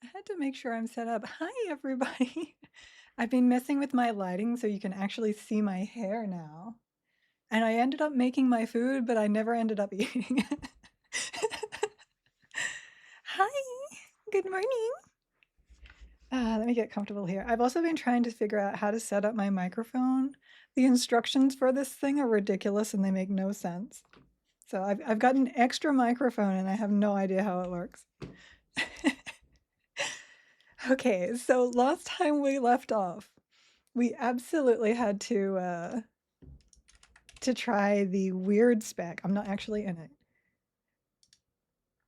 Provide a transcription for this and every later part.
I had to make sure I'm set up. Hi, everybody. I've been messing with my lighting so you can actually see my hair now. And I ended up making my food, but I never ended up eating it. Hi, good morning. Let me get comfortable here. I've also been trying to figure out how to set up my microphone. The instructions for this thing are ridiculous and they make no sense. So I've got an extra microphone and I have no idea how it works. Okay, so last time we left off, we absolutely had to try the weird spec. I'm not actually in it.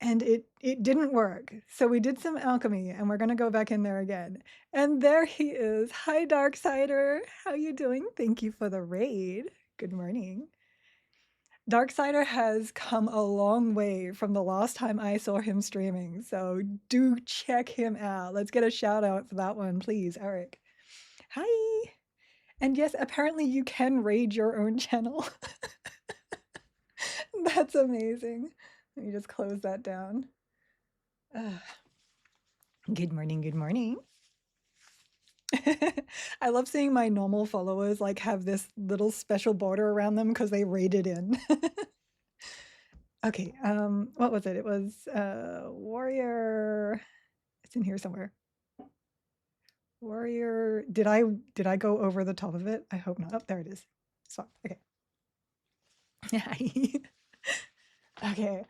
And it didn't work. So we did some alchemy and we're gonna go back in there again. And there he is. Hi, Darksider. How you doing? Thank you for the raid. Good morning. Darksider has come a long way from the last time I saw him streaming. So do check him out. Let's get a shout out for that one, please, Eric. Hi. And yes, apparently you can raid your own channel. That's amazing. Let me just close that down. Good morning, good morning. I love seeing my normal followers like have this little special border around them because they raided in. Okay, what was it? It was warrior. It's in here somewhere. Warrior. Did I go over the top of it? I hope not. Oh, there it is. So, okay. Okay.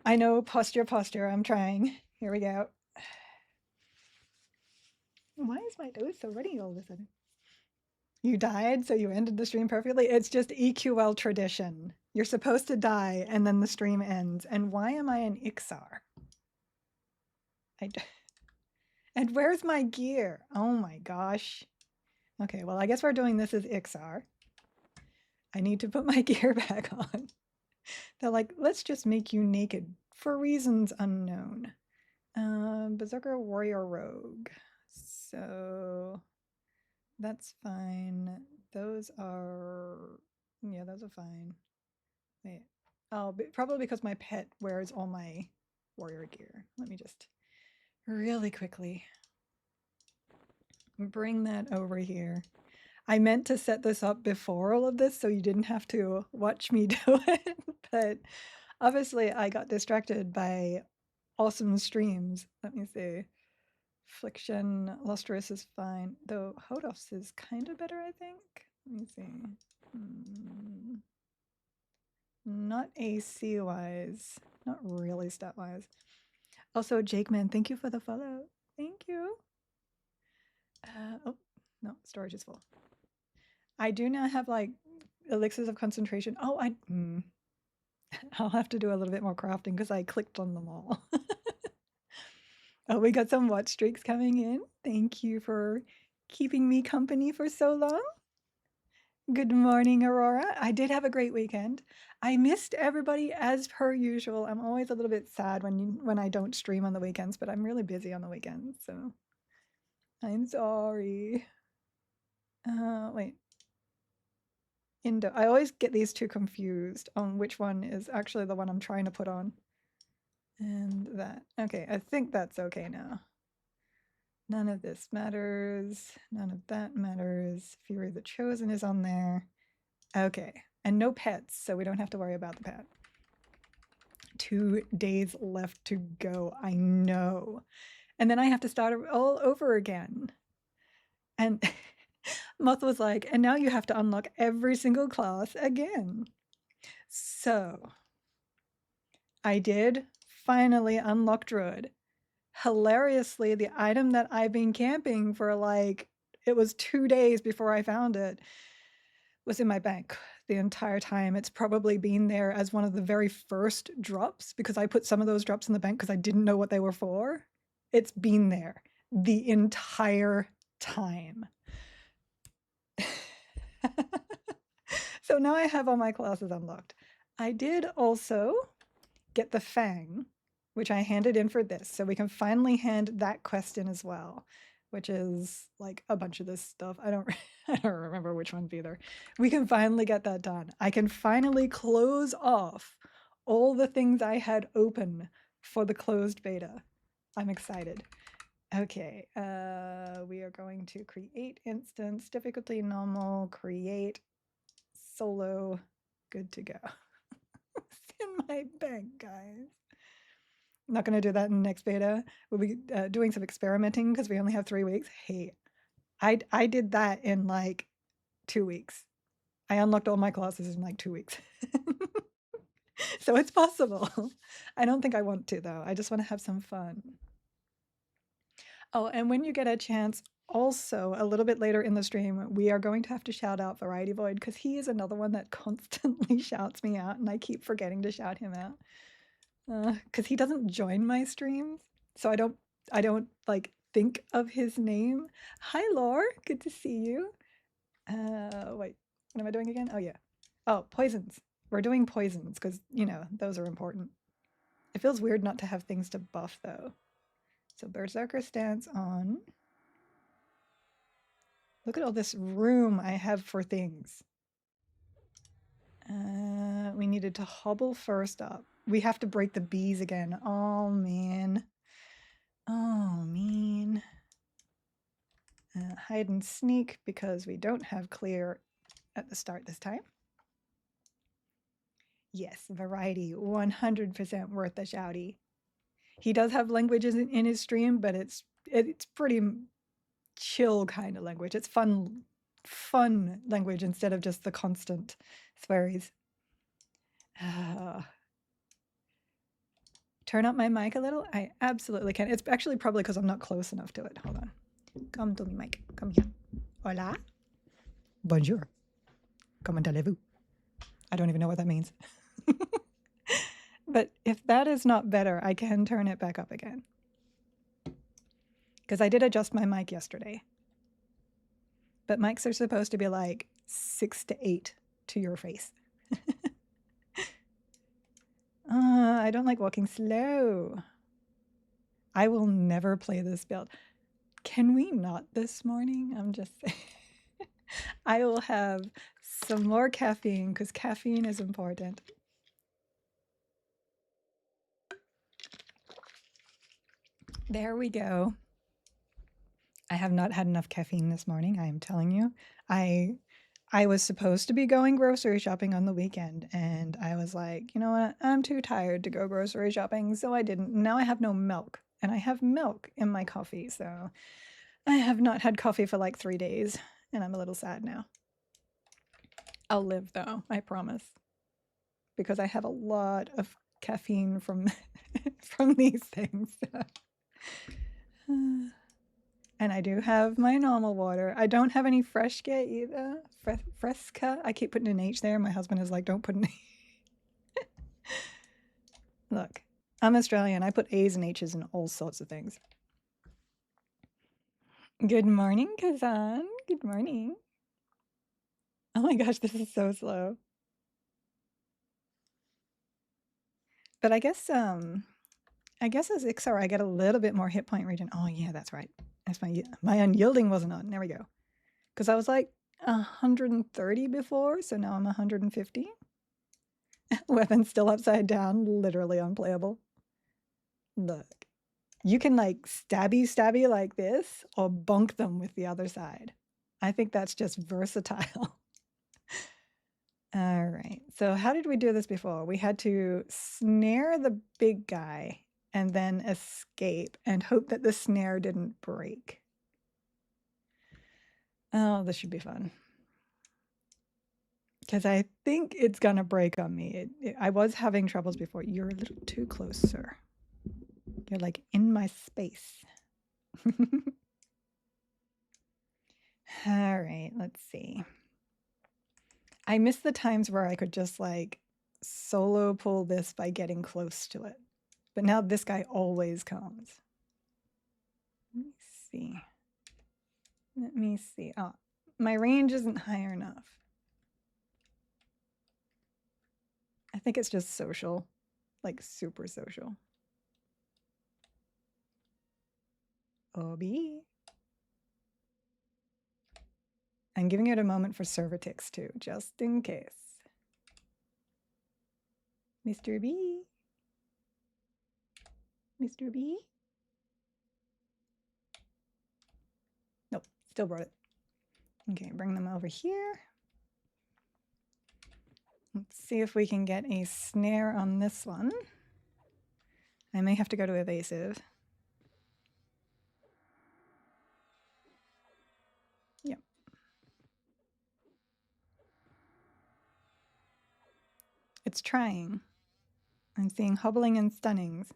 I know posture. I'm trying. Here we go. Why is my nose so runny all of a sudden? You died, so you ended the stream perfectly? It's just EQL tradition. You're supposed to die, and then the stream ends. And why am I an Ixar? And where's my gear? Oh my gosh. Okay, well, I guess we're doing this as Ixar. I need to put my gear back on. They're like, let's just make you naked for reasons unknown. Berserker, Warrior, Rogue. So that's fine. Those are, yeah, those are fine. Wait, oh, probably because my pet wears all my warrior gear. Let me just really quickly bring that over here. I meant to set this up before all of this so you didn't have to watch me do it, but obviously I got distracted by awesome streams. Let me see. Affliction, Lustrous is fine, though Hodos is kind of better, I think. Let me see. Not AC wise, not really stat wise. Also, Jakeman, thank you for the follow. Thank you. Oh, no, storage is full. I do now have like elixirs of concentration. Oh, I'll have to do a little bit more crafting because I clicked on them all. Oh, we got some watch streaks coming in. Thank you for keeping me company for so long. Good morning, Aurora. I did have a great weekend. I missed everybody as per usual. I'm always a little bit sad when I don't stream on the weekends, but I'm really busy on the weekends, so I'm sorry. Wait. Indo. I always get these two confused on which one is actually the one I'm trying to put on. And that. Okay, I think that's okay now. None of this matters. None of that matters. Fury the Chosen is on there. Okay, and no pets, so we don't have to worry about the pet. 2 days left to go. I know. And then I have to start all over again. And Moth was like, and now you have to unlock every single class again. So I did finally unlock Druid. Hilariously, the item that I've been camping for like, it was 2 days before I found it, was in my bank the entire time. It's probably been there as one of the very first drops because I put some of those drops in the bank because I didn't know what they were for. It's been there the entire time. So now I have all my classes unlocked. I did also get the Fang, which I handed in for this. So we can finally hand that quest in as well, which is like a bunch of this stuff. I don't remember which ones either. We can finally get that done. I can finally close off all the things I had open for the closed beta. I'm excited. Okay, we are going to create instance, difficulty normal, create solo, good to go. It's in my bank, guys. I'm not going to do that in next beta. We'll be doing some experimenting because we only have 3 weeks. Hey, I did that in like 2 weeks. I unlocked all my classes in like 2 weeks. So it's possible. I don't think I want to though. I just want to have some fun. Oh, and when you get a chance, also a little bit later in the stream, we are going to have to shout out Variety Void because he is another one that constantly shouts me out, and I keep forgetting to shout him out because he doesn't join my streams, so I don't like think of his name. Hi, Lore, good to see you. Wait, what am I doing again? Oh yeah, oh poisons. We're doing poisons because you know those are important. It feels weird not to have things to buff though. So Berserker stance on. Look at all this room I have for things. We needed to hobble first up. We have to break the bees again. Oh, man. Oh, man. Hide and sneak because we don't have clear at the start this time. Yes, variety, 100% worth a shouty. He does have languages in his stream, but it's pretty chill kind of language. It's fun language instead of just the constant swearies. Turn up my mic a little? I absolutely can. It's actually probably because I'm not close enough to it. Hold on. Come to me, mic. Come here. Hola. Bonjour. Comment allez-vous? I don't even know what that means. But if that is not better, I can turn it back up again. Because I did adjust my mic yesterday. But mics are supposed to be like 6 to 8 to your face. I don't like walking slow. I will never play this build. Can we not this morning? I'm just saying. I will have some more caffeine because caffeine is important. There we go. I have not had enough caffeine this morning, I am telling you. I was supposed to be going grocery shopping on the weekend, and I was like, you know what? I'm too tired to go grocery shopping, so I didn't. Now I have no milk, and I have milk in my coffee, so I have not had coffee for like 3 days, and I'm a little sad now. I'll live though, I promise. Because I have a lot of caffeine from from these things. And I do have my normal water. I don't have any Fresca either. Fresca. I keep putting an H there. My husband is like, don't put an H. Look, I'm Australian. I put A's and H's in all sorts of things. Good morning, Kazan. Good morning. Oh my gosh, this is so slow. But I guess as Ixar, I get a little bit more hit point regen. Oh yeah, that's right. That's my unyielding wasn't on. There we go. Because I was like 130 before, so now I'm 150. Weapon still upside down, literally unplayable. Look, you can like stabby like this or bonk them with the other side. I think that's just versatile. All right, so how did we do this before? We had to snare the big guy and then escape and hope that the snare didn't break. Oh, this should be fun. Because I think it's gonna break on me. I was having troubles before. You're a little too close, sir. You're like in my space. All right, let's see. I miss the times where I could just like solo pull this by getting close to it. But now this guy always comes. Let me see. Let me see. Oh, my range isn't high enough. I think it's just social, like super social. Obi. I'm giving it a moment for server ticks too, just in case. Mr. B. Mr. B. Still brought it. Okay, bring them over here. Let's see if we can get a snare on this one. I may have to go to evasive. Yep. It's trying. I'm seeing hobbling and stunnings.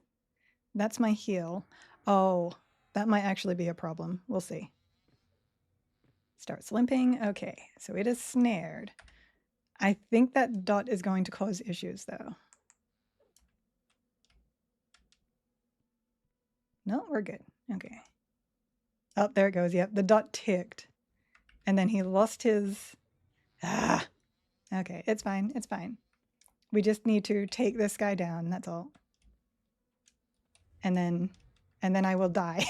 That's my heal. Oh, that might actually be a problem. We'll see. Starts limping. Okay, so it is snared. I think that dot is going to cause issues, though. No, we're good. Okay. Oh, there it goes. Yep, the dot ticked. And then he lost his... Ah! Okay, it's fine. It's fine. We just need to take this guy down. That's all. And then I will die.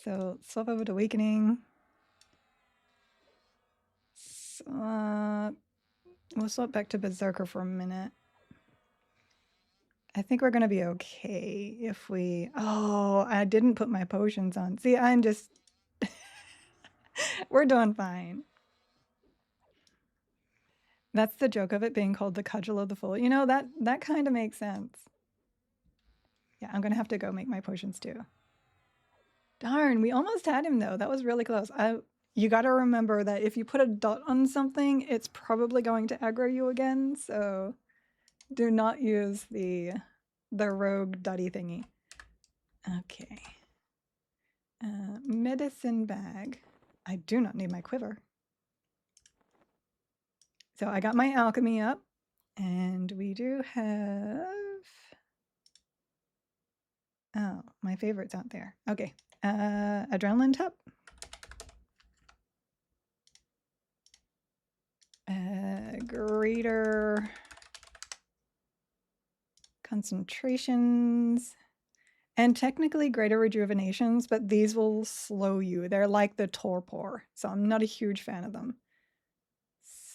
So swap over to Awakening. We'll swap back to Berserker for a minute. I think we're going to be okay if we... Oh, I didn't put my potions on. See, I'm just... We're doing fine. That's the joke of it being called the Cudgel of the Fool. You know, that kind of makes sense. Yeah, I'm going to have to go make my potions too. Darn, we almost had him though. That was really close. You got to remember that if you put a dot on something, it's probably going to aggro you again. So do not use the rogue dotty thingy. Okay. Medicine bag. I do not need my quiver. So I got my alchemy up, and we do have... Oh, my favorite's out there. Okay. Adrenaline tap. Greater concentrations. And technically greater rejuvenations, but these will slow you. They're like the torpor, so I'm not a huge fan of them.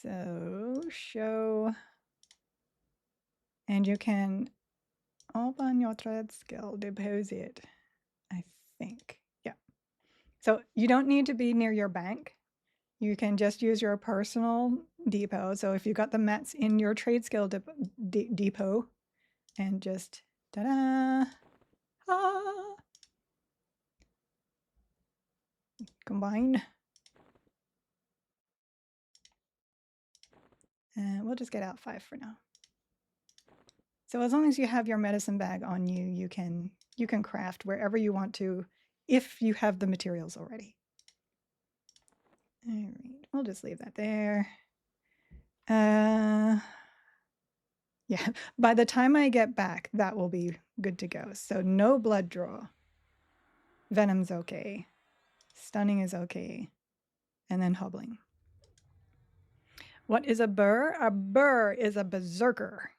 So, show. And you can open your thread skill, depose it, I think. Yeah. So you don't need to be near your bank. You can just use your personal depot. So if you got the mats in your trade skill depot, and just ta-da! Ah! Combine. And we'll just get out 5 for now. So as long as you have your medicine bag on you, you can craft wherever you want to if you have the materials already. All right, we'll just leave that there. Yeah, by the time I get back, that will be good to go. So no blood draw. Venom's okay. Stunning is okay. And then hobbling. What is a burr? A burr is a berserker.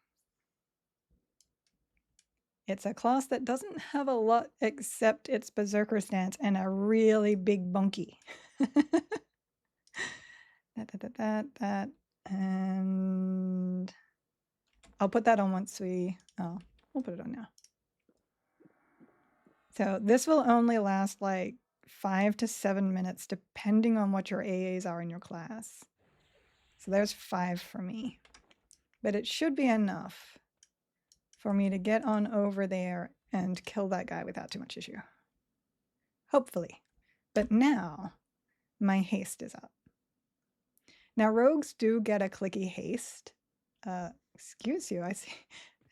It's a class that doesn't have a lot except its berserker stance and a really big bunkie. that. And I'll put that on once we'll put it on now. So this will only last like 5 to 7 minutes, depending on what your AAs are in your class. So there's 5 for me. But it should be enough for me to get on over there and kill that guy without too much issue. Hopefully. But now my haste is up. Now rogues do get a clicky haste. Excuse you, I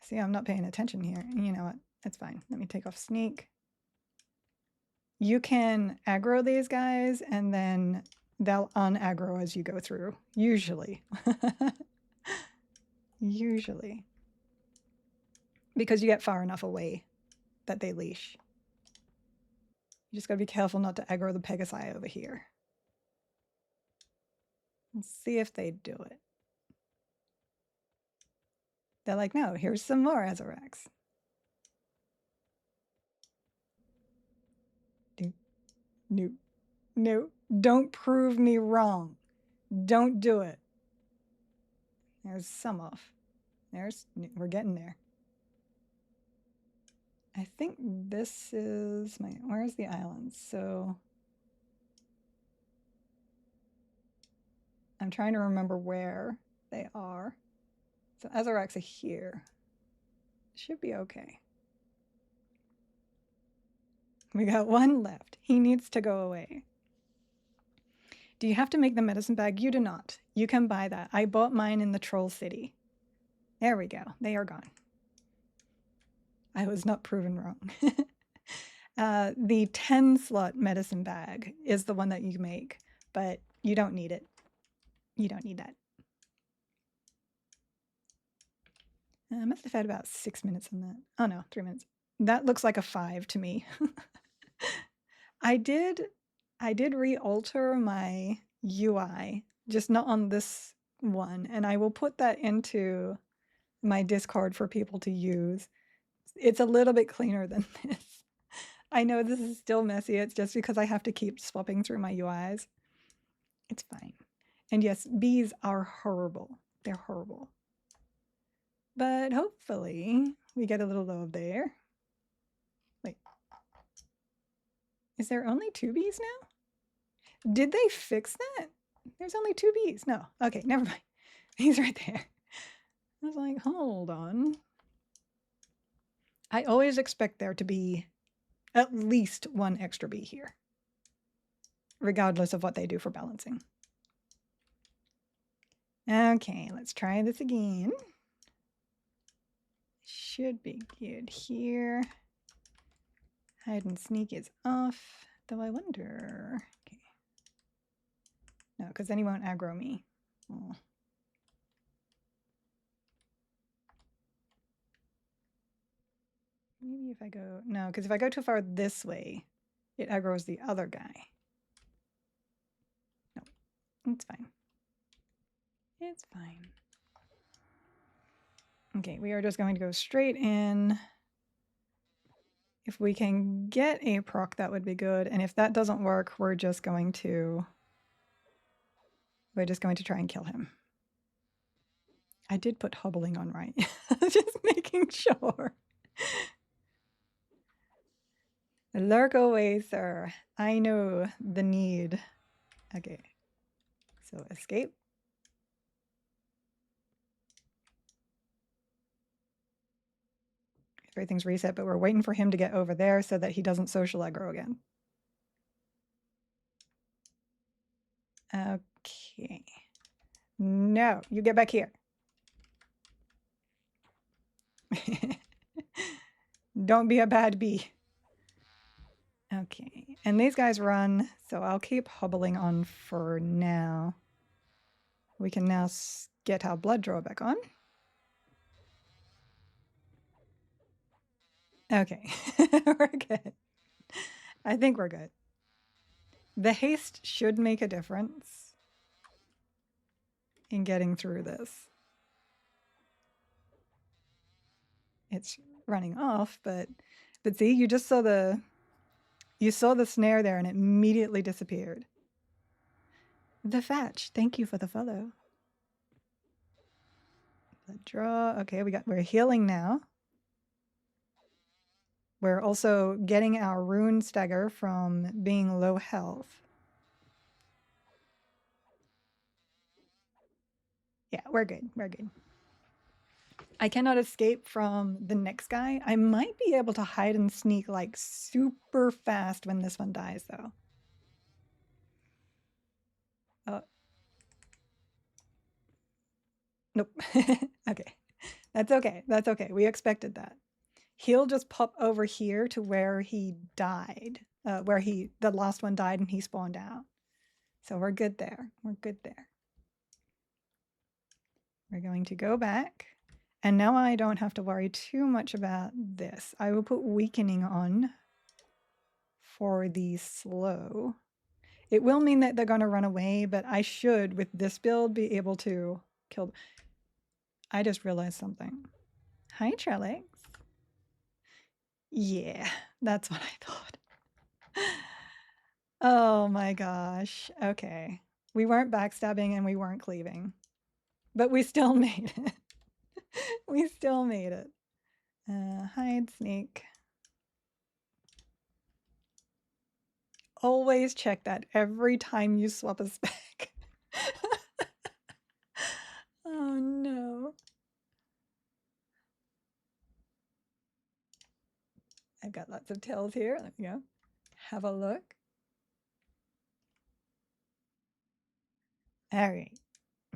see I'm not paying attention here. You know what? That's fine. Let me take off sneak. You can aggro these guys and then they'll unaggro as you go through. Usually. Usually. Because you get far enough away that they leash. You just gotta be careful not to aggro the Pegasi over here. Let's see if they do it. They're like, no, here's some more Azarax. No, don't prove me wrong. Don't do it. There's some off. We're getting there. I think this is my, where's the island? So I'm trying to remember where they are. So Azarak's here. Should be okay. We got one left. He needs to go away. Do you have to make the medicine bag? You do not. You can buy that. I bought mine in the Troll City. There we go. They are gone. I was not proven wrong. The 10 slot medicine bag is the one that you make, but you don't need it. You don't need that. I must have had about 6 minutes on that. Oh no, 3 minutes. That looks like a 5 to me. I did re-alter my UI, just not on this one, and I will put that into my Discord for people to use. It's a little bit cleaner than this. I know this is still messy. It's just because I have to keep swapping through my UIs. It's fine. And yes, bees are horrible. They're horrible. But hopefully we get a little love there. Wait. Is there only 2 bees now? Did they fix that? There's only 2 bees. No. Okay, never mind. He's right there. I was like, hold on. I always expect there to be at least 1 extra bee here, regardless of what they do for balancing. Okay, let's try this again. Should be good here. Hide and sneak is off, though I wonder. Okay. No, because then he won't aggro me. Oh. Maybe if I go, no, because if I go too far this way, it aggroes the other guy. No, it's fine. It's fine. Okay, we are just going to go straight in. If we can get a proc, that would be good. And if that doesn't work, we're just going to try and kill him. I did put hobbling on right. Just making sure. Lurk away, sir. I know the need. Okay. So escape. Everything's reset, but we're waiting for him to get over there so that he doesn't social aggro again. Okay. No, you get back here. Don't be a bad bee. Okay, and these guys run, so I'll keep hobbling on for now. We can now get our blood draw back on. Okay, we're good. I think we're good. The haste should make a difference in getting through this. It's running off, but see, you just saw the snare there and it immediately disappeared. The Fatch, thank you for the follow. The draw, okay, we're healing now. We're also getting our rune stagger from being low health. Yeah, we're good, we're good. I cannot escape from the next guy. I might be able to hide and sneak like super fast when this one dies though. Nope. Okay. That's okay. That's okay. We expected that. He'll just pop over here to where he died, where the last one died and he spawned out. So we're good there. We're good there. We're going to go back. And now I don't have to worry too much about this. I will put weakening on for the slow. It will mean that they're going to run away, but I should, with this build, be able to kill. I just realized something. Hi, Trellix. Yeah, that's what I thought. Oh my gosh. Okay. We weren't backstabbing and we weren't cleaving, but we still made it. We still made it. Hide, sneak. always check that every time you swap a spec. Oh no. I've got lots of tails here. Let me go. Have a look. All right,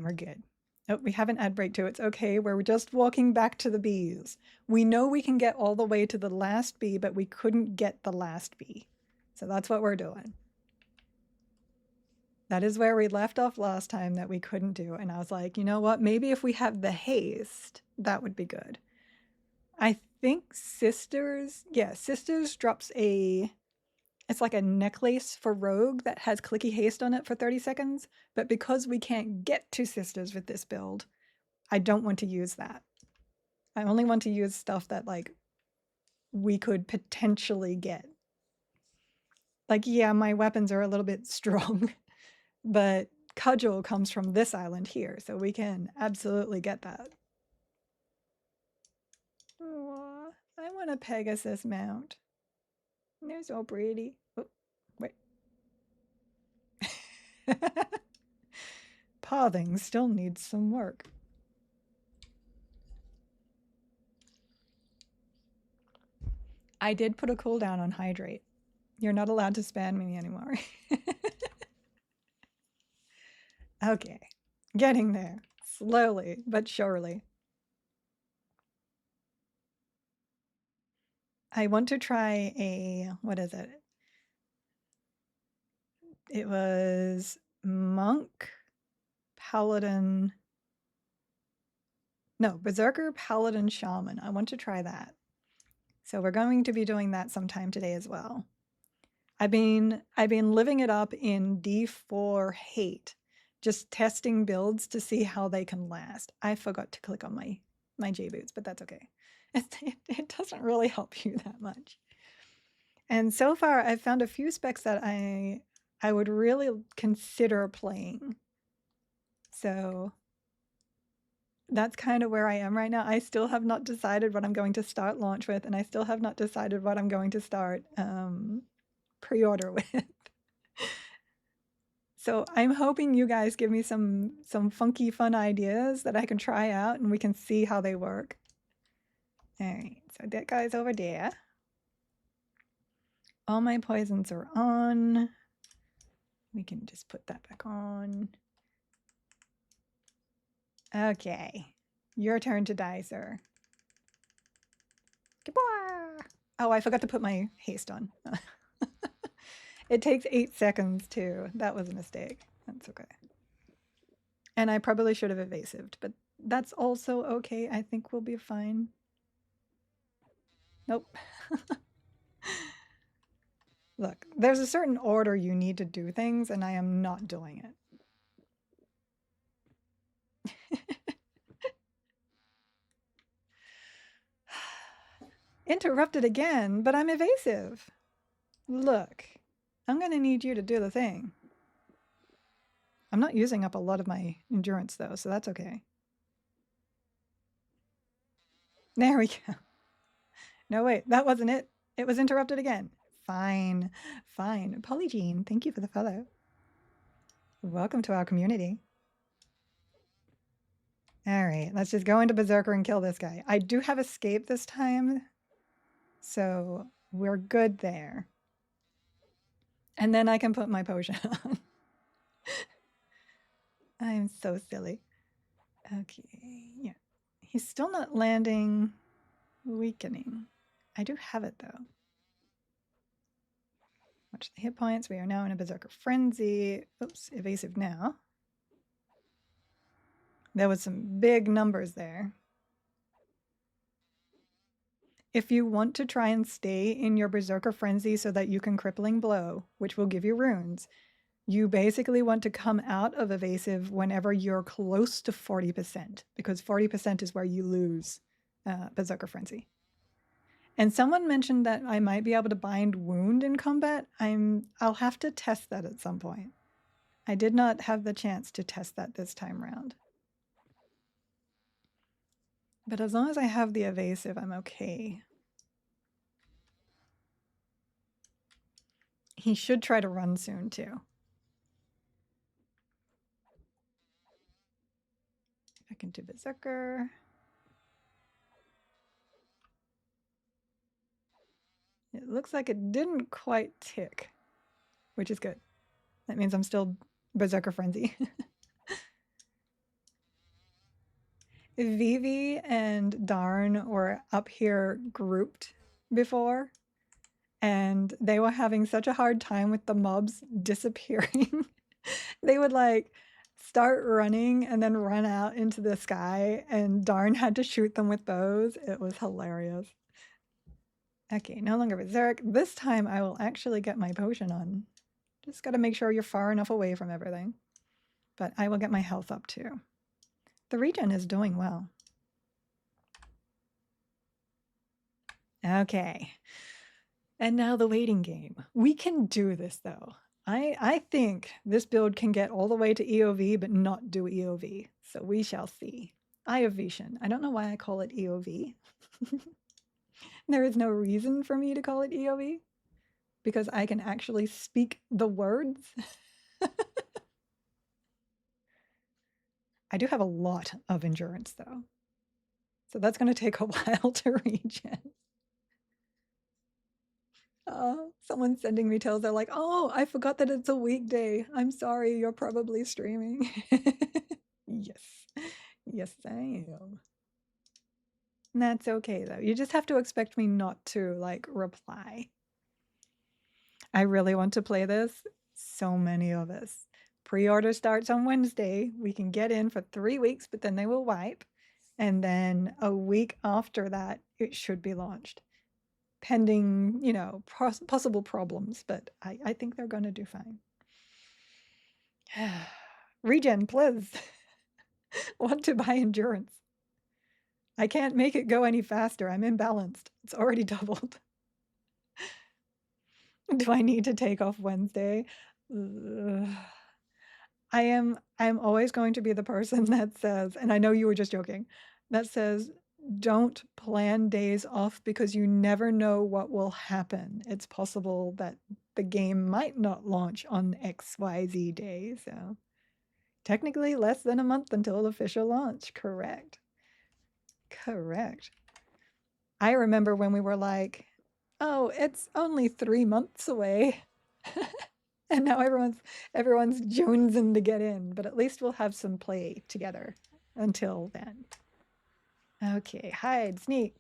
we're good. Oh, we have an ad break too. It's okay. We're just walking back to the bees. We know we can get all the way to the last bee, but we couldn't get the last bee. So that's what we're doing. That is where we left off last time that we couldn't do. And I was like, you know what? Maybe if we have the haste, that would be good. I think Sisters, yeah, Sisters drops it's like a necklace for Rogue that has clicky haste on it for 30 seconds. But because we can't get to Sisters with this build, I don't want to use that. I only want to use stuff that like we could potentially get. Like, yeah, my weapons are a little bit strong, but Cudgel comes from this island here, so we can absolutely get that. Aww, I want a Pegasus mount. They're so pretty. Oh, wait. Pathing still needs some work. I did put a cooldown on Hydrate. You're not allowed to spam me anymore. Okay, getting there. Slowly, but surely. I want to try a, what is it? It was Monk, Paladin, no, Berserker, Paladin, Shaman. I want to try that. So we're going to be doing that sometime today as well. I've been living it up in D4 Hate, just testing builds to see how they can last. I forgot to click on my J boots, but that's okay. It doesn't really help you that much. And so far, I've found a few specs that I would really consider playing. So that's kind of where I am right now. I still have not decided what I'm going to start launch with, and I still have not decided what I'm going to start pre-order with. So I'm hoping you guys give me some funky, fun ideas that I can try out, and we can see how they work. All right, so that guy's over there. All my poisons are on. We can just put that back on. Okay, your turn to die, sir. Goodbye. Oh, I forgot to put my haste on. It takes 8 seconds too. That was a mistake. That's okay. And I probably should have evasived, but that's also okay. I think we'll be fine. Nope. Look, there's a certain order you need to do things, and I am not doing it. Interrupted again, but I'm evasive. Look, I'm going to need you to do the thing. I'm not using up a lot of my endurance, though, so that's okay. There we go. No, wait, that wasn't it. It was interrupted again. Fine, fine. Polygene, thank you for the follow. Welcome to our community. All right, let's just go into Berserker and kill this guy. I do have escape this time, so we're good there. And then I can put my potion on. I'm so silly. Okay, yeah. He's still not landing weakening. I do have it though. Watch the hit points. We are now in a Berserker Frenzy. Oops, evasive now. There was some big numbers there. If you want to try and stay in your Berserker Frenzy so that you can Crippling Blow, which will give you runes, you basically want to come out of evasive whenever you're close to 40%, because 40% is where you lose Berserker Frenzy. And someone mentioned that I might be able to bind wound in combat. I'll have to test that at some point. I did not have the chance to test that this time around. But as long as I have the evasive, I'm okay. He should try to run soon too. Back into Berserker. It looks like it didn't quite tick, which is good. That means I'm still Berserker frenzy. Vivi and Darn were up here grouped before, and they were having such a hard time with the mobs disappearing. They would like start running and then run out into the sky, and Darn had to shoot them with bows. It was hilarious. Okay, no longer Berserk. This time I will actually get my potion on. Just gotta make sure you're far enough away from everything. But I will get my health up too. The regen is doing well. Okay. And now the waiting game. We can do this though. I think this build can get all the way to EOV but not do EOV. So we shall see. Eye of Vision. I don't know why I call it EOV. There is no reason for me to call it EOV because I can actually speak the words. I do have a lot of endurance though. So that's going to take a while to regen. Someone's sending me tells. They're like, oh, I forgot that it's a weekday. I'm sorry, you're probably streaming. Yes. Yes, I am. And that's okay though. You just have to expect me not to like reply. I really want to play this. So many of us. Pre-order starts on Wednesday. We can get in for 3 weeks, but then they will wipe. And then a week after that, it should be launched. Pending, you know, possible problems, but I think they're going to do fine. Regen, please. Want to buy endurance. I can't make it go any faster. I'm imbalanced. It's already doubled. Do I need to take off Wednesday? I'm always going to be the person that says, and I know you were just joking, that says, don't plan days off because you never know what will happen. It's possible that the game might not launch on XYZ day. So technically less than a month until official launch. Correct. Correct. I remember when we were like, oh, it's only 3 months away. And now everyone's jonesing to get in, but at least we'll have some play together until then. Okay, hide, sneak.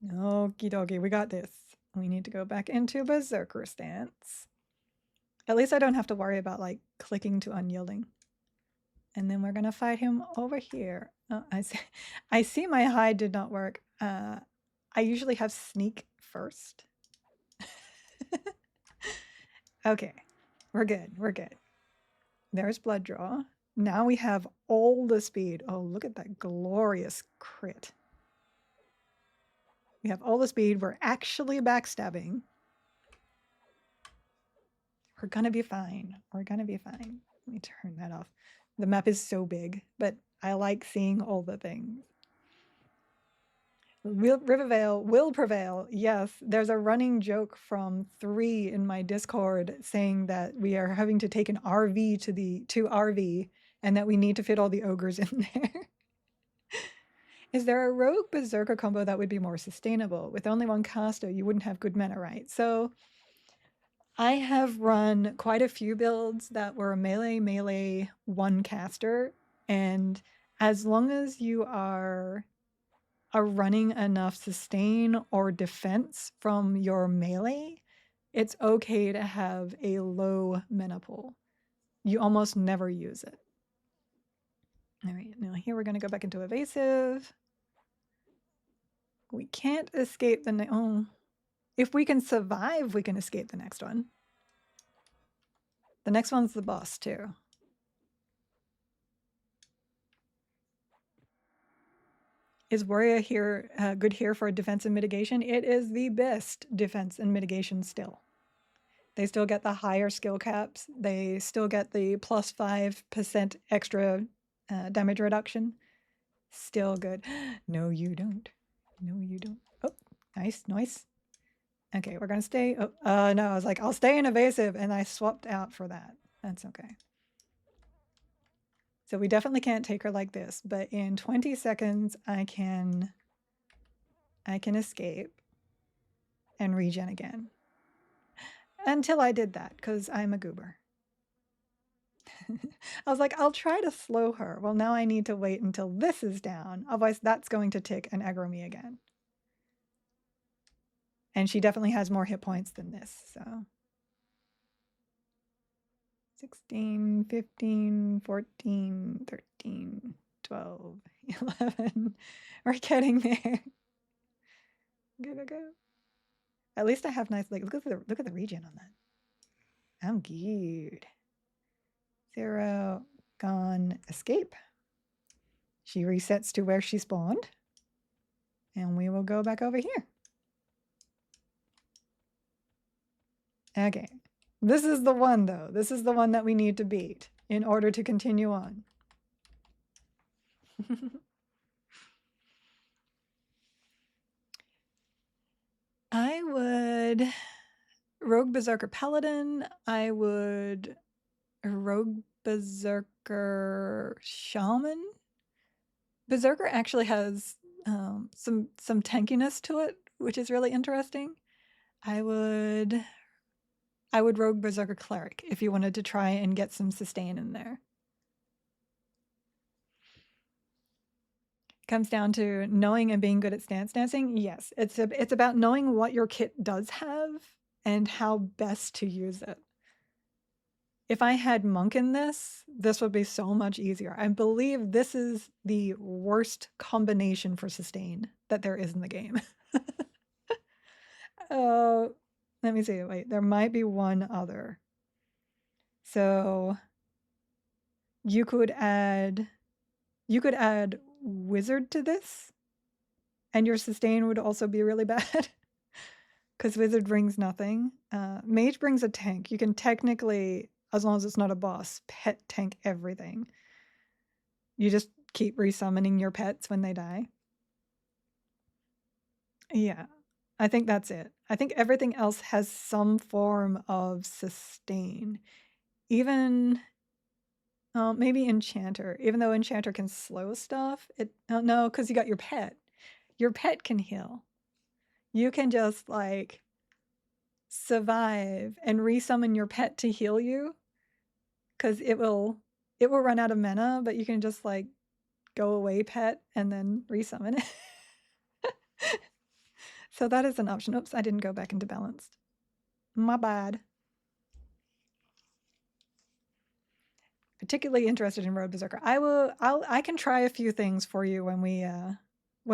Okie dokie, we got this. We need to go back into Berserker stance. At least I don't have to worry about like clicking to unyielding. And then we're gonna fight him over here. Oh, I see my hide did not work. I usually have sneak first. Okay, we're good, we're good. There's blood draw. Now we have all the speed. Oh, look at that glorious crit. We have all the speed. We're actually backstabbing. We're gonna be fine. We're gonna be fine. Let me turn that off. The map is so big, but I like seeing all the things. Rivervale will prevail. Yes, there's a running joke from 3 in my Discord saying that we are having to take an RV to RV and that we need to fit all the ogres in there. Is there a rogue berserker combo that would be more sustainable? With only one caster, you wouldn't have good mana, right? So I have run quite a few builds that were melee, one caster, and as long as you are running enough sustain or defense from your melee, it's okay to have a low mana pool. You almost never use it. All right, now here we're going to go back into evasive. We can't escape the oh. If we can survive, we can escape the next one. The next one's the boss too. Is Warrior here good here for defense and mitigation? It is the best defense and mitigation still. They still get the higher skill caps. They still get the plus 5% extra damage reduction. Still good. No, you don't. No, you don't. Oh, nice, nice. Okay, we're gonna stay. Oh, no, I was like, I'll stay in evasive, and I swapped out for that. That's okay. So we definitely can't take her like this, but in 20 seconds, I can escape and regen again. Until I did that, because I'm a goober. I was like, I'll try to slow her. Well, now I need to wait until this is down. Otherwise, that's going to tick and aggro me again. And she definitely has more hit points than this, so. 16, 15, 14, 13, 12, 11. We're getting there. Go, go, go. At least I have nice legs. Look at the regen on that. I'm good. 0, gone, escape. She resets to where she spawned. And we will go back over here. Okay. This is the one, though. This is the one that we need to beat in order to continue on. I would Rogue Berserker Paladin. I would Rogue Berserker Shaman. Berserker actually has some tankiness to it, which is really interesting. I would Rogue Berserker Cleric if you wanted to try and get some sustain in there. Comes down to knowing and being good at stance dancing. Yes, it's about knowing what your kit does have and how best to use it. If I had Monk in this would be so much easier. I believe this is the worst combination for sustain that there is in the game. Let me see. Wait, there might be one other. So you could add Wizard to this, and your sustain would also be really bad. Because Wizard brings nothing. Mage brings a tank. You can technically, as long as it's not a boss, pet tank everything. You just keep resummoning your pets when they die. Yeah, I think that's it. I think everything else has some form of sustain. Even maybe Enchanter, even though Enchanter can slow stuff. No, because you got your pet. Your pet can heal. You can just like survive and resummon your pet to heal you, because it will run out of mana, but you can just like go away pet and then resummon it. So that is an option. Oops, I didn't go back into balanced. My bad. Particularly interested in Road Berserker. I can try a few things for you when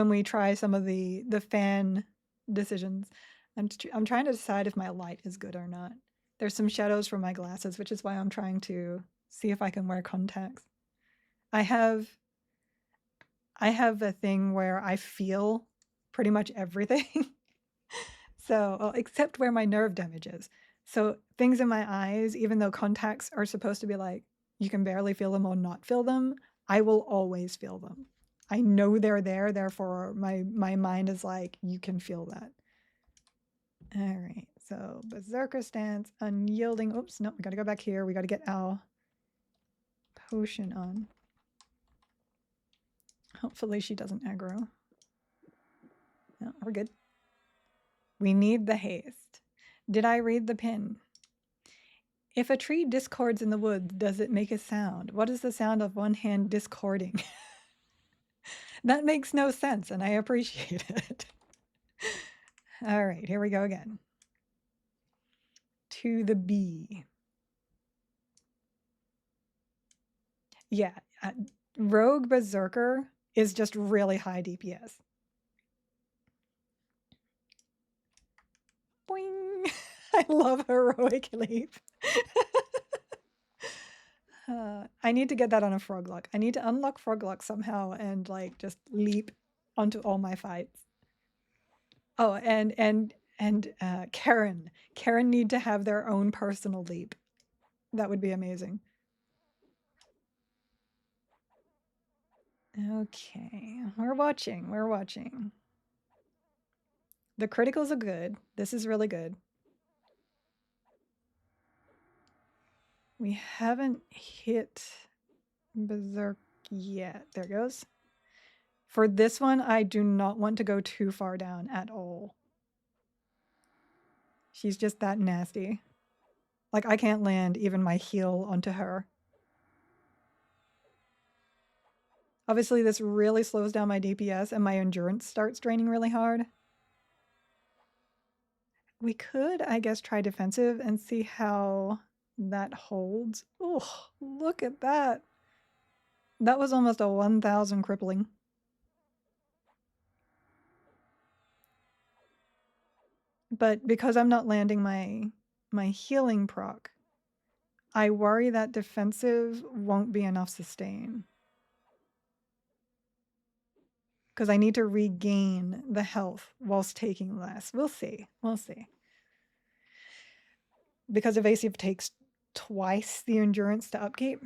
we try some of the fan decisions. I'm trying to decide if my light is good or not. There's some shadows from my glasses, which is why I'm trying to see if I can wear contacts. I have a thing where I feel pretty much everything. So, except where my nerve damage is. So things in my eyes, even though contacts are supposed to be like, you can barely feel them or not feel them, I will always feel them. I know they're there, therefore my mind is like, you can feel that. All right, so Berserker stance, unyielding. Oops, no, we gotta go back here. We gotta get our potion on. Hopefully she doesn't aggro. No, we're good. We need the haste. Did I read the pin? If a tree discords in the woods, does it make a sound? What is the sound of one hand discording? That makes no sense, and I appreciate it. All right, here we go again. To the bee. Yeah, Rogue Berserker is just really high DPS. Boing! I love Heroic Leap. I need to get that on a Froglock. I need to unlock Froglock somehow and like just leap onto all my fights. Oh, and Karen. Karen need to have their own personal leap. That would be amazing. Okay, we're watching. The criticals are good. This is really good. We haven't hit Berserk yet. There it goes. For this one, I do not want to go too far down at all. She's just that nasty. Like, I can't land even my heal onto her. Obviously, this really slows down my DPS and my endurance starts draining really hard. We could, I guess, try defensive and see how that holds. Oh, look at that. That was almost a 1,000 crippling. But because I'm not landing my healing proc, I worry that defensive won't be enough sustain. Because I need to regain the health whilst taking less. We'll see. We'll see. Because evasive takes twice the endurance to upkeep.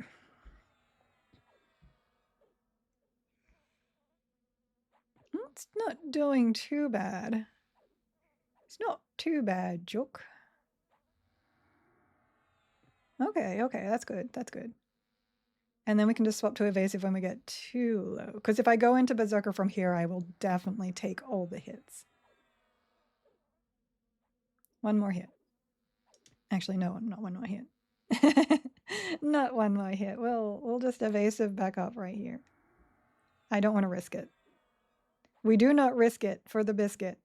It's not doing too bad. It's not too bad, joke. Okay, okay, that's good. That's good. And then we can just swap to evasive when we get too low. Because if I go into Berserker from here, I will definitely take all the hits. One more hit. Actually, no, not one more hit. Not one more hit. We'll just evasive back up right here. I don't want to risk it. We do not risk it for the biscuit.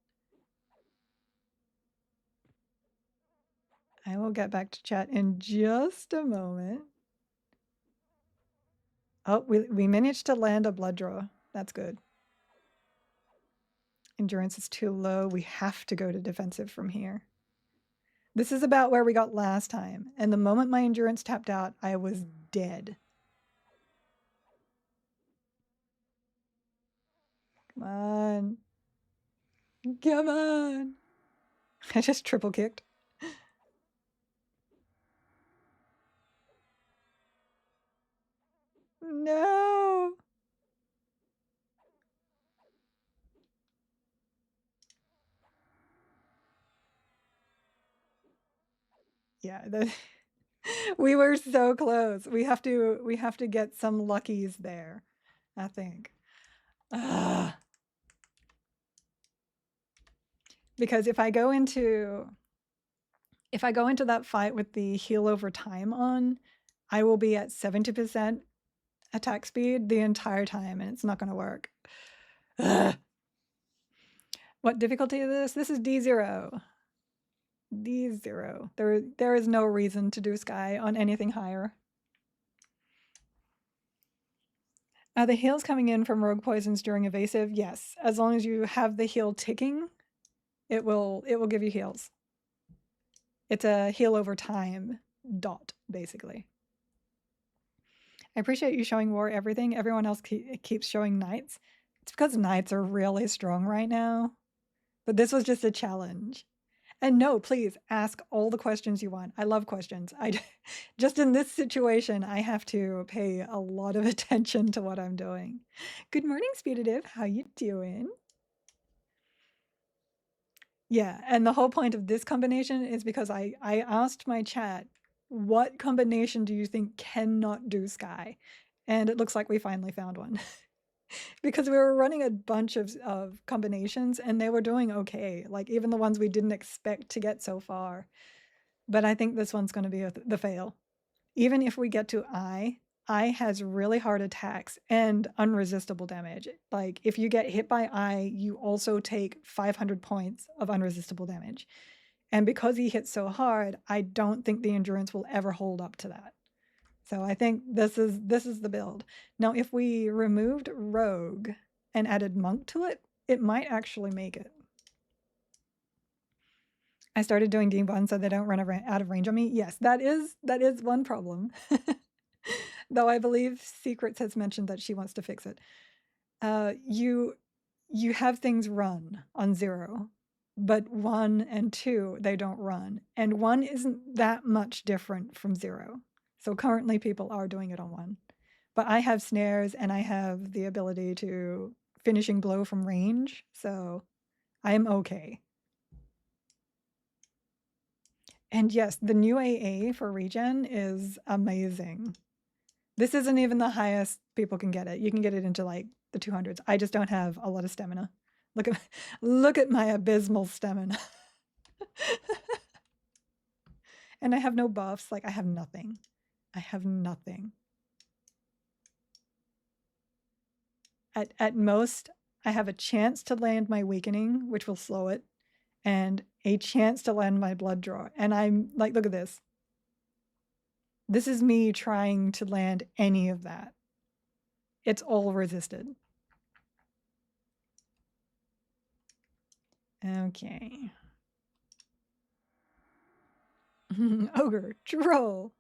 I will get back to chat in just a moment. Oh, we managed to land a blood draw. That's good. Endurance is too low. We have to go to defensive from here. This is about where we got last time. And the moment my endurance tapped out, I was dead. Come on. Come on. I just triple kicked. No. Yeah, we were so close. We have to get some luckies there, I think. Because if I go into that fight with the heal over time on, I will be at 70% attack speed the entire time, and it's not going to work. What difficulty is this? This is D0. D0. There is no reason to do Sky on anything higher. Are the heals coming in from rogue poisons during evasive? Yes. As long as you have the heal ticking, it will give you heals. It's a heal over time dot, basically. I appreciate you showing war everything. Everyone else keeps showing knights. It's because knights are really strong right now. But this was just a challenge. And no, please ask all the questions you want. I love questions. Just in this situation, I have to pay a lot of attention to what I'm doing. Good morning, Spiritive. How you doing? Yeah, and the whole point of this combination is because I asked my chat, what combination do you think cannot do Sky? And it looks like we finally found one. Because we were running a bunch of combinations and they were doing okay. Like even the ones we didn't expect to get so far. But I think this one's going to be the fail. Even if we get to I has really hard attacks and unresistible damage. Like if you get hit by I, you also take 500 points of unresistible damage. And because he hits so hard, I don't think the endurance will ever hold up to that. So I think this is the build. Now, if we removed Rogue and added Monk to it, it might actually make it. I started doing D1 so they don't run out of range on me. Yes, that is one problem. Though I believe Secrets has mentioned that she wants to fix it. You have things run on 0, but 1 and 2, they don't run. And 1 isn't that much different from 0. So currently people are doing it on 1. But I have snares and I have the ability to finishing blow from range, so I'm okay. And yes, the new AA for regen is amazing. This isn't even the highest people can get it. You can get it into like the 200s. I just don't have a lot of stamina. Look at my abysmal stamina. And I have no buffs. Like I have nothing. I have nothing. At most, I have a chance to land my weakening, which will slow it, and a chance to land my blood draw. And I'm like, look at this. This is me trying to land any of that. It's all resisted. Okay. Ogre, troll.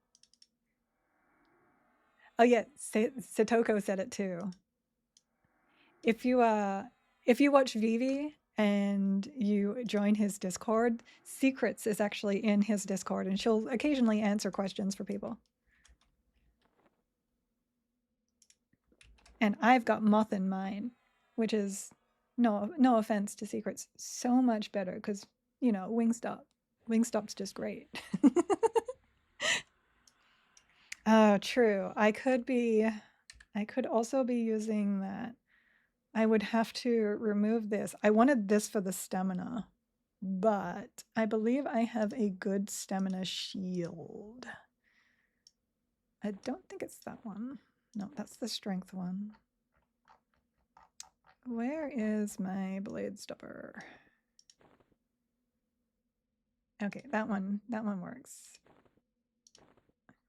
Oh yeah, Satoko said it too. If you watch Vivi and you join his Discord, Secrets is actually in his Discord, and she'll occasionally answer questions for people. And I've got Moth in mine, which is no offense to Secrets, so much better because you know Wingstop's just great. True. I could also be using that. I would have to remove this. I wanted this for the stamina, but I believe I have a good stamina shield. I don't think it's that one. No, that's the strength one. Where is my blade stopper? Okay, that one works.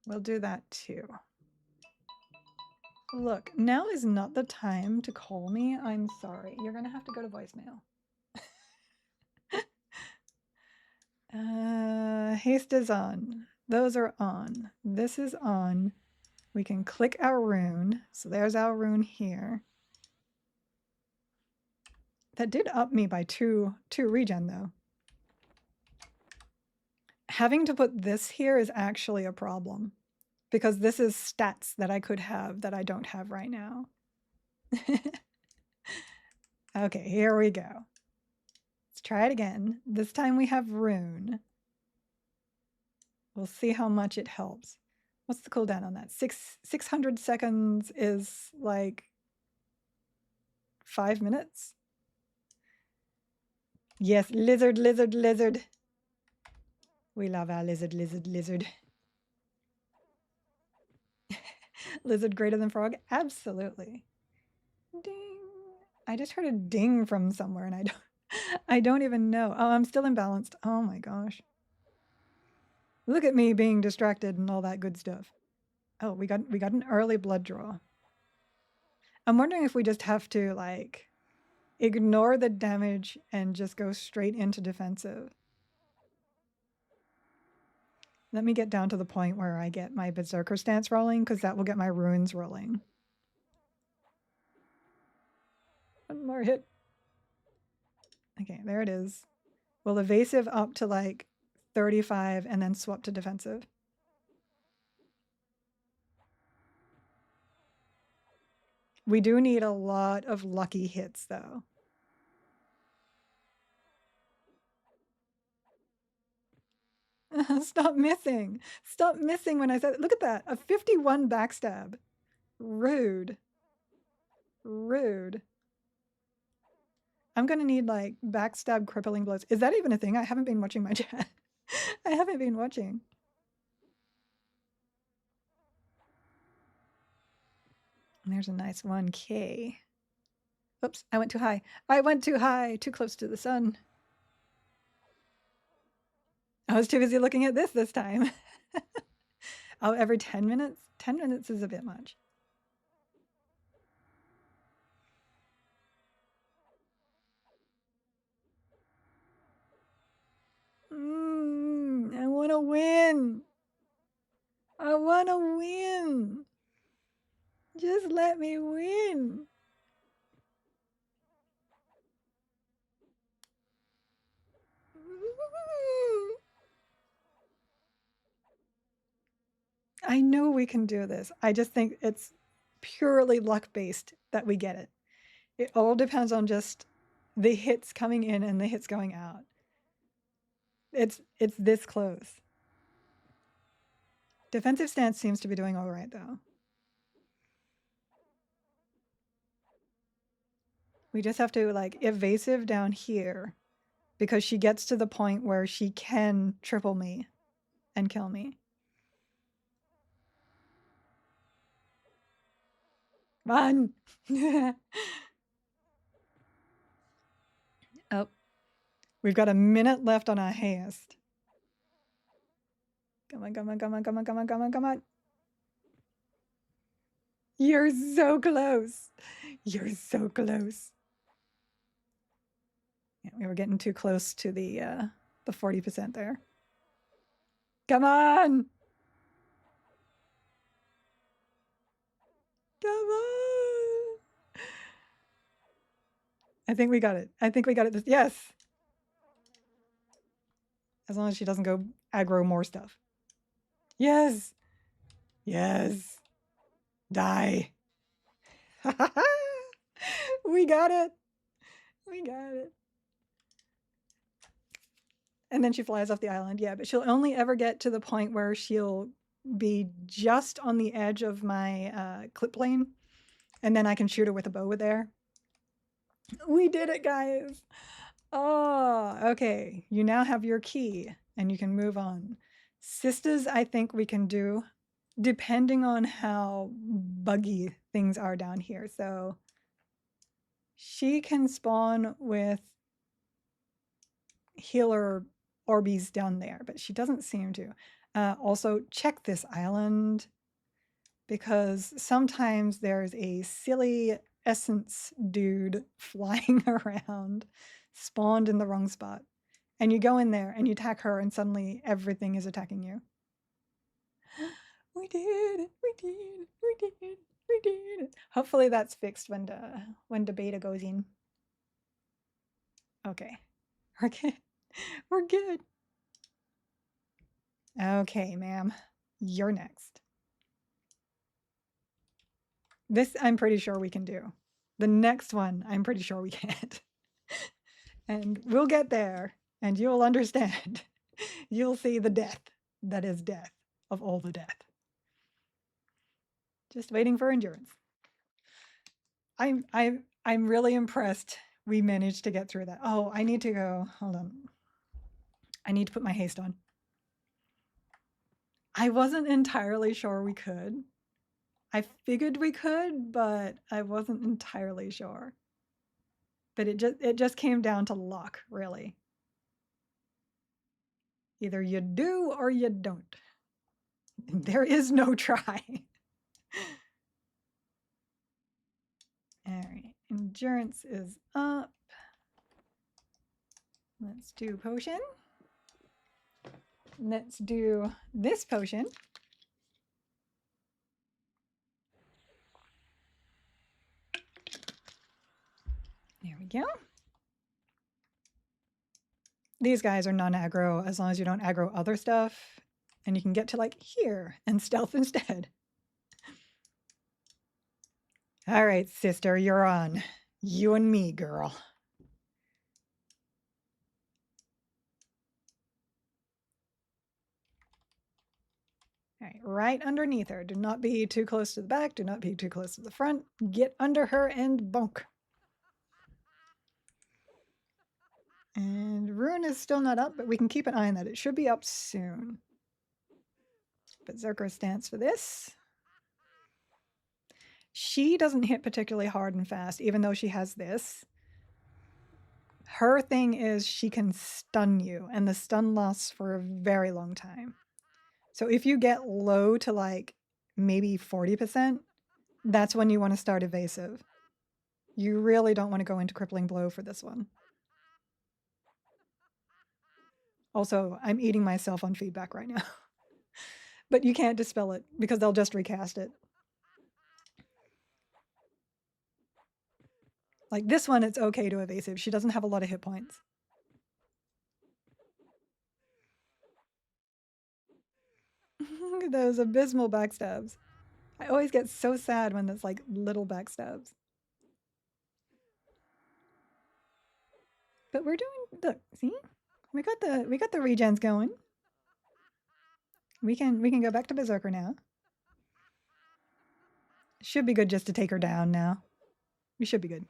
We'll do that too. Look, now is not the time to call me. I'm sorry. You're gonna have to go to voicemail. Haste is on. Those are on. This is on. We can click our rune. So there's our rune here. That did up me by two regen though. Having to put this here is actually a problem because this is stats that I could have that I don't have right now. Okay, here we go. Let's try it again. This time we have rune. We'll see how much it helps. What's the cooldown on that? 600 seconds is like 5 minutes. Yes, lizard, lizard, lizard. We love our lizard, lizard, lizard. Lizard greater than frog? Absolutely. Ding. I just heard a ding from somewhere and I don't even know. Oh, I'm still imbalanced. Oh my gosh. Look at me being distracted and all that good stuff. Oh, we got an early blood draw. I'm wondering if we just have to like ignore the damage and just go straight into defensive. Let me get down to the point where I get my berserker stance rolling because that will get my runes rolling. One more hit. Okay, there it is. We'll evasive up to like 35 and then swap to defensive. We do need a lot of lucky hits though. Stop missing. Stop missing when I said, look at that, a 51 backstab. Rude. Rude. I'm gonna need like backstab crippling blows. Is that even a thing? I haven't been watching my chat. I haven't been watching. And there's a nice 1K. Oops, I went too high. I went too high, too close to the sun. I was too busy looking at this time. Oh, every 10 minutes? 10 minutes is a bit much. I want to win. I want to win. Just let me win. I know we can do this. I just think it's purely luck-based that we get it. It all depends on just the hits coming in and the hits going out. It's this close. Defensive stance seems to be doing all right, though. We just have to, like, evasive down here because she gets to the point where she can triple me and kill me. Run! Oh, we've got a minute left on our haste. Come on, come on, come on, come on, come on, come on, come on. You're so close. You're so close. Yeah, we were getting too close to the 40% there. Come on! Come on! I think we got it. I think we got it. Yes! As long as she doesn't go aggro more stuff. Yes! Yes! Die! We got it! We got it. And then she flies off the island. Yeah, but she'll only ever get to the point where she'll be just on the edge of my clip lane. And then I can shoot her with a bow there. We did it, guys! Oh, okay. You now have your key and you can move on. Sisters, I think we can do, depending on how buggy things are down here. So she can spawn with healer Orbeez down there, but she doesn't seem to. Also, check this island because sometimes there's a silly essence dude flying around, spawned in the wrong spot. And you go in there and you attack her and suddenly everything is attacking you. We did it, we did it, we did it, we did it. Hopefully that's fixed when the beta goes in. Okay, we're good. We're good. Okay, ma'am, you're next. This I'm pretty sure we can do. The next one I'm pretty sure we can't. And we'll get there and you'll understand. You'll see the death that is death of all the death. Just waiting for endurance. I'm really impressed we managed to get through that. Oh, I need to go. Hold on. I need to put my haste on. I wasn't entirely sure we could. I figured we could, but I wasn't entirely sure. But it just came down to luck, really. Either you do or you don't. There is no try. All right, endurance is up. Let's do potion. Let's do this potion. There we go. These guys are non-aggro as long as you don't aggro other stuff. And you can get to like here and stealth instead. All right, sister, you're on. You and me, girl. All right, right underneath her. Do not be too close to the back. Do not be too close to the front. Get under her and bonk. And Rune is still not up, but we can keep an eye on that. It should be up soon. Berserker stance for this. She doesn't hit particularly hard and fast, even though she has this. Her thing is she can stun you, and the stun lasts for a very long time. So if you get low to like maybe 40%, that's when you want to start evasive. You really don't want to go into crippling blow for this one. Also, I'm eating myself on feedback right now. But you can't dispel it because they'll just recast it. Like this one, it's okay to evasive. She doesn't have a lot of hit points. Look at those abysmal backstabs. I always get so sad when there's like little backstabs. But we're doing, look, see? We got the regens going. we can go back to Berserker now. Should be good just to take her down now. We should be good.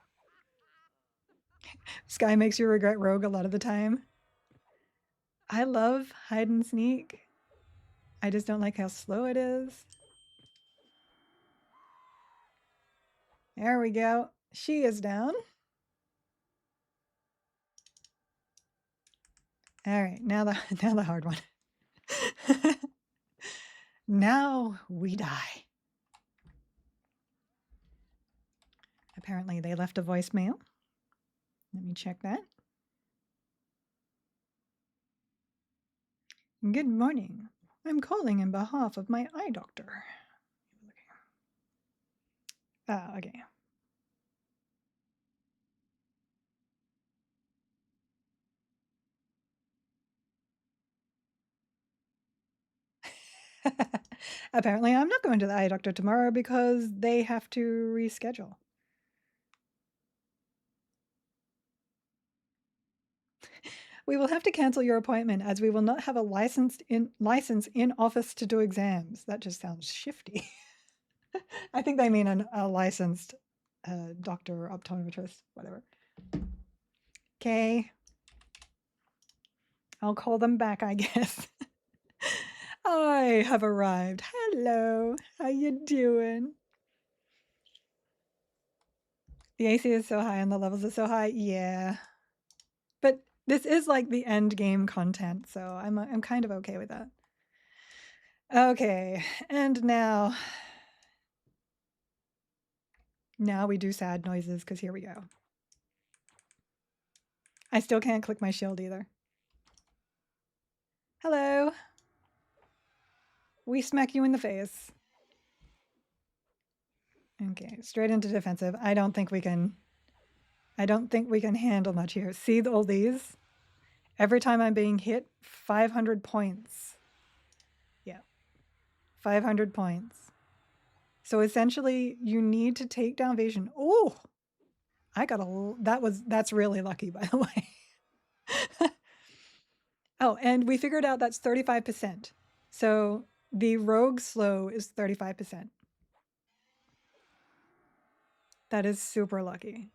Sky makes you regret Rogue a lot of the time. I love hide and sneak. I just don't like how slow it is. There we go. She is down. All right, now the hard one. Now we die. Apparently they left a voicemail. Let me check that. Good morning. I'm calling in behalf of my eye doctor. Ah, okay. Apparently I'm not going to the eye doctor tomorrow because they have to reschedule. We will have to cancel your appointment as we will not have a license in office to do exams. That just sounds shifty. I think they mean a licensed doctor, optometrist, whatever. Okay. I'll call them back, I guess. I have arrived. Hello. How you doing? The AC is so high and the levels are so high. Yeah. But this is like the end game content, so I'm kind of okay with that. Okay. And now we do sad noises because here we go. I still can't click my shield either. Hello. We smack you in the face. Okay, straight into defensive. I don't think we can handle much here. See all these? Every time I'm being hit, 500 points. Yeah. 500 points. So essentially you need to take down Vision. Oh, that's really lucky, by the way. Oh, and we figured out that's 35%. So the rogue slow is 35%. That is super lucky.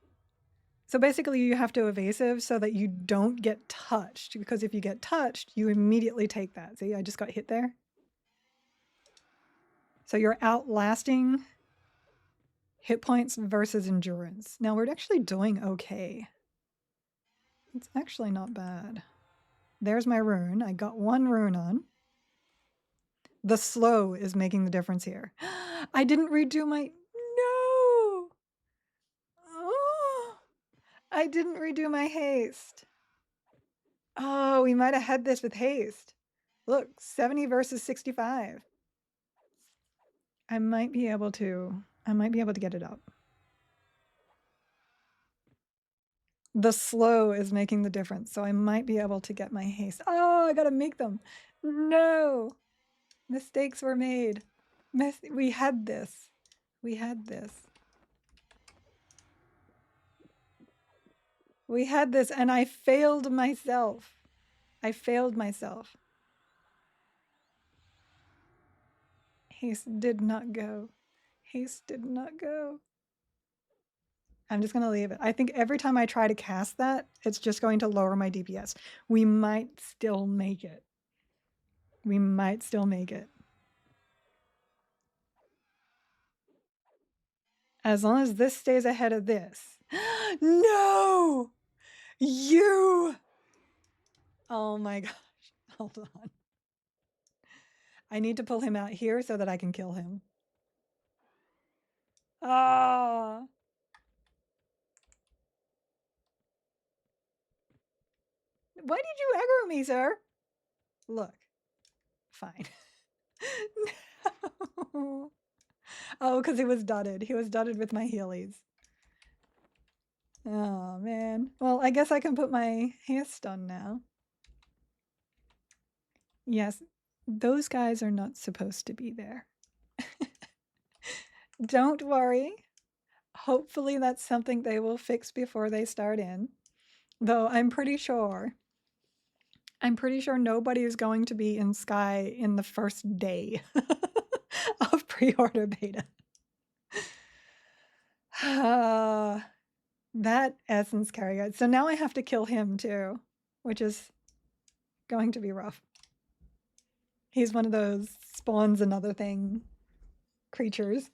So basically you have to evasive so that you don't get touched, because if you get touched, you immediately take that. See, I just got hit there. So you're outlasting hit points versus endurance. Now we're actually doing okay. It's actually not bad. There's my rune. I got one rune on. The slow is making the difference here. I didn't redo my... No! Oh, I didn't redo my haste. Oh, we might have had this with haste. Look, 70 versus 65. I might be able to get it up. The slow is making the difference, so I might be able to get my haste. Oh, I gotta make them. No! Mistakes were made. We had this. We had this. We had this, and I failed myself. I failed myself. Haste did not go. Haste did not go. I'm just going to leave it. I think every time I try to cast that, it's just going to lower my DPS. We might still make it. We might still make it. As long as this stays ahead of this. No! You! Oh my gosh. Hold on. I need to pull him out here so that I can kill him. Ah! Why did you aggro me, sir? Look. Fine. No. Oh, because he was dotted. He was dotted with my healies. Oh, man. Well, I guess I can put my haste on now. Yes, those guys are not supposed to be there. Don't worry. Hopefully that's something they will fix before they start in. Though I'm pretty sure I'm pretty sure nobody is going to be in Sky in the first day of pre-order beta. That essence carrier. So now I have to kill him too, which is going to be rough. He's one of those spawns another thing creatures.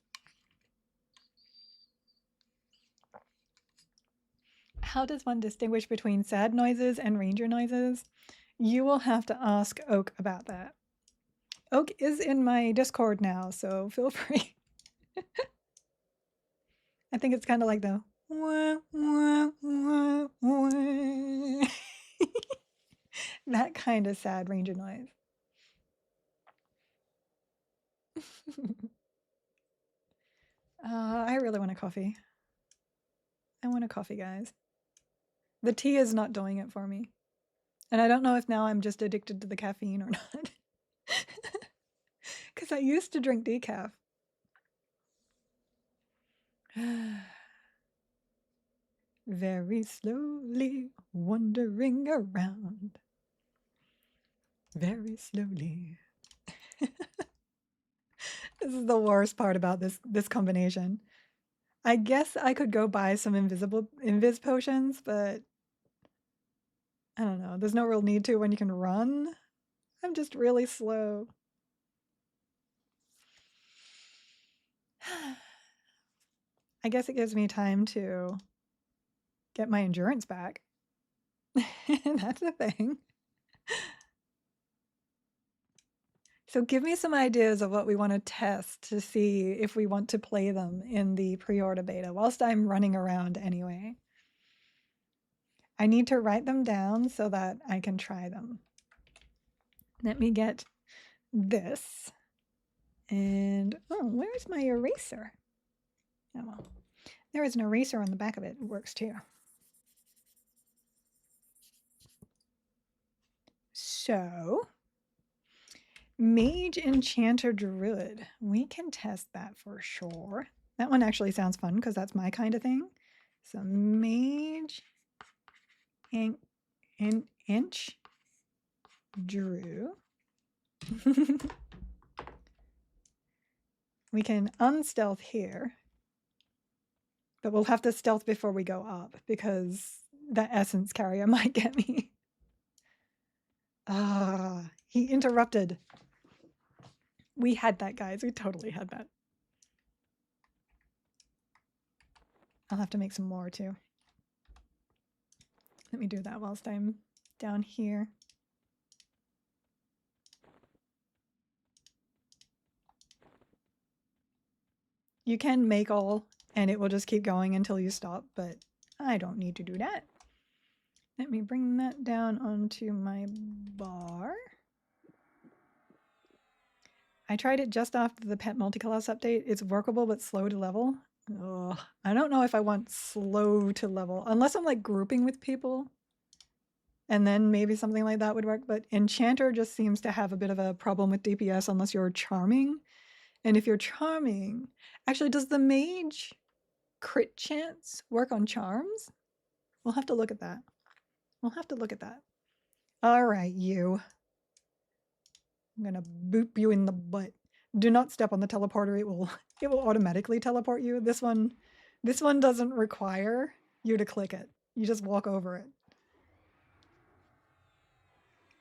How does one distinguish between sad noises and ranger noises? You will have to ask Oak about that. Oak is in my Discord now, so feel free. I think it's kind of like the wah, wah, wah, wah. That kind of sad ranger noise. I really want a coffee. I want a coffee, guys. The tea is not doing it for me. And I don't know if now I'm just addicted to the caffeine or not. Because I used to drink decaf. Very slowly wandering around. Very slowly. This is the worst part about this combination. I guess I could go buy some invis potions, but I don't know. There's no real need to when you can run. I'm just really slow. I guess it gives me time to get my endurance back. That's a thing. So give me some ideas of what we want to test to see if we want to play them in the pre-order beta whilst I'm running around anyway. I need to write them down so that I can try them. Let me get this. And, oh, where's my eraser? Oh, well, there is an eraser on the back of it. It works too. So, Mage, Enchanter, Druid. We can test that for sure. That one actually sounds fun because that's my kind of thing. So Mage and Inch Drew. We can unstealth here, but we'll have to stealth before we go up because that essence carrier might get me. Ah, he interrupted. We had that, guys. We totally had that. I'll have to make some more too. Let me do that whilst I'm down here. You can make all and it will just keep going until you stop, but I don't need to do that. Let me bring that down onto my bar. I tried it just after the pet multiclass update. It's workable but slow to level. Ugh, I don't know if I want slow to level unless I'm like grouping with people. And then maybe something like that would work. But Enchanter just seems to have a bit of a problem with DPS unless you're charming. And if you're charming, actually, does the mage crit chance work on charms? We'll have to look at that. We'll have to look at that. All right, you. I'm gonna boop you in the butt. Do not step on the teleporter. It will automatically teleport you. This one doesn't require you to click it. You just walk over it.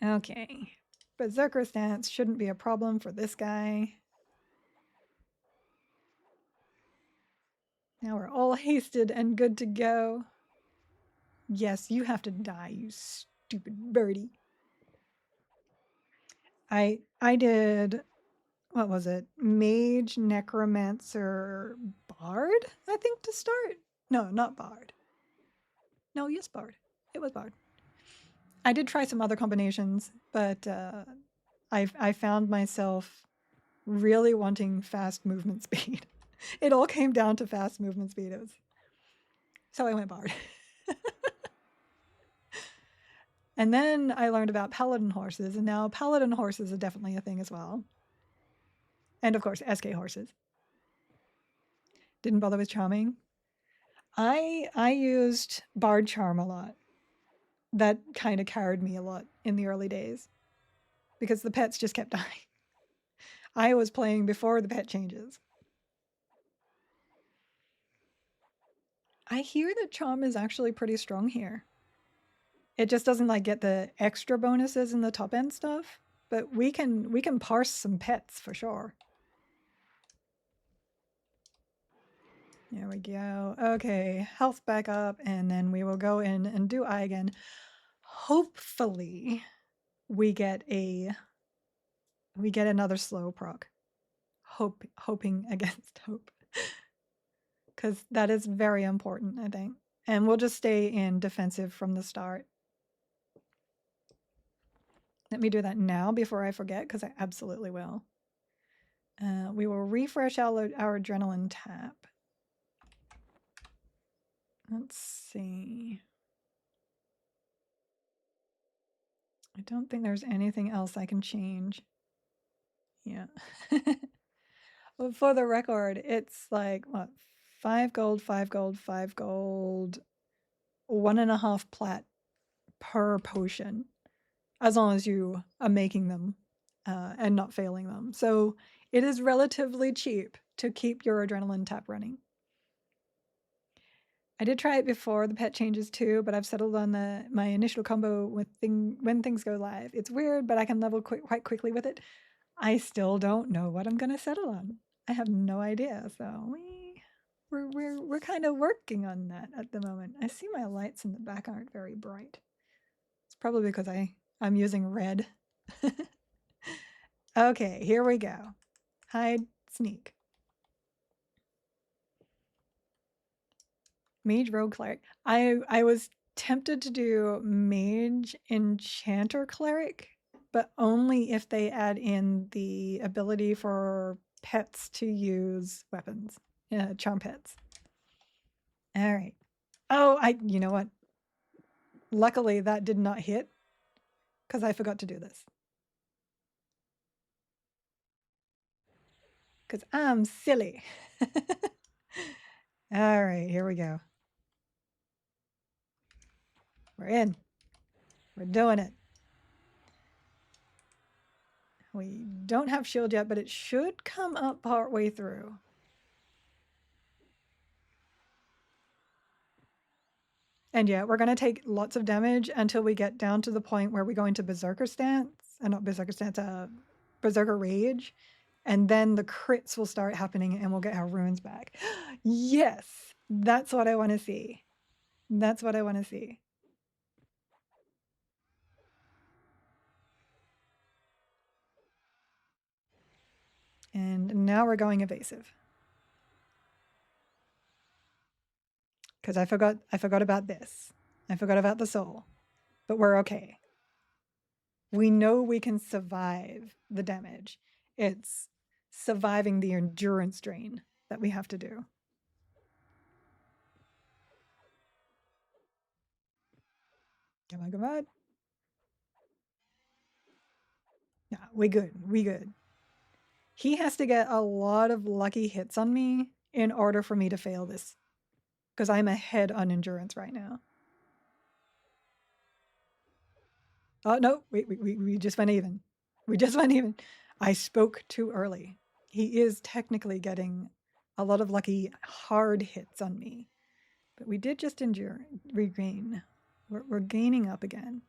Okay. Berserker stance shouldn't be a problem for this guy. Now we're all hasted and good to go. Yes, you have to die, you stupid birdie. I did, what was it? Mage, Necromancer, Bard, I think, to start. No, not Bard. No, yes, Bard. It was Bard. I did try some other combinations, but I found myself really wanting fast movement speed. It all came down to fast movement speed. So I went Bard. And then I learned about paladin horses, and now paladin horses are definitely a thing as well. And of course, SK horses. Didn't bother with charming. I used Bard Charm a lot that kind of carried me a lot in the early days because the pets just kept dying. I was playing before the pet changes. I hear that Charm is actually pretty strong here. It just doesn't like get the extra bonuses in the top end stuff, but we can parse some pets for sure. There we go. Okay, health back up, and then we will go in and do eye again. Hopefully, we get another slow proc. Hoping against hope, because that is very important, I think. And we'll just stay in defensive from the start. Let me do that now before I forget, because I absolutely will. We will refresh our adrenaline tap. Let's see. I don't think there's anything else I can change. Yeah. Well, for the record, it's like, what, 5 gold, 5 gold, 5 gold, 1.5 plat per potion, as long as you are making them and not failing them. So it is relatively cheap to keep your adrenaline tap running. I did try it before the pet changes too, but I've settled on my initial combo with when things go live. It's weird, but I can level quite quickly with it. I still don't know what I'm gonna settle on. I have no idea. So we're kind of working on that at the moment. I see my lights in the back aren't very bright. It's probably because I'm using red. Okay, here we go. Hide, sneak. Mage, rogue, cleric. I was tempted to do mage, enchanter, cleric, but only if they add in the ability for pets to use weapons, charm pets. All right. Oh, you know what? Luckily that did not hit because I forgot to do this. Because I'm silly. All right, here we go. We're in. We're doing it. We don't have shield yet, but it should come up partway through. And yeah, we're going to take lots of damage until we get down to the point where we go into Berserker stance. Not Berserker stance, Berserker Rage. And then the crits will start happening and we'll get our runes back. Yes, that's what I want to see. That's what I want to see. And now we're going evasive. Because I forgot about this. I forgot about the soul. But we're okay. We know we can survive the damage. It's surviving the endurance drain that we have to do. Come on, come on. Yeah, we good. We good. He has to get a lot of lucky hits on me in order for me to fail this. Because I'm ahead on endurance right now. Oh, no. We just went even. We just went even. I spoke too early. He is technically getting a lot of lucky hard hits on me. But we did just regain. We're gaining up again.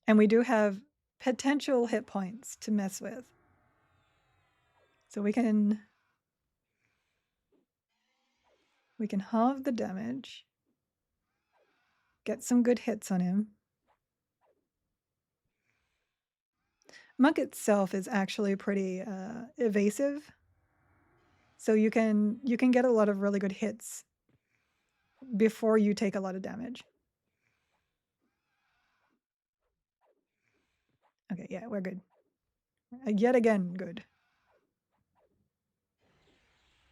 And we do have potential hit points to mess with. So we can halve the damage. Get some good hits on him. Monk itself is actually pretty evasive. So you can get a lot of really good hits before you take a lot of damage. Okay, yeah, we're good. Yet again, good.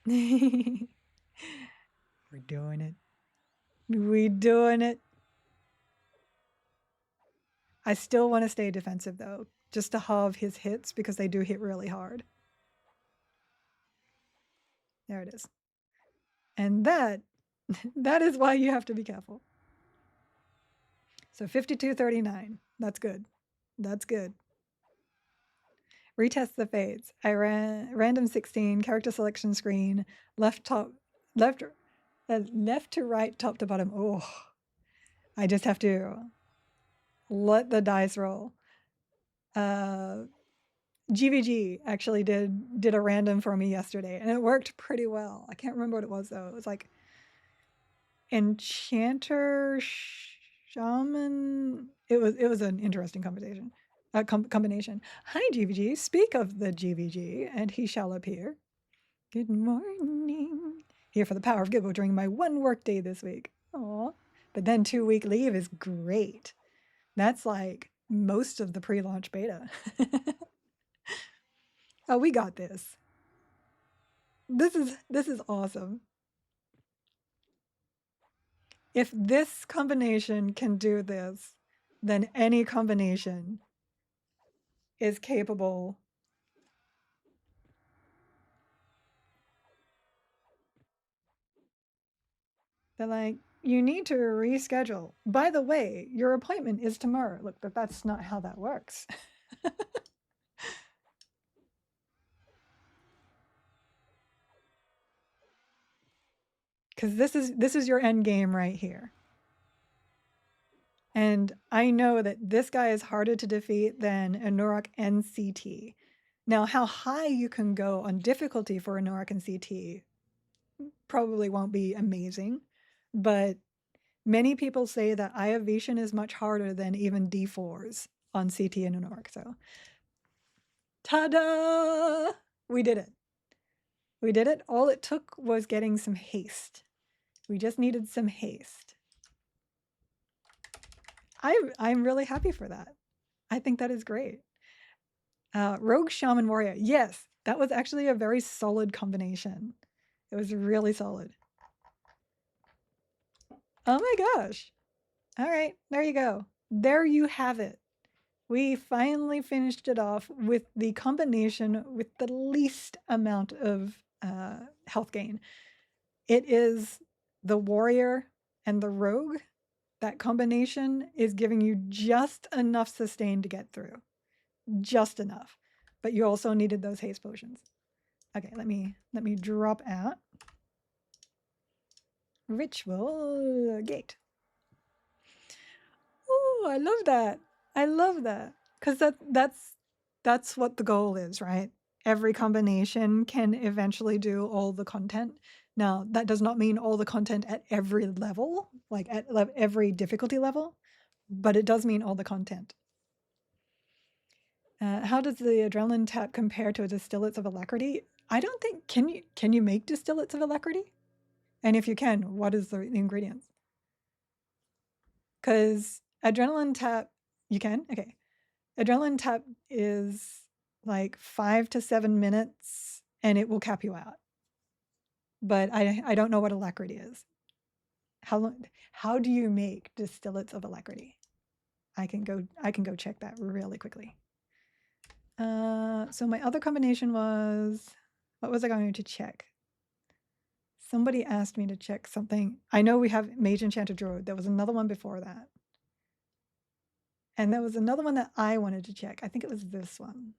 We're doing it. We doing it. I still want to stay defensive though, just to halve his hits because they do hit really hard. There it is. And that That is why you have to be careful. So 5239. That's good. That's good. Retest the fades. I ran random 16, character selection screen, left top, left, left to right, top to bottom. Oh, I just have to let the dice roll. GVG actually did a random for me yesterday, and it worked pretty well. I can't remember what it was though. It was like Enchanter Shaman. It was an interesting combination. Combination. Hi GVG. Speak of the GVG, and he shall appear. Good morning. Here for the power of giggle during my one work day this week. Aw. But then 2-week leave is great. That's like most of the pre-launch beta. Oh, we got this. This is awesome. If this combination can do this, then any combination is capable. They're like, you need to reschedule. By the way, your appointment is tomorrow. Look, but that's not how that works. Because this is your end game right here. And I know that this guy is harder to defeat than a Norak NCT. Now, how high you can go on difficulty for a Norak NCT probably won't be amazing, but many people say that Eye of Vision is much harder than even D4s on CT and Norak. So, ta-da! We did it. We did it. All it took was getting some haste. We just needed some haste. I'm really happy for that. I think that is great. Rogue Shaman Warrior. Yes, that was actually a very solid combination. It was really solid. Oh my gosh. All right, there you go. There you have it. We finally finished it off with the combination with the least amount of health gain. It is the warrior and the rogue. That combination is giving you just enough sustain to get through. Just enough. But you also needed those haste potions. Okay, let me drop out. Ritual gate. Oh, I love that. I love that. Because that's what the goal is, right? Every combination can eventually do all the content. Now, that does not mean all the content at every level, like at every difficulty level, but it does mean all the content. How does the adrenaline tap compare to a distillates of alacrity? I don't think, can you make distillates of alacrity? And if you can, what is the ingredients? Because adrenaline tap, you can? Okay. Adrenaline tap is like 5 to 7 minutes and it will cap you out. But I don't know what alacrity is. How do you make distillates of alacrity? I can go check that really quickly. So my other combination was, what was I going to check? Somebody asked me to check something. I know we have Mage Enchanted Druid. There was another one before that. And there was another one that I wanted to check. I think it was this one.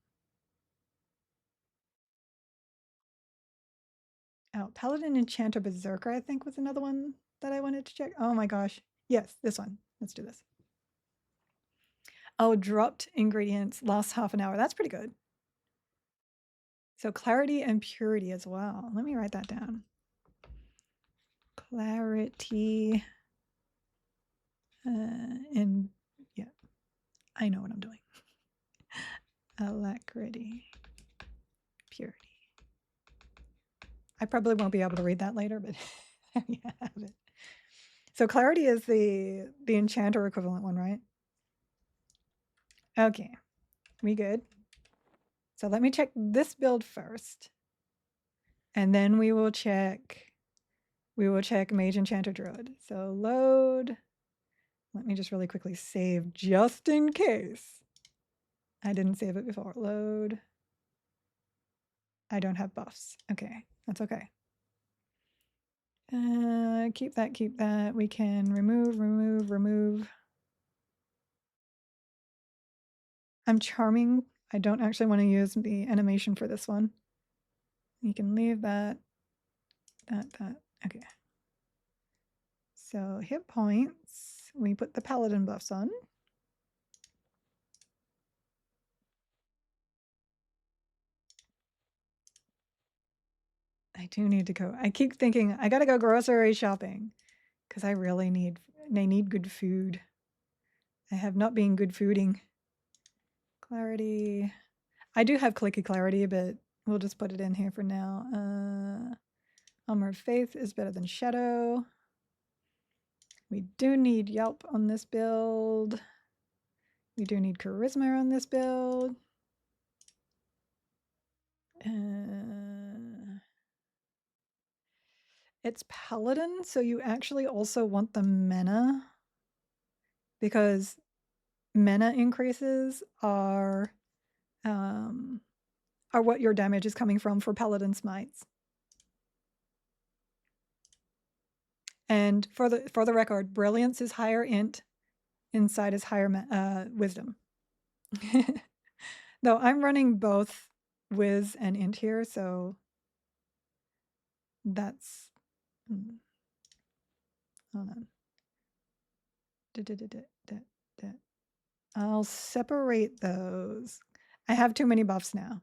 Oh, Paladin Enchanter Berserker, I think was another one that I wanted to check. Oh my gosh. Yes, this one. Let's do this. Oh, dropped ingredients last half an hour. That's pretty good. So clarity and purity as well. Let me write that down. Clarity. And yeah, I know what I'm doing. Alacrity. Purity. I probably won't be able to read that later, but there you have it. So clarity is the enchanter equivalent one, right? Okay, we good. So let me check this build first. And then we will check Mage Enchanter Druid. So load. Let me just really quickly save just in case. I didn't save it before. Load. I don't have buffs. Okay, that's okay. Keep that, keep that. We can remove. I'm charming. I don't actually want to use the animation for this one. You can leave that. Okay. So hit points. We put the paladin buffs on. I do need to go. I keep thinking I gotta go grocery shopping because I need good food. I have not been good fooding. Clarity. I do have clicky clarity, but we'll just put it in here for now. Armor of Faith is better than Shadow. We do need Yelp on this build. We do need Charisma on this build. It's Paladin, so you actually also want the mana because mana increases are what your damage is coming from for Paladin Smites. And for the record, Brilliance is higher int, Insight is higher Wisdom. Though I'm running both Wiz and int here, so that's... Hold on. I'll separate those. I have too many buffs now.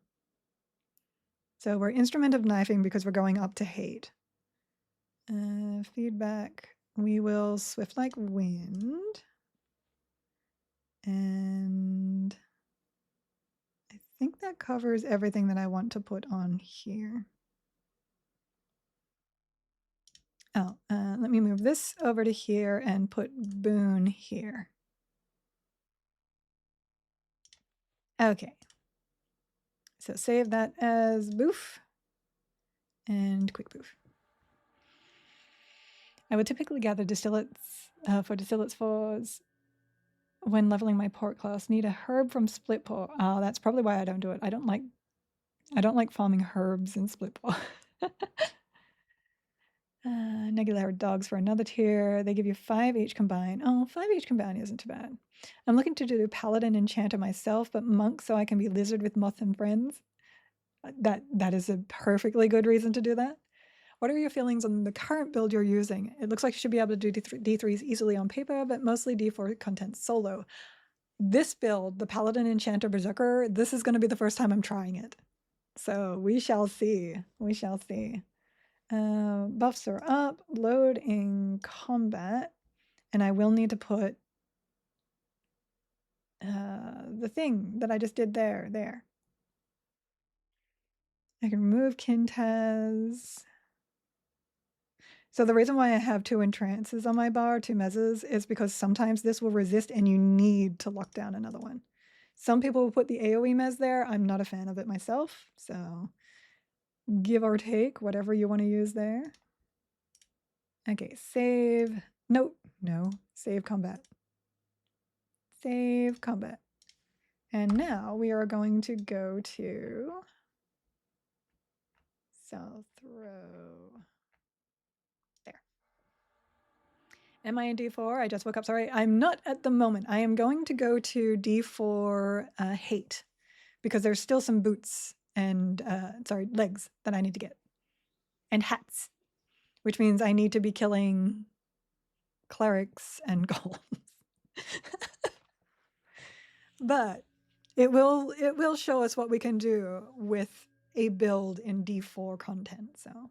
So we're Instrument of Knifing because we're going up to Hate. Feedback. We will Swift like Wind. And I think that covers everything that I want to put on here. Oh, let me move this over to here and put Boon here. Okay. So save that as Boof and Quick Boof. I would typically gather distillates for distillates fours when leveling my port class. Need a herb from split port. Oh, that's probably why I don't do it. I don't like farming herbs in split port. Negular dogs for another tier. They give you 5 each combine. Oh, 5 each combine isn't too bad. I'm looking to do paladin enchanter myself, but monk so I can be lizard with moth and friends. That is a perfectly good reason to do that. What are your feelings on the current build you're using? It looks like you should be able to do D3s easily on paper, but mostly D4 content solo. This build, the Paladin Enchanter Berserker, this is going to be the first time I'm trying it. So we shall see. We shall see. Buffs are up. Load in combat. And I will need to put the thing that I just did there. I can remove Kintaz. So the reason why I have 2 entrances on my bar, 2 mezzas, is because sometimes this will resist and you need to lock down another one. Some people will put the AoE mez there. I'm not a fan of it myself. So give or take whatever you want to use there. Okay, save. Nope, no, save combat. Save combat. And now we are going to go to South Row. There. Am I in D4? I just woke up. Sorry, I'm not at the moment. I am going to go to D4 Hate because there's still some boots and, legs that I need to get. And hats, which means I need to be killing clerics and golems. But it will show us what we can do with a build in D4 content. So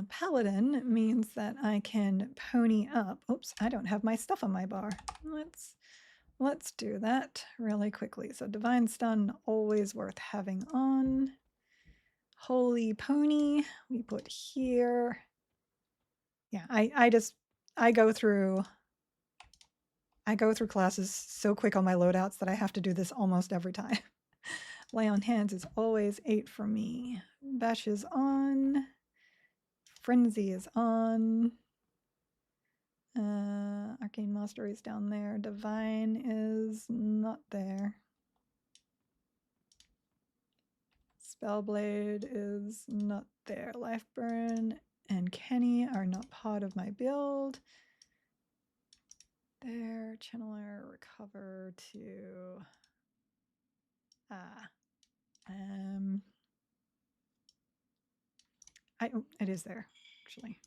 Paladin means that I can pony up. Oops, I don't have my stuff on my bar. Let's do that really quickly. So Divine Stun, always worth having on. Holy Pony, we put here. Yeah, I go through classes so quick on my loadouts that I have to do this almost every time. Lay on Hands is always 8 for me. Bash is on. Frenzy is on. Arcane Mastery is down there. Divine is not there. Spellblade is not there. Life Burn and Kenny are not part of my build. There, Channeler, Recover to... it is there, actually.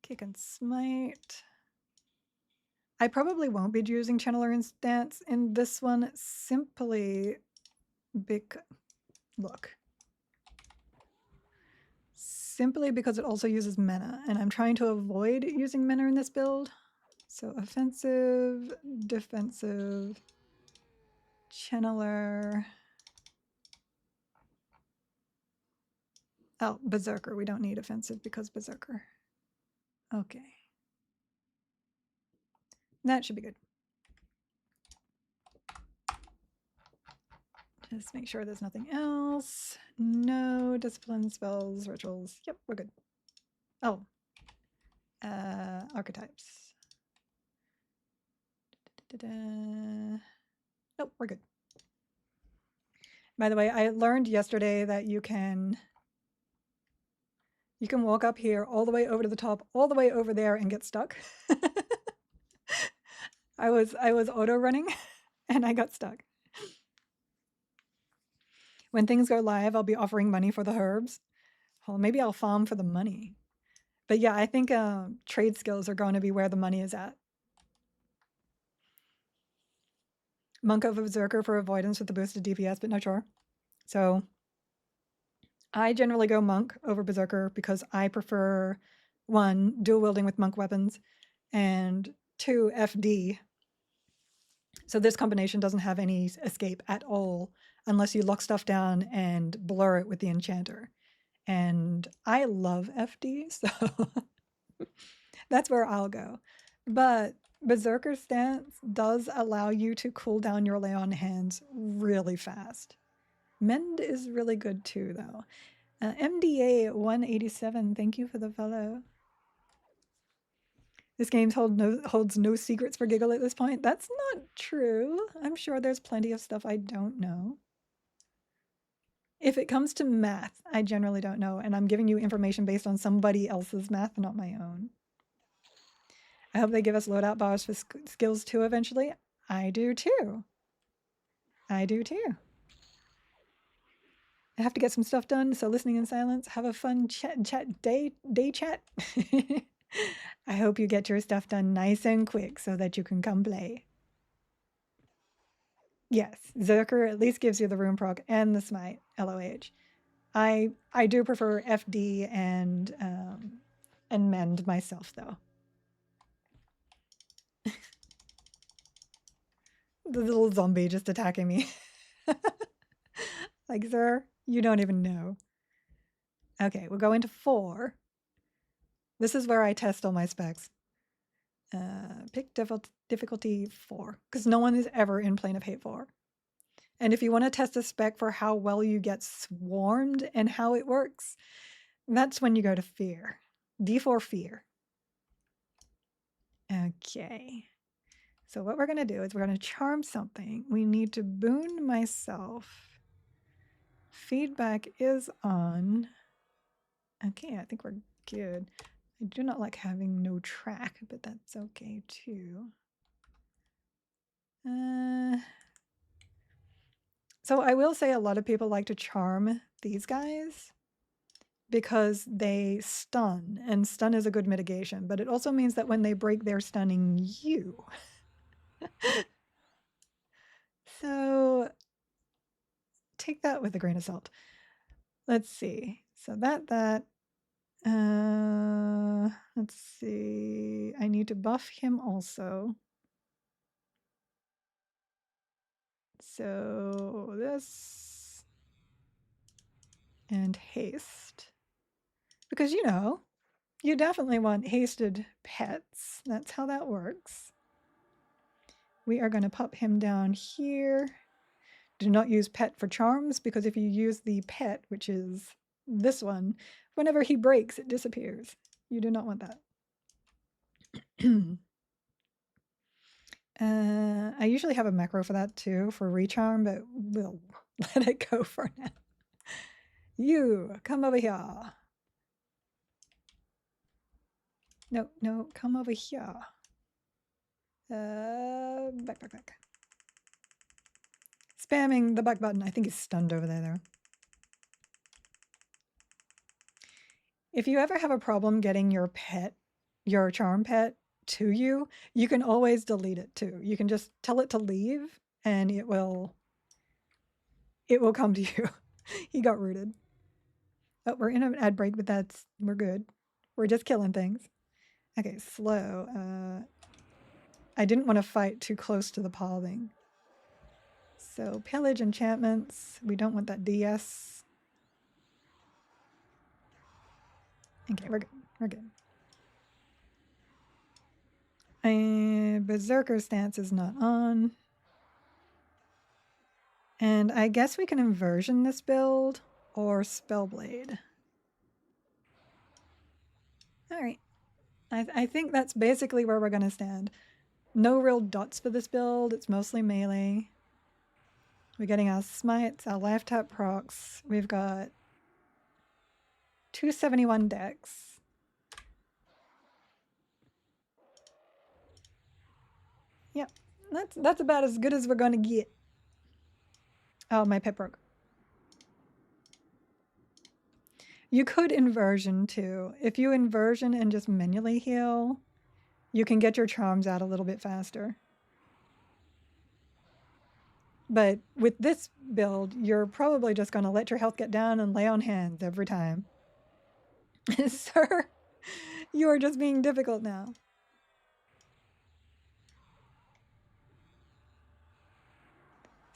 Kick and Smite. I probably won't be using Channeler and Stance in this one simply because... Look. Simply because it also uses mana, and I'm trying to avoid using mana in this build. So offensive, defensive, Channeler. Oh, Berserker. We don't need offensive because Berserker. Okay. That should be good. Just make sure there's nothing else. No discipline spells, rituals. Yep, we're good. Oh, archetypes. Nope, we're good. By the way, I learned yesterday that you can walk up here all the way over to the top, all the way over there and get stuck. I was auto running and I got stuck. When things go live, I'll be offering money for the herbs. Well, maybe I'll farm for the money. But yeah, I think trade skills are going to be where the money is at. Monk over Berserker for avoidance with the boosted DPS, but not sure. So I generally go Monk over Berserker because I prefer, 1, dual wielding with Monk weapons, and 2, FD. So this combination doesn't have any escape at all unless you lock stuff down and blur it with the enchanter. And I love FD, so that's where I'll go. But Berserker stance does allow you to cool down your lay on hands really fast. Mend is really good too, though. MDA 187, thank you for the follow. This game holds no secrets for Giggle at this point. That's not true. I'm sure there's plenty of stuff I don't know. If it comes to math, I generally don't know, and I'm giving you information based on somebody else's math, not my own. I hope they give us loadout bars for skills too eventually. I do too. I do too. I have to get some stuff done, so listening in silence. Have a fun day chat. I hope you get your stuff done nice and quick so that you can come play. Yes, Zerker at least gives you the rune proc and the smite, LOH. I do prefer FD and mend myself though. The little zombie just attacking me. Like, sir, you don't even know. Okay, we'll go into 4. This is where I test all my specs. Pick difficulty 4, because no one is ever in Plane of Hate 4. And if you want to test a spec for how well you get swarmed and how it works, that's when you go to Fear. D4 Fear. Okay. So what we're going to do is we're going to charm something. We need to boon myself. Feedback is on. Okay, I think we're good. I do not like having no track, but that's okay too. So I will say a lot of people like to charm these guys because they stun, and stun is a good mitigation, but it also means that when they break, they're stunning you. So take that with a grain of salt. Let's see. So let's see. I need to buff him also. So this and haste. Because, you know, you definitely want hasted pets. That's how that works. We are going to pop him down here. Do not use pet for charms, because if you use the pet, which is this one, whenever he breaks, it disappears. You do not want that. I usually have a macro for that too, for recharm, but we'll let it go for now. You, come over here. No, no, come over here. Back. Spamming the back button. I think he's stunned over there, though. If you ever have a problem getting your pet, your charm pet, to you, you can always delete it too. You can just tell it to leave, and it will come to you. He got rooted. Oh, we're in an ad break, but we're good. We're just killing things. Okay, slow. I didn't want to fight too close to the pathing. So pillage enchantments. We don't want that DS. Okay, we're good. We're good. Berserker stance is not on. And I guess we can inversion this build or Spellblade. All right. I think that's basically where we're going to stand. No real dots for this build. It's mostly melee. We're getting our smites, our life tap procs. We've got 271 decks. Yep, that's about as good as we're going to get. Oh, my pet broke. You could inversion too. If you inversion and just manually heal, you can get your charms out a little bit faster. But with this build, you're probably just going to let your health get down and lay on hands every time. Sir, you are just being difficult now.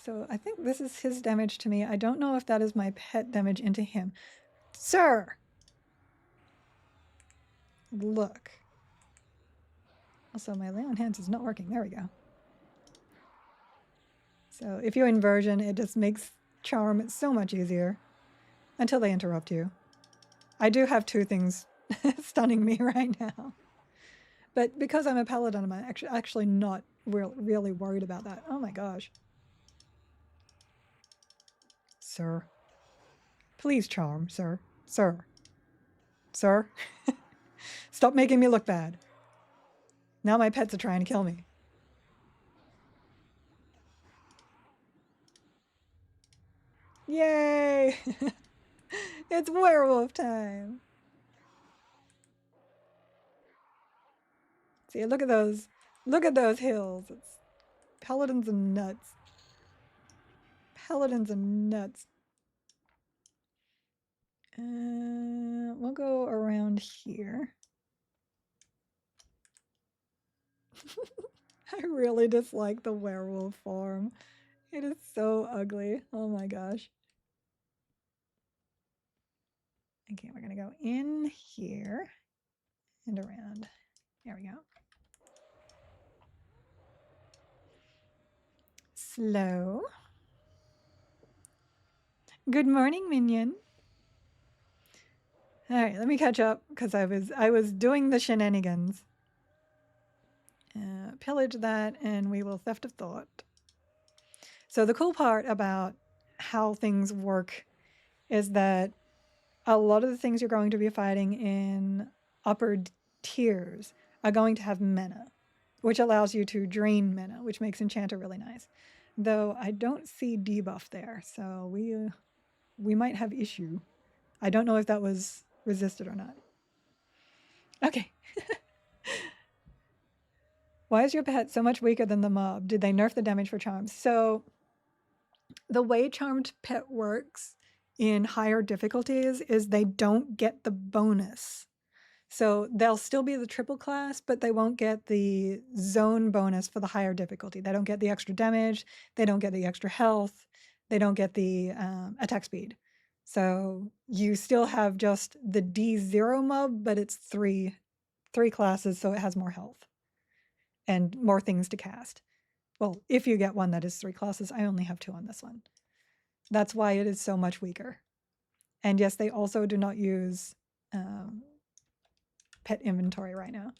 So I think this is his damage to me. I don't know if that is my pet damage into him. Sir! Look. Also, my lay on hands is not working. There we go. So if you inversion, it just makes charm so much easier until they interrupt you. I do have two things stunning me right now. But because I'm a paladin, I'm actually not really worried about that. Oh my gosh. Sir. Please charm, sir. Sir. Sir. Stop making me look bad. Now my pets are trying to kill me. Yay! It's werewolf time. See, look at those. Look at those hills. It's paladins and nuts. Paladins and nuts. We'll go around here. I really dislike the werewolf form. It is so ugly. Oh my gosh. Okay, we're gonna go in here and around. There we go. Slow. Good morning, minion. All right, let me catch up because I was doing the shenanigans. Pillage that, and we will theft of thought. So the cool part about how things work is that a lot of the things you're going to be fighting in upper tiers are going to have mana, which allows you to drain mana, which makes Enchanter really nice. Though I don't see debuff there, so we might have issue. I don't know if that was resisted or not. Okay. Why is your pet so much weaker than the mob? Did they nerf the damage for charms? So the way charmed pet works in higher difficulties is they don't get the bonus. So they'll still be the triple class, but they won't get the zone bonus for the higher difficulty. They don't get the extra damage. They don't get the extra health. They don't get the attack speed. So you still have just the D0 mob, but it's three classes, so it has more health and more things to cast. Well, if you get one that is 3 classes, I only have 2 on this one. That's why it is so much weaker. And yes, they also do not use pet inventory right now.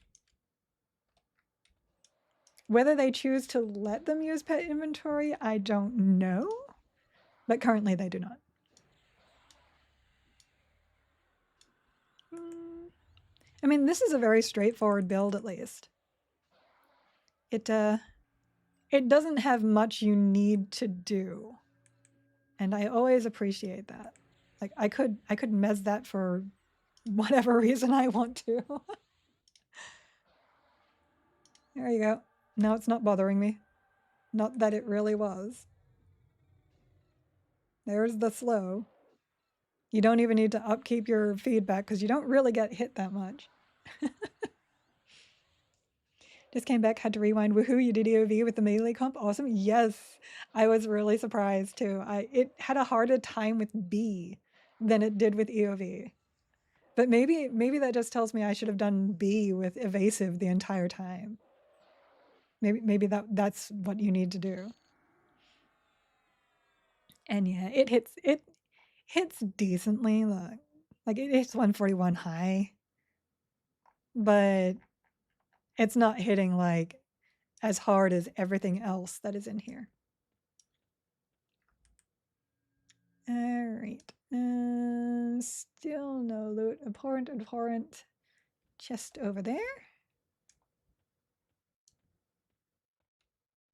Whether they choose to let them use pet inventory, I don't know, but currently they do not. I mean, this is a very straightforward build, at least. It doesn't have much you need to do, and I always appreciate that. Like I could mez that for whatever reason I want to. There you go. Now it's not bothering me. Not that it really was. There's the slow. You don't even need to upkeep your feedback because you don't really get hit that much. Just came back, had to rewind. Woohoo, you did EOV with the melee comp? Awesome. Yes, I was really surprised too. It had a harder time with B than it did with EOV. But maybe that just tells me I should have done B with evasive the entire time. Maybe that's what you need to do. And yeah, it hits decently. Like it hits 141 high, but it's not hitting like as hard as everything else that is in here. All right. Still no loot. Abhorrent. Chest over there.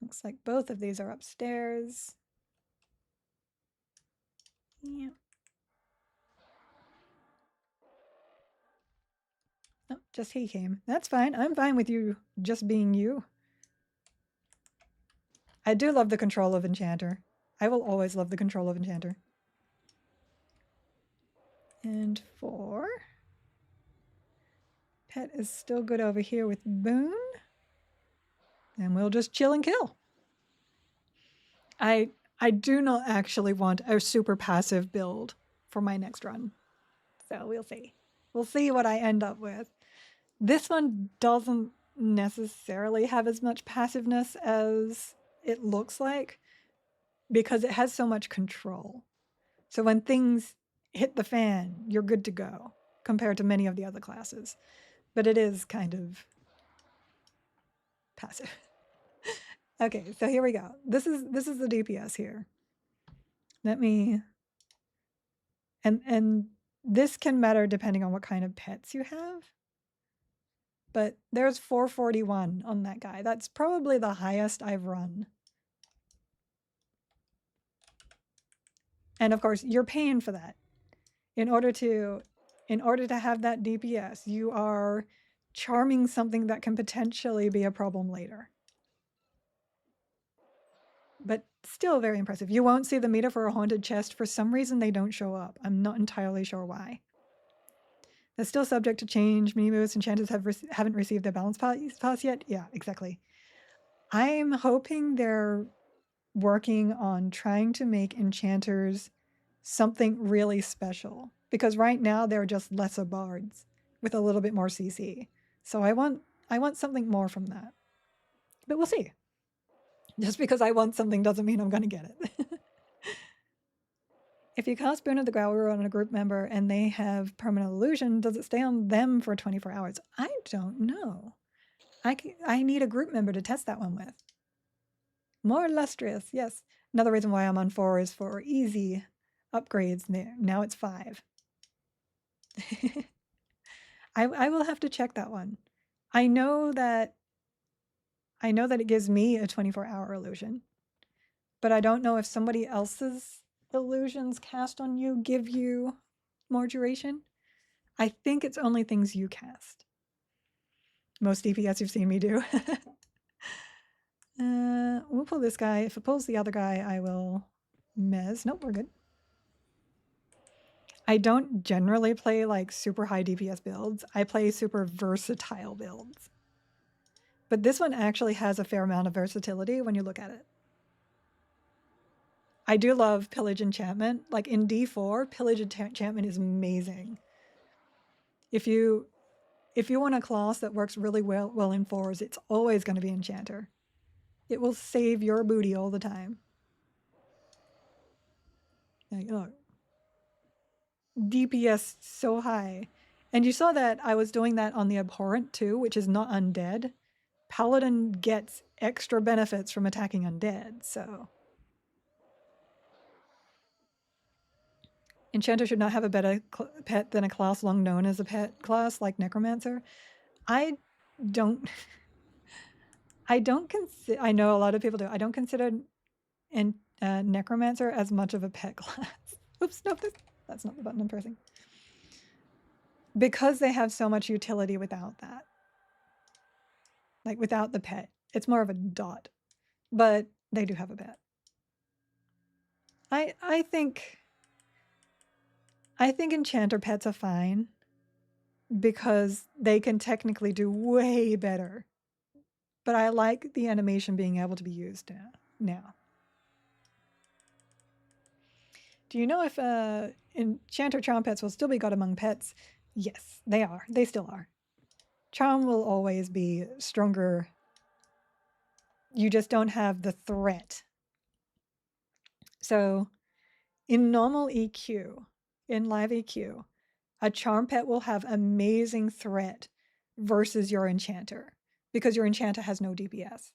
Looks like both of these are upstairs. Yep. Oh, just he came. That's fine. I'm fine with you just being you. I do love the control of Enchanter. I will always love the control of Enchanter. And 4. Pet is still good over here with Boone. And we'll just chill and kill. I do not actually want a super passive build for my next run. So we'll see. We'll see what I end up with. This one doesn't necessarily have as much passiveness as it looks like because it has so much control. So when things hit the fan, you're good to go compared to many of the other classes. But it is kind of passive. Okay, so here we go. This is the DPS here. Let me, and this can matter depending on what kind of pets you have. But there's 441 on that guy. That's probably the highest I've run. And of course, you're paying for that. In order to have that DPS, you are charming something that can potentially be a problem later. But still very impressive. You won't see the meter for a haunted chest. For some reason, they don't show up. I'm not entirely sure why. They're still subject to change. Many moves enchanters haven't received their balance pass yet. Yeah, exactly. I'm hoping they're working on trying to make enchanters something really special. Because right now they're just lesser bards with a little bit more CC. So I want something more from that. But we'll see. Just because I want something doesn't mean I'm going to get it. If you cast Boon of the Growler on a group member and they have permanent illusion, does it stay on them for 24 hours? I don't know. I need a group member to test that one with. More illustrious, yes. Another reason why I'm on 4 is for easy upgrades. Now it's 5. I will have to check that one. I know that it gives me a 24-hour illusion, but I don't know if somebody else's illusions cast on you give you more duration. I think it's only things you cast. Most DPS you've seen me do. We'll pull this guy. If it pulls the other guy, I will mez. Nope, we're good. I don't generally play like super high DPS builds. I play super versatile builds. But this one actually has a fair amount of versatility when you look at it. I do love Pillage Enchantment. Like in D4, Pillage Enchantment is amazing. If you want a class that works really well in 4s, it's always going to be Enchanter. It will save your booty all the time. Like, look. DPS so high. And you saw that I was doing that on the Abhorrent too, which is not undead, Paladin gets extra benefits from attacking undead, so. Enchanter should not have a better pet than a class long known as a pet class like Necromancer. I don't consider, I know a lot of people do, I don't consider Necromancer as much of a pet class. Oops, no, that's not the button I'm pressing. Because they have so much utility without that. Like without the pet. It's more of a dot. But they do have a pet. I think Enchanter pets are fine because they can technically do way better. But I like the animation being able to be used now. Do you know if Enchanter Charm pets will still be got among pets? Yes, they are. They still are. Charm will always be stronger. You just don't have the threat. So in normal EQ, in live EQ, a Charm pet will have amazing threat versus your Enchanter because your Enchanter has no DPS.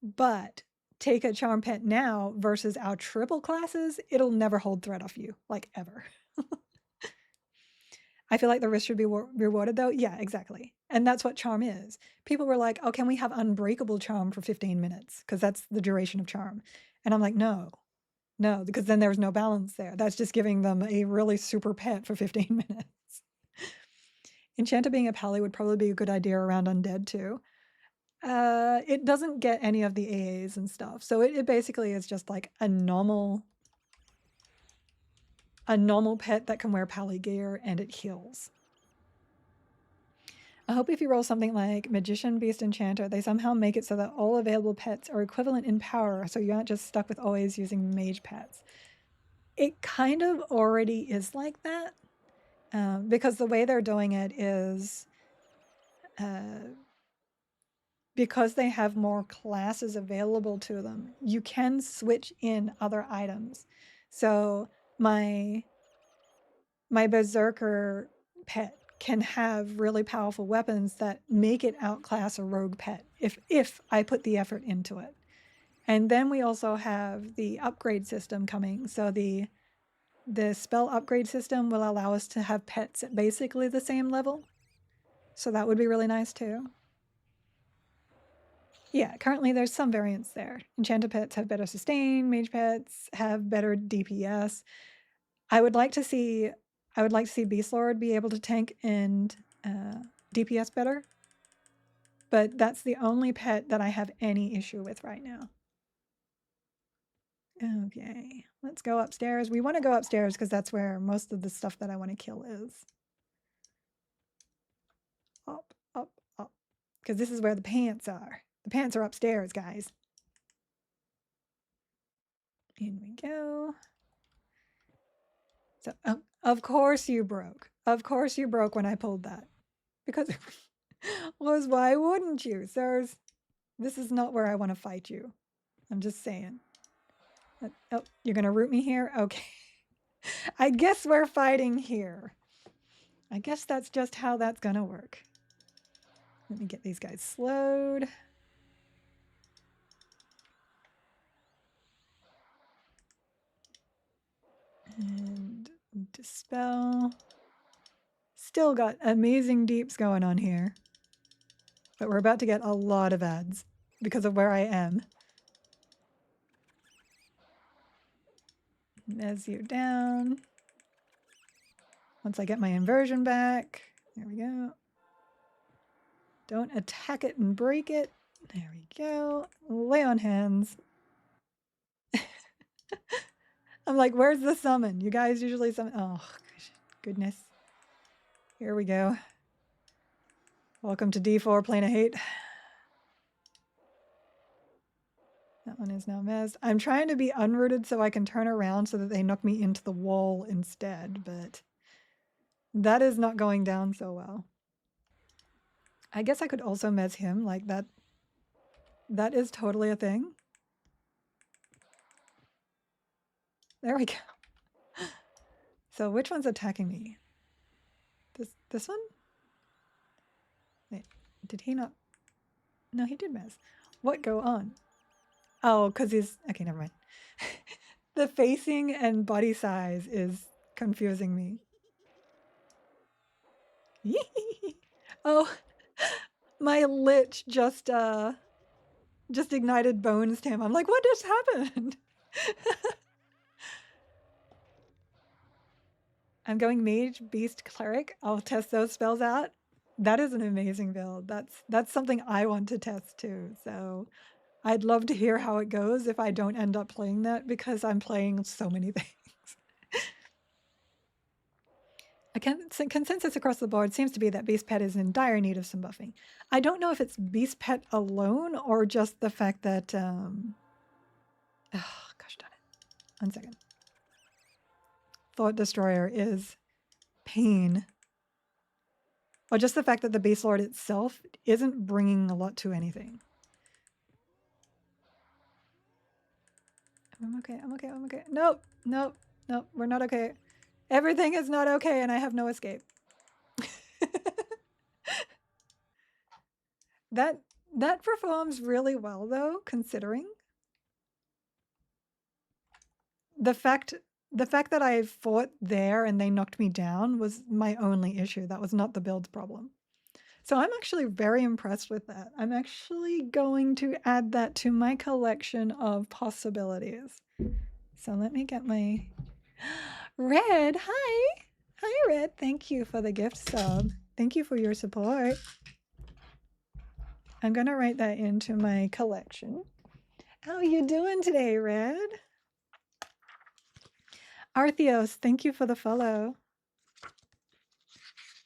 But take a Charm pet now versus our triple classes, it'll never hold threat off you, like ever. I feel like the risk should be rewarded though. Yeah, exactly. And that's what Charm is. People were like, oh, can we have Unbreakable Charm for 15 minutes? Because that's the duration of Charm. And I'm like, no, because then there's no balance there. That's just giving them a really super pet for 15 minutes. Enchanter being a pally would probably be a good idea around Undead too. It doesn't get any of the AAs and stuff. So it basically is just like a normal pet that can wear pally gear and it heals. I hope if you roll something like Magician, Beast, Enchanter, they somehow make it so that all available pets are equivalent in power, so you aren't just stuck with always using mage pets. It kind of already is like that, because the way they're doing it is because they have more classes available to them, you can switch in other items. So my Berserker pet can have really powerful weapons that make it outclass a rogue pet if I put the effort into it. And then we also have the upgrade system coming. So the spell upgrade system will allow us to have pets at basically the same level. So that would be really nice too. Yeah, currently there's some variance there. Enchanted pets have better sustain, mage pets have better DPS. I would like to see Beast Lord be able to tank and DPS better, but that's the only pet that I have any issue with right now. Okay, let's go upstairs. We want to go upstairs because that's where most of the stuff that I want to kill is. Up, up, up. Because this is where the pants are. The pants are upstairs, guys. In we go. So, of course you broke. Of course you broke when I pulled that. Because was why wouldn't you, sirs? This is not where I want to fight you. I'm just saying. Oh, you're going to root me here? Okay. I guess we're fighting here. I guess that's just how that's going to work. Let me get these guys slowed. And dispel. Still got amazing deeps going on here. But we're about to get a lot of ads because of where I am. As you down. Once I get my inversion back. There we go. Don't attack it and break it. There we go. Lay on hands. I'm like, where's the summon? You guys usually summon. Oh, goodness. Here we go. Welcome to D4 Plane of Hate. That one is now messed. I'm trying to be unrooted so I can turn around so that they knock me into the wall instead, but that is not going down so well. I guess I could also mess him like that. That is totally a thing. There we go. So which one's attacking me? This one? Wait, did he not? No, he did miss. What go on? Oh, because he's... Okay, never mind. The facing and body size is confusing me. Oh, my lich just ignited bones to him. I'm like, what just happened? I'm going mage, beast, cleric. I'll test those spells out. That is an amazing build. That's something I want to test too. So I'd love to hear how it goes if I don't end up playing that, because I'm playing so many things. A consensus across the board seems to be that Beast Pet is in dire need of some buffing. I don't know if it's Beast Pet alone or just the fact that... oh, gosh darn it. 1 second. Thought Destroyer is pain. Or just the fact that the Beast Lord itself isn't bringing a lot to anything. I'm okay, I'm okay, I'm okay. Nope, nope, nope, we're not okay. Everything is not okay and I have no escape. That performs really well though, considering. The fact that I fought there and they knocked me down was my only issue. That was not the build's problem. So I'm actually very impressed with that. I'm actually going to add that to my collection of possibilities. So let me get my... Red, hi! Hi, Red. Thank you for the gift sub. Thank you for your support. I'm going to write that into my collection. How are you doing today, Red? Artheos, thank you for the follow.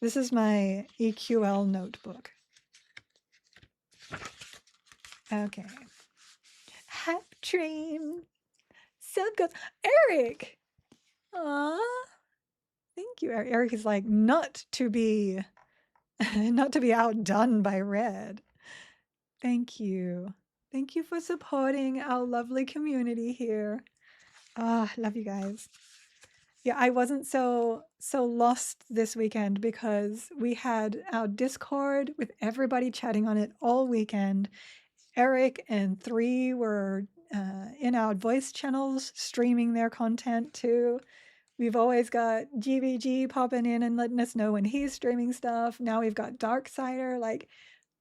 This is my EQL notebook. Okay. Hat train. Sub goes, Eric! Aww. Thank you, Eric. Eric is like, not to be outdone by Red. Thank you. Thank you for supporting our lovely community here. Ah, love you guys. Yeah, I wasn't so lost this weekend because we had our Discord with everybody chatting on it all weekend. Eric and 3 were in our voice channels streaming their content too. We've always got GVG popping in and letting us know when he's streaming stuff. Now we've got Darksider, like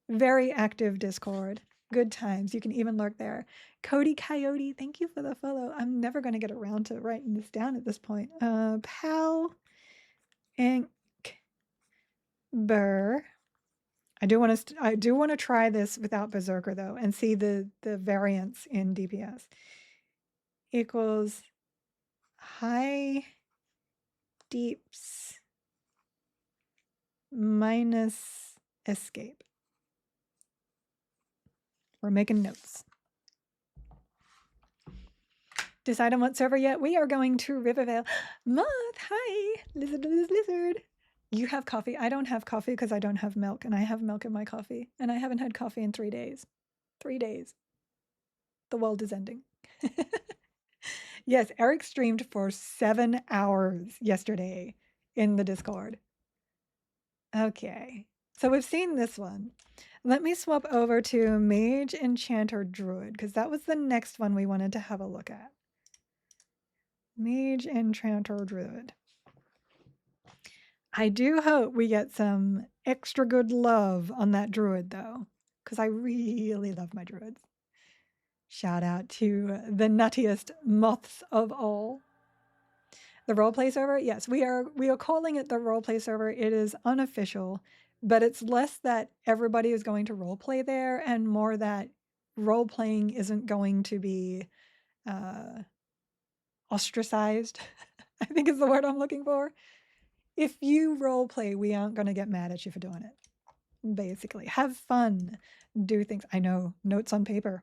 very active Discord. Good times. You can even lurk there. Cody Coyote, thank you for the follow. I'm never going to get around to writing this down at this point. Pal Ink Burr. I do want to try this without Berserker though and see the variance in DPS. Equals high deeps minus escape. We're making notes. Decide on what server yet? We are going to Rivervale. Moth, hi. Lizard. You have coffee. I don't have coffee because I don't have milk, and I have milk in my coffee, and I haven't had coffee in 3 days. 3 days. The world is ending. Yes, Eric streamed for 7 hours yesterday in the Discord. Okay, so we've seen this one. Let me swap over to Mage, Enchanter, Druid, because that was the next one we wanted to have a look at. Mage, Enchanter, Druid. I do hope we get some extra good love on that Druid, though, because I really love my Druids. Shout out to the nuttiest moths of all. The roleplay server? Yes, we are calling it the roleplay server. It is unofficial, but it's less that everybody is going to roleplay there and more that roleplaying isn't going to be ostracized, I think is the word I'm looking for. If you roleplay, we aren't going to get mad at you for doing it. Basically, have fun, do things. I know, notes on paper.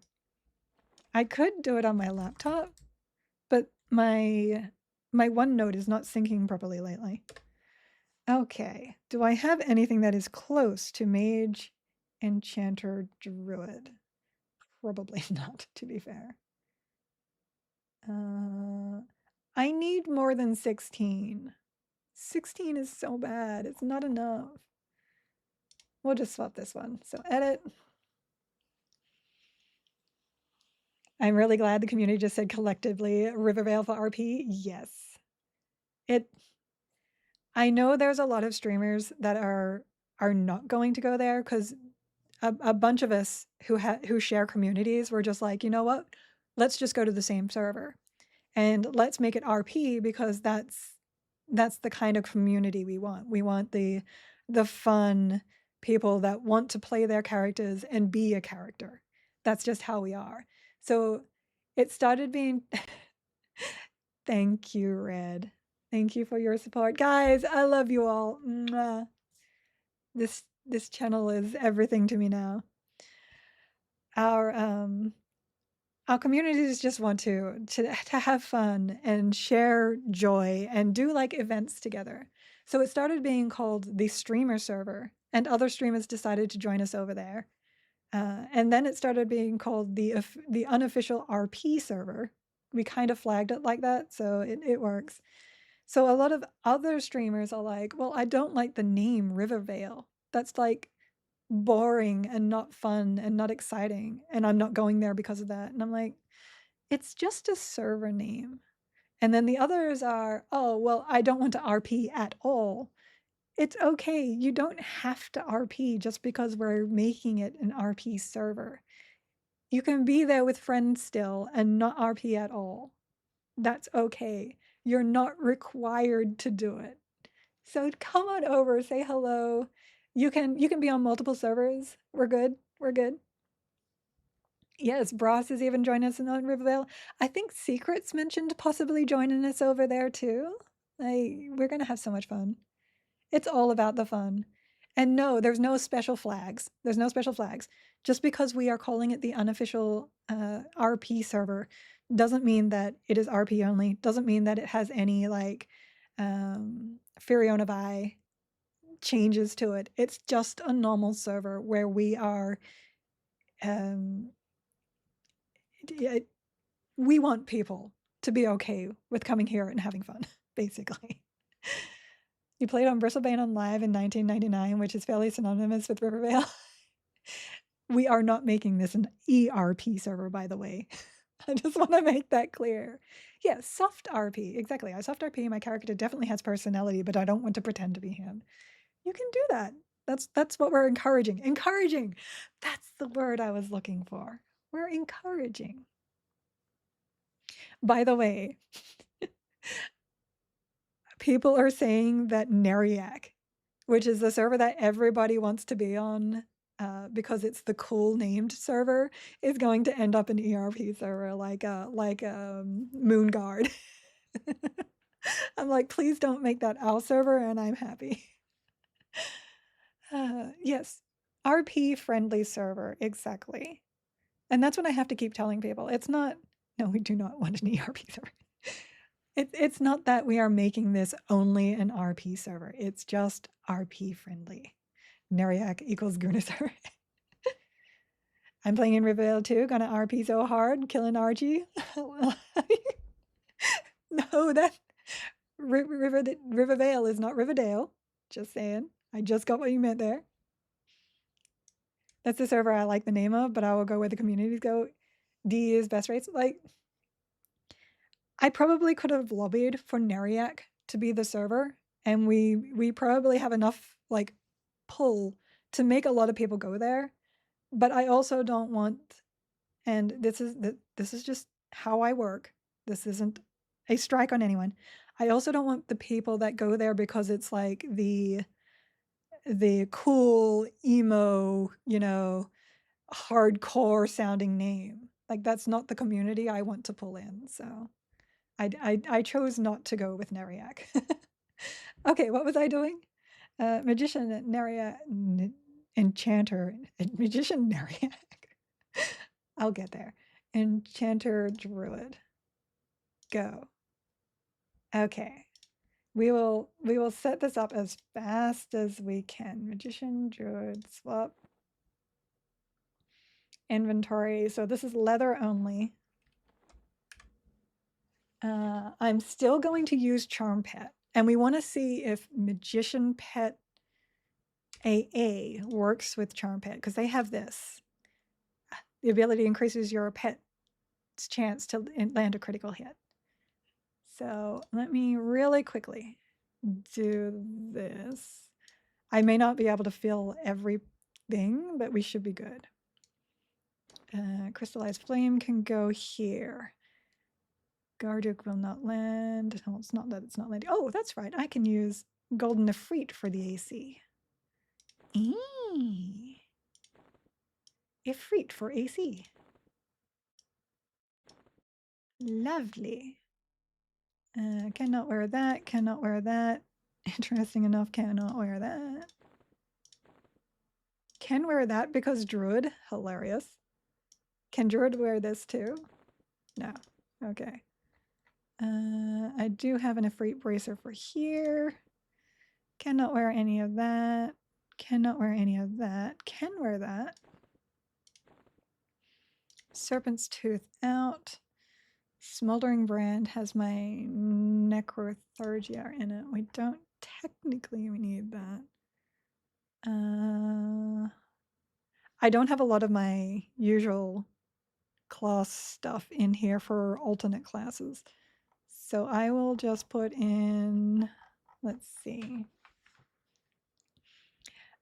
I could do it on my laptop, but my OneNote is not syncing properly lately. Okay, do I have anything that is close to Mage, Enchanter, Druid? Probably not, to be fair. I need more than 16. 16 is so bad. It's not enough. We'll just swap this one. So edit. I'm really glad the community just said collectively Rivervale for RP. Yes. I know there's a lot of streamers that are not going to go there because a bunch of us who share communities were just like, you know what? Let's just go to the same server and let's make it RP because that's the kind of community we want. We want the fun people that want to play their characters and be a character. That's just how we are. So it started being thank you, Red. Thank you for your support. Guys, I love you all. Mwah. This channel is everything to me now. Our communities just want to have fun and share joy and do like events together. So it started being called the streamer server, and other streamers decided to join us over there. And then it started being called the unofficial RP server. We kind of flagged it like that, so it works. So a lot of other streamers are like, well, I don't like the name Rivervale. That's like boring and not fun and not exciting. And I'm not going there because of that. And I'm like, it's just a server name. And then the others are, oh, well, I don't want to RP at all. It's okay. You don't have to RP just because we're making it an RP server. You can be there with friends still and not RP at all. That's okay. You're not required to do it. So come on over, say hello. You can be on multiple servers. We're good. We're good. Yes, Bros is even joining us in Rivervale. I think Secret's mentioned possibly joining us over there too. We're gonna have so much fun. It's all about the fun. And no, there's no special flags. There's no special flags. Just because we are calling it the unofficial RP server doesn't mean that it is RP only. Doesn't mean that it has any like Furiona Vi changes to it. It's just a normal server where we are we want people to be okay with coming here and having fun, basically. You played on Bristlebane on Live in 1999, which is fairly synonymous with Rivervale. We are not making this an ERP server, by the way. I just want to make that clear. Yeah, soft RP, exactly. I soft RP, my character definitely has personality, but I don't want to pretend to be him. You can do that. That's what we're encouraging. Encouraging! That's the word I was looking for. We're encouraging. By the way, people are saying that Neriac, which is the server that everybody wants to be on because it's the cool named server, is going to end up an ERP server like Moonguard. I'm like, please don't make that our server, and I'm happy. Yes, RP friendly server, exactly. And that's what I have to keep telling people. It's not, no, we do not want an ERP server. It's not that we are making this only an RP server. It's just RP friendly. Neriac equals Gunaser. I'm playing in Rivervale too. Gonna RP so hard, killing Archie. No, that Rivervale is not Riverdale. Just saying. I just got what you meant there. That's the server I like the name of, but I will go where the communities go. D is best rates. Like, I probably could have lobbied for Neriac to be the server, and we probably have enough like pull to make a lot of people go there. But I also don't want, and this is just how I work. This isn't a strike on anyone. I also don't want the people that go there because it's like the cool emo, hardcore sounding name. Like that's not the community I want to pull in. So I chose not to go with Neriac. Okay, what was I doing? Magician Neriac, Enchanter, Magician Neriac. I'll get there. Enchanter Druid. Go. Okay. We will set this up as fast as we can. Magician Druid swap. Inventory. So this is leather only. I'm still going to use Charm Pet, and we want to see if Magician Pet AA works with Charm Pet because they have this. The ability increases your pet chance to land a critical hit. So let me really quickly do this. I may not be able to fill everything, but we should be good. Crystallized Flame can go here. Garduke will not land. No, it's not that it's not landing. Oh, that's right. I can use Golden Ifrit for the AC. Ifrit for AC. Lovely. Cannot wear that. Cannot wear that. Interesting enough, cannot wear that. Can wear that because Druid. Hilarious. Can Druid wear this too? No. Okay. I do have an Ifrit bracer for here. Cannot wear any of that. Cannot wear any of that. Can wear that. Serpent's Tooth out. Smoldering Brand has my Necrothargia in it. We don't technically need that. I don't have a lot of my usual class stuff in here for alternate classes. So I will just put in, let's see.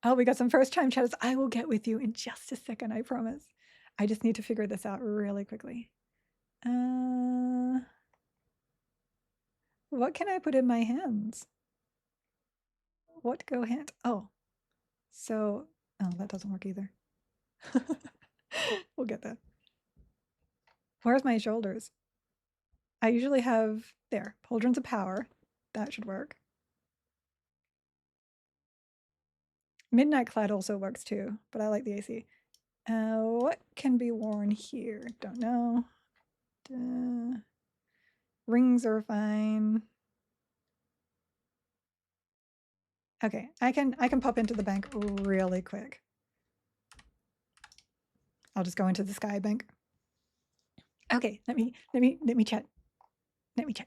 Oh, we got some first time chatters. I will get with you in just a second, I promise. I just need to figure this out really quickly. What can I put in my hands? What go hand? Oh, so, oh, that doesn't work either. We'll get that. Where's my shoulders? I usually have, there, Pauldrons of Power. That should work. Midnight Cloud also works too, but I like the AC. What can be worn here? Don't know. Rings are fine. Okay, I can pop into the bank really quick. I'll just go into the sky bank. Okay, let me chat. Let me chat.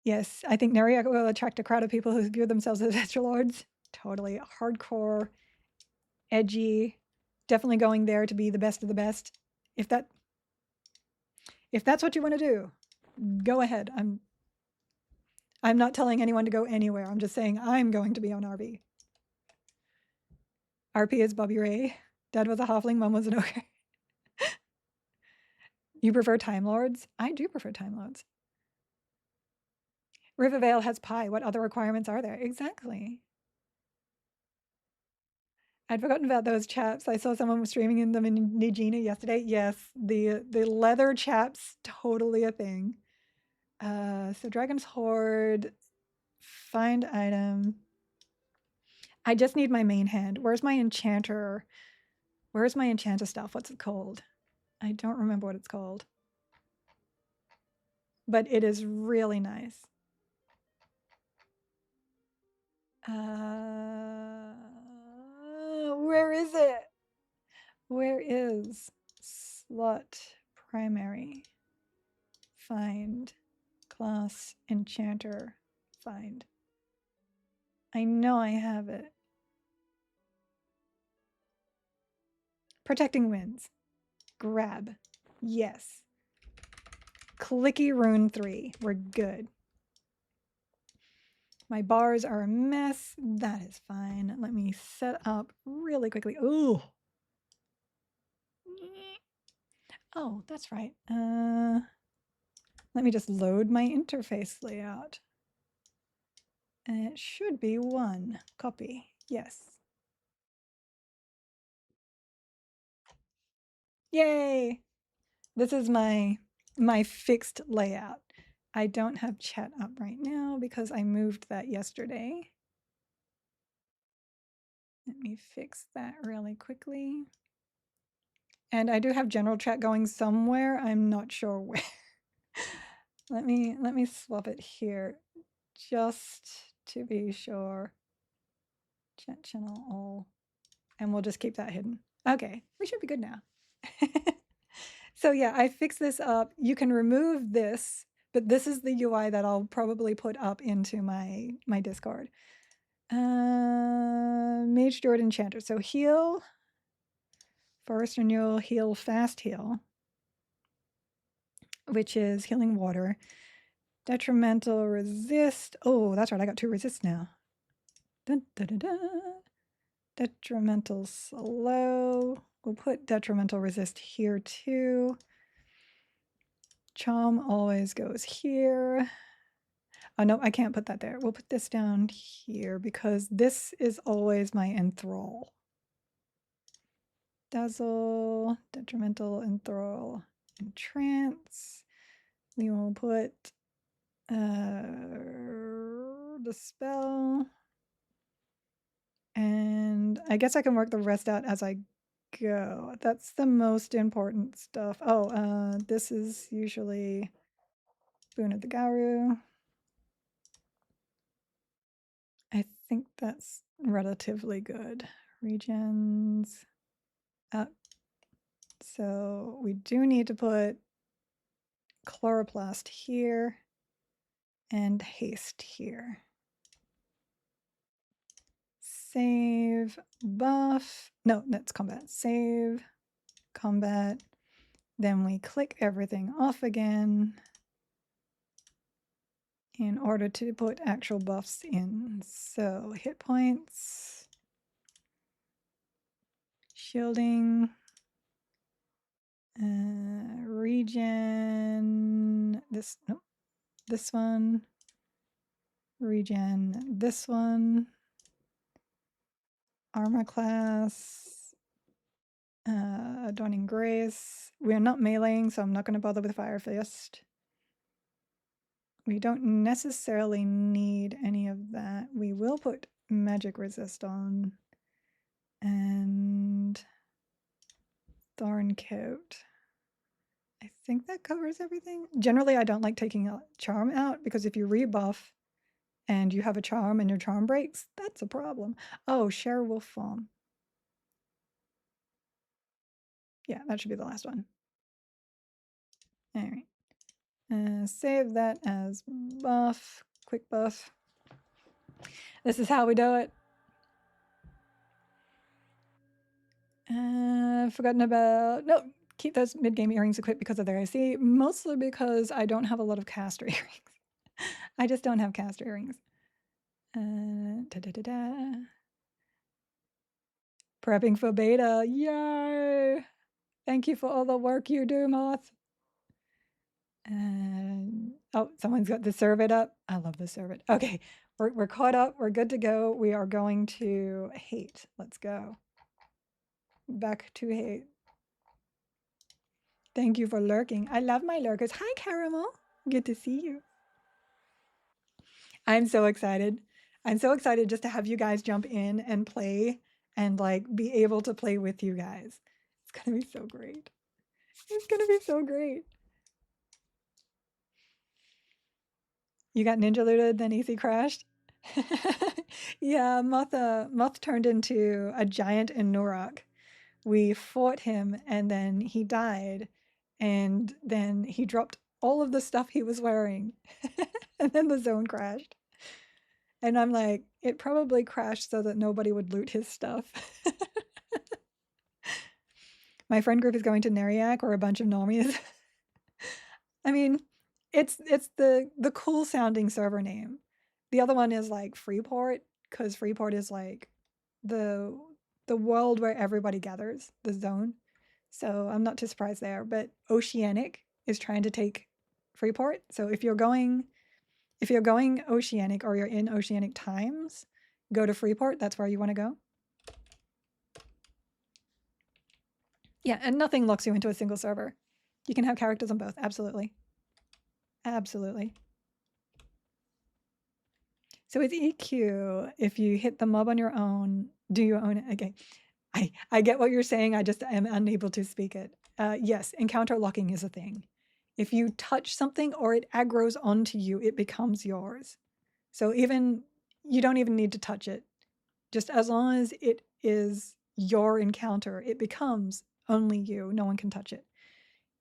Yes, I think Neriak will attract a crowd of people who view themselves as Astral Lords. Totally hardcore, edgy, definitely going there to be the best of the best. If that's what you want to do, go ahead. I'm not telling anyone to go anywhere. I'm just saying I'm going to be on RP. RP is Bobby Ray. Dad was a halfling, mom was an ogre. You prefer Time Lords? I do prefer Time Lords. Rivervale has pie. What other requirements are there? Exactly. I'd forgotten about those chaps. I saw someone was streaming in them in Nijina yesterday. Yes, the leather chaps, totally a thing. So Dragon's Horde, find item. I just need my main hand. Where's my enchanter? Where's my enchanter stuff? What's it called? I don't remember what it's called. But it is really nice. Where is it? Where is slot primary? Find class enchanter. Find. I know I have it. Protecting Winds. Grab. Yes. Clicky Rune 3. We're good. My bars are a mess. That is fine. Let me set up really quickly. Ooh. Oh, that's right. Let me just load my interface layout. And it should be one. Copy. Yes. Yay! This is my fixed layout. I don't have chat up right now because I moved that yesterday. Let me fix that really quickly. And I do have general chat going somewhere. I'm not sure where. let me swap it here just to be sure. Chat channel all. And we'll just keep that hidden. Okay, we should be good now. So yeah, I fixed this up. You can remove this, but this is the UI that I'll probably put up into my Discord. Mage, Druid, Enchanter. So heal, Forest Renewal, heal, fast heal, which is healing water. Detrimental, resist. Oh, that's right. I got 2 resists now. Dun, dun, dun, dun. Detrimental, slow. We'll put detrimental resist here too. Charm always goes here. Oh, no, I can't put that there. We'll put this down here because this is always my enthrall. Dazzle, detrimental, enthrall, entrance. We will put the spell. And I guess I can work the rest out as I go. That's the most important stuff. Oh, this is usually Boon of the Garu. I think that's relatively good. Regens up. So we do need to put Chloroplast here and haste here. Save, buff. No, that's combat. Save, combat. Then we click everything off again in order to put actual buffs in. So hit points, shielding, regen, this, nope, this one, regen, this one, armor class, adorning grace. We're not meleeing, so I'm not going to bother with Fire Fist. We don't necessarily need any of that. We will put magic resist on and thorn coat. I think that covers everything. Generally, I don't like taking a charm out because if you rebuff and you have a charm and your charm breaks, that's a problem. Oh, share wolf form. Yeah, that should be the last one. All right. Save that as buff, quick buff. This is how we do it. Forgotten about, no, keep those mid-game earrings equipped because of their AC, mostly because I don't have a lot of caster earrings. I just don't have caster earrings. Prepping for beta, yay! Thank you for all the work you do, Moth. And oh, someone's got the servet up. I love the servet. Okay, we're caught up. We're good to go. We are going to hate. Let's go. Back to hate. Thank you for lurking. I love my lurkers. Hi, Caramel. Good to see you. I'm so excited. I'm so excited just to have you guys jump in and play and like be able to play with you guys. It's gonna be so great. It's gonna be so great. You got ninja looted, then easy crashed. Yeah, Moth turned into a giant in Norak. We fought him and then he died. And then he dropped all of the stuff he was wearing. And then the zone crashed. And I'm like, it probably crashed so that nobody would loot his stuff. My friend group is going to Neriak or a bunch of normies. I mean, it's the cool sounding server name. The other one is like Freeport, because Freeport is like the world where everybody gathers, the zone. So I'm not too surprised there. But Oceanic is trying to take Freeport. So if you're going Oceanic or you're in Oceanic times, go to Freeport. That's where you want to go. Yeah, and nothing locks you into a single server. You can have characters on both. Absolutely. Absolutely. So with EQ, if you hit the mob on your own, do you own it? Okay. I get what you're saying. I just am unable to speak it. Yes, encounter locking is a thing. If you touch something or it aggroes onto you, it becomes yours. So you don't even need to touch it. Just as long as it is your encounter, it becomes only you. No one can touch it.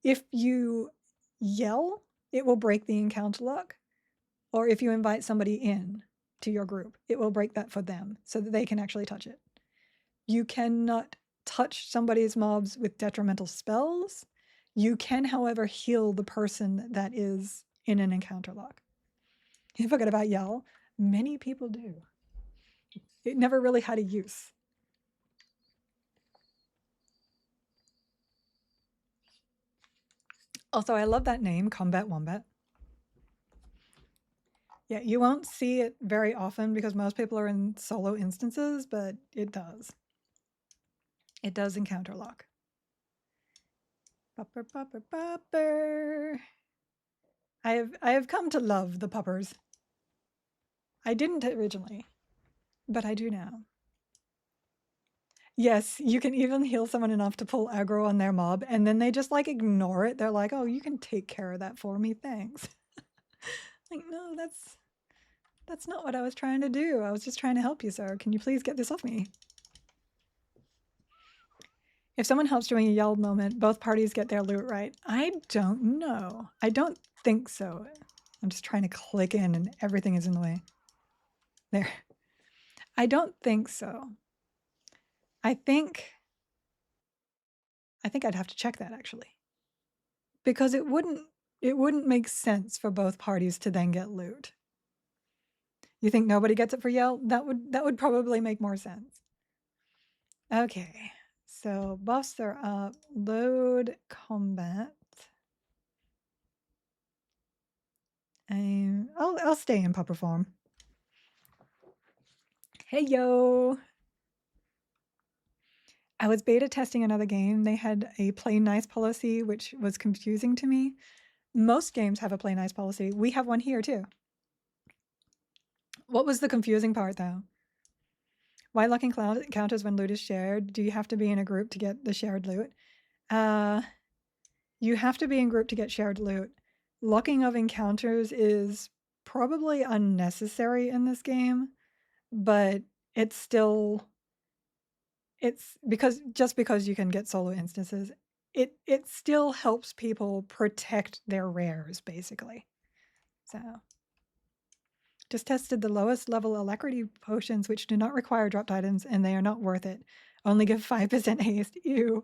If you yell, it will break the encounter lock. Or if you invite somebody in. to your group. It will break that for them so that they can actually touch it. You cannot touch somebody's mobs with detrimental spells. You can, however, heal the person that is in an encounter lock. You forget about Yell. Many people do. It never really had a use. Also, I love that name, Combat Wombat. Yeah, you won't see it very often because most people are in solo instances, but it does. It does encounter lock. Pupper, pupper, pupper. I have come to love the puppers. I didn't originally, but I do now. Yes, you can even heal someone enough to pull aggro on their mob, and then they just like ignore it. They're like, "Oh, you can take care of that for me, thanks." Like, no, that's not what I was trying to do. I was just trying to help you, sir. Can you please get this off me? If someone helps during a yell moment, both parties get their loot right. I don't know. I don't think so. I'm just trying to click in and everything is in the way. There. I don't think so. I think I'd have to check that actually. Because it wouldn't make sense for both parties to then get loot. You think nobody gets it for yell? That would probably make more sense. Okay. So buffs are up. Load combat. I'll stay in pupper form. Hey yo. I was beta testing another game. They had a play nice policy, which was confusing to me. Most games have a play nice policy. We have one here too. What was the confusing part though? Why locking counters when loot is shared? Do you have to be in a group to get the shared loot? You have to be in group to get shared loot. Locking of encounters is probably unnecessary in this game, but it's because you can get solo instances, it still helps people protect their rares, basically. So just tested the lowest level alacrity potions, which do not require dropped items, and they are not worth it. Only give 5% haste. Ew.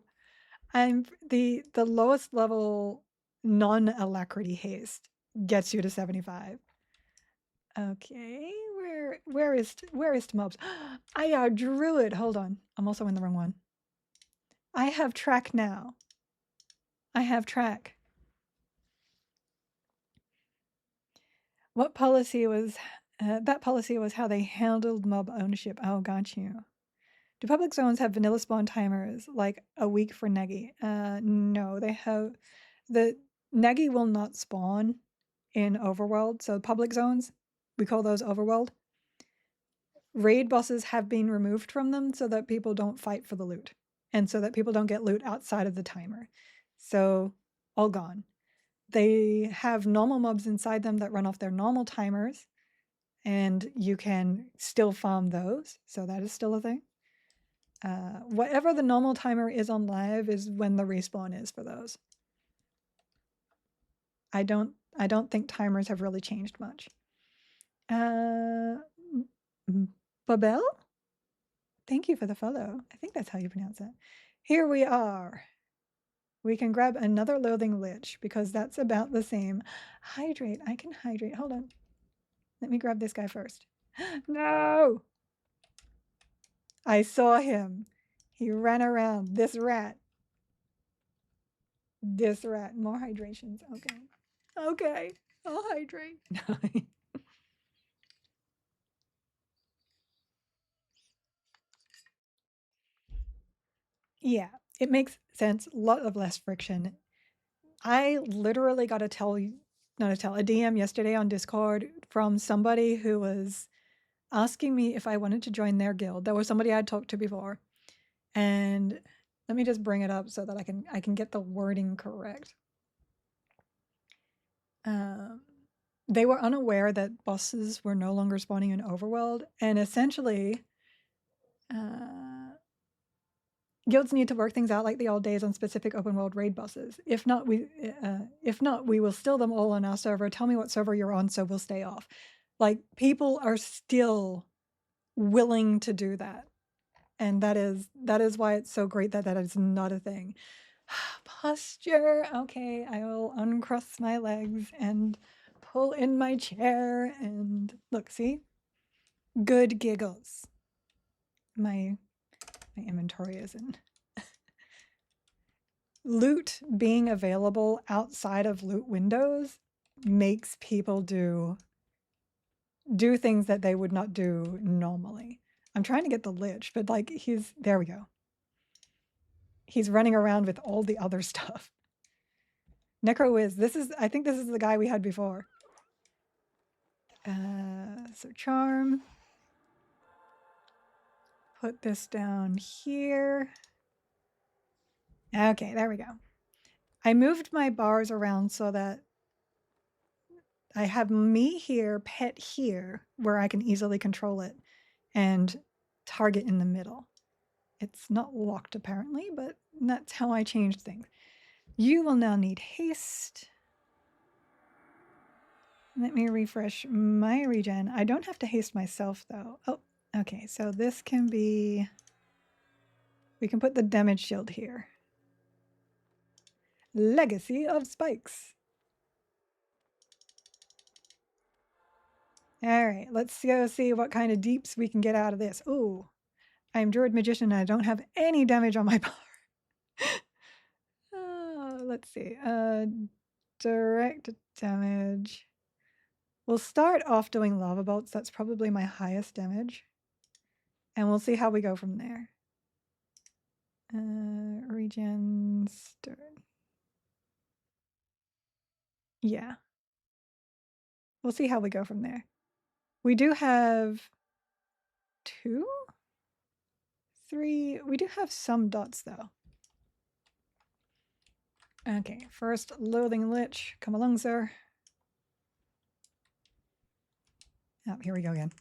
I'm the lowest level non-alacrity haste gets you to 75. Okay, where is mobs? I are druid. Hold on, I'm also in the wrong one. I have track now. I have track. What policy was that policy was how they handled mob ownership. Oh, got you. Do public zones have vanilla spawn timers like a week for Negi? No, they have the Negi will not spawn in Overworld. So public zones, we call those Overworld. Raid bosses have been removed from them so that people don't fight for the loot and so that people don't get loot outside of the timer. So all gone. They have normal mobs inside them that run off their normal timers, and you can still farm those. So that is still a thing. Whatever the normal timer is on live is when the respawn is for those. I don't think timers have really changed much. Babel? Thank you for the follow. I think that's how you pronounce it. Here we are. We can grab another Loathing Lich because that's about the same. Hydrate. I can hydrate. Hold on. Let me grab this guy first. No! I saw him. He ran around. This rat. This rat. More hydrations. Okay. Okay. I'll hydrate. Yeah, it makes sense. A lot of less friction. I literally got a DM yesterday on Discord from somebody who was asking me if I wanted to join their guild. There was somebody I'd talked to before. And let me just bring it up so that I can get the wording correct. They were unaware that bosses were no longer spawning in Overworld, and essentially guilds need to work things out like the old days on specific open world raid bosses. If not, we will steal them all on our server. Tell me what server you're on, so we'll stay off. Like, people are still willing to do that. And that is why it's so great that that is not a thing. Posture. Okay, I will uncross my legs and pull in my chair and look, see? Good giggles. My inventory is in. Loot being available outside of loot windows makes people do things that they would not do normally. I'm trying to get the Lich, but like there we go. He's running around with all the other stuff. Necro is, I think this is the guy we had before. So charm. Put this down here. Okay, there we go. I moved my bars around so that I have me here, pet here, where I can easily control it, and target in the middle. It's not locked apparently, but that's how I changed things. You will now need haste. Let me refresh my regen. I don't have to haste myself though. Oh, okay, so this can be, we can put the damage shield here. Legacy of Spikes. All right, let's go see what kind of deeps we can get out of this. Ooh, I'm Druid Magician and I don't have any damage on my bar. Let's see. Direct damage. We'll start off doing lava bolts. That's probably my highest damage. And we'll see how we go from there. Regen start. Yeah. We'll see how we go from there. We do have 2? 3. We do have some dots though. Okay, first Loathing Lich. Come along, sir. Oh, here we go again.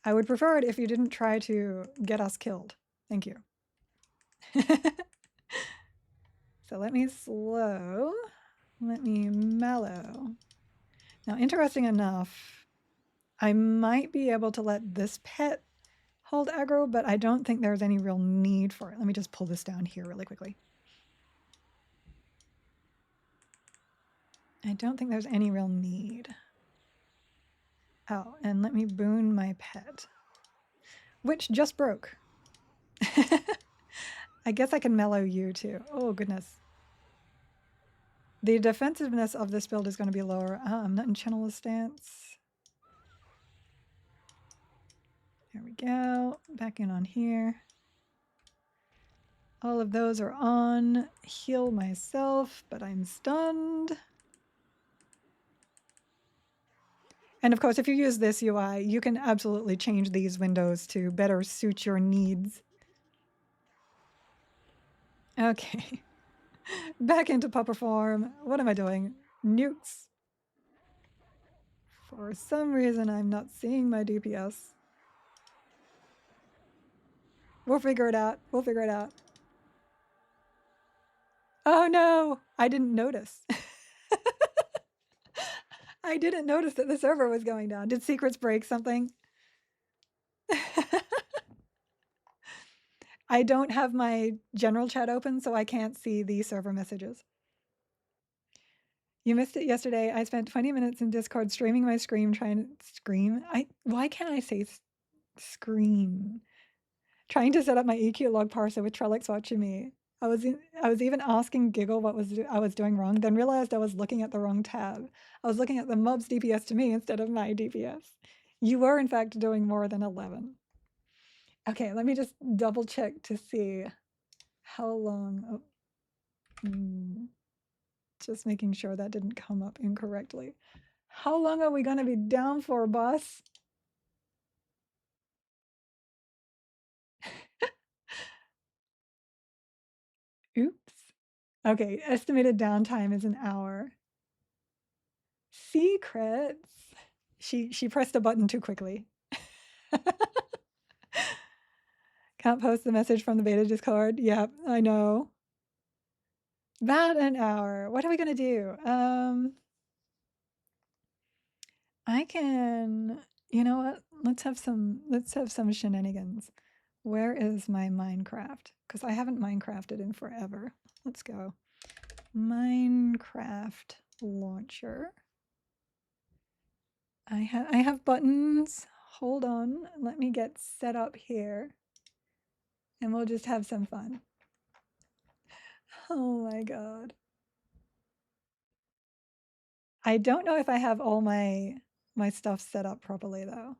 I would prefer it if you didn't try to get us killed. Thank you. So let me slow. Let me mellow. Now, interesting enough, I might be able to let this pet hold aggro, but I don't think there's any real need for it. Let me just pull this down here really quickly. I don't think there's any real need. Oh, and let me boon my pet, which just broke. I guess I can mellow you too. Oh, goodness. The defensiveness of this build is going to be lower. I'm not in channel stance. There we go. Back in on here. All of those are on. Heal myself, but I'm stunned. And of course, if you use this UI, you can absolutely change these windows to better suit your needs. Okay. Back into pupper form. What am I doing? Nukes. For some reason, I'm not seeing my DPS. We'll figure it out. We'll figure it out. Oh no, I didn't notice. I didn't notice that the server was going down. Did secrets break something? I don't have my general chat open, so I can't see the server messages. You missed it yesterday. I spent 20 minutes in Discord streaming my scream, trying to scream. Why can't I say scream? Trying to set up my EQ log parser with Trellix watching me. I was even asking Giggle what I was doing wrong, then realized I was looking at the wrong tab. I was looking at the mob's DPS to me instead of my DPS. You were in fact doing more than 11. Okay, let me just double check to see how long. Just making sure that didn't come up incorrectly. How long are we going to be down for, boss? Oops. Okay, estimated downtime is an hour. Secrets. She pressed a button too quickly. Can't post the message from the beta Discord. Yep, I know. About an hour. What are we gonna do? I can, you know what? Let's have some shenanigans. Where is my Minecraft? Because I haven't Minecrafted in forever. Let's go. Minecraft launcher. I have buttons. Hold on. Let me get set up here. And we'll just have some fun. Oh my god. I don't know if I have all my stuff set up properly though.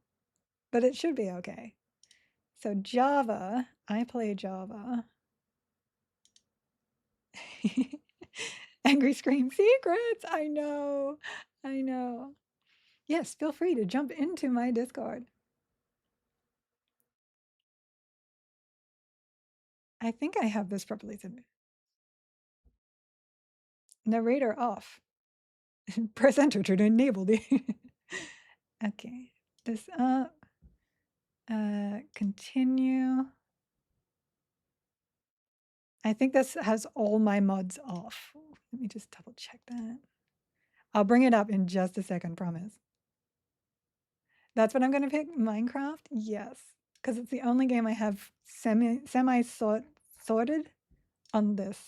But it should be okay. So Java, I play Java. Angry Scream Secrets. I know. I know. Yes, feel free to jump into my Discord. I think I have this properly set. Narrator off. Press enter to enable the. Okay. This up. Continue. I think this has all my mods off. Let me just double check that. I'll bring it up in just a second, promise. That's what I'm gonna pick, Minecraft? Yes, because it's the only game I have sorted on this.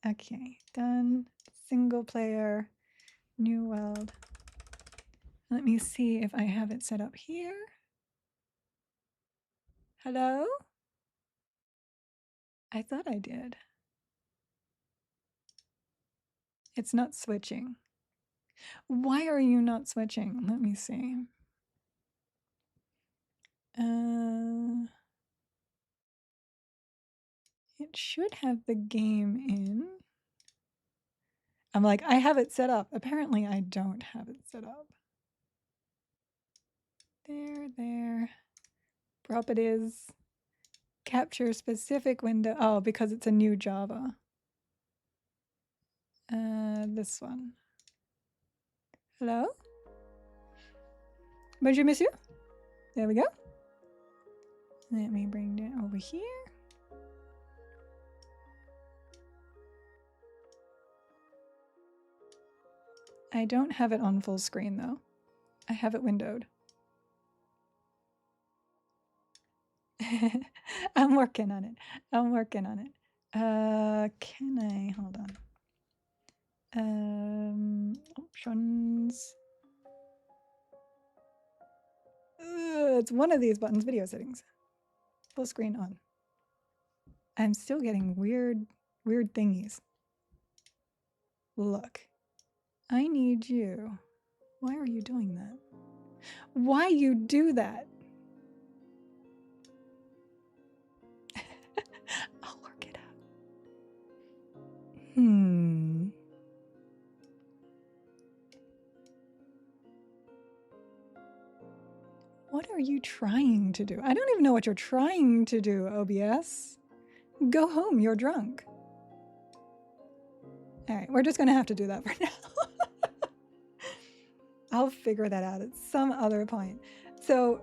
Okay, done. Single player, new world. Let me see if I have it set up here. Hello? I thought I did. It's not switching. Why are you not switching? Let me see. It should have the game in. I'm like, I have it set up. Apparently I don't have it set up. There. Properties. Capture specific window. Oh, because it's a new Java. This one. Hello? Bonjour, monsieur. There we go. Let me bring it over here. I don't have it on full screen though. I have it windowed. I'm working on it. Can I hold on? Options. It's one of these buttons, video settings. Full screen on. I'm still getting weird thingies. Look, I need you. Why are you doing that? Why you do that? I'll work it out. What are you trying to do? I don't even know what you're trying to do, OBS. Go home, you're drunk. All right, we're just gonna have to do that for now. I'll figure that out at some other point. So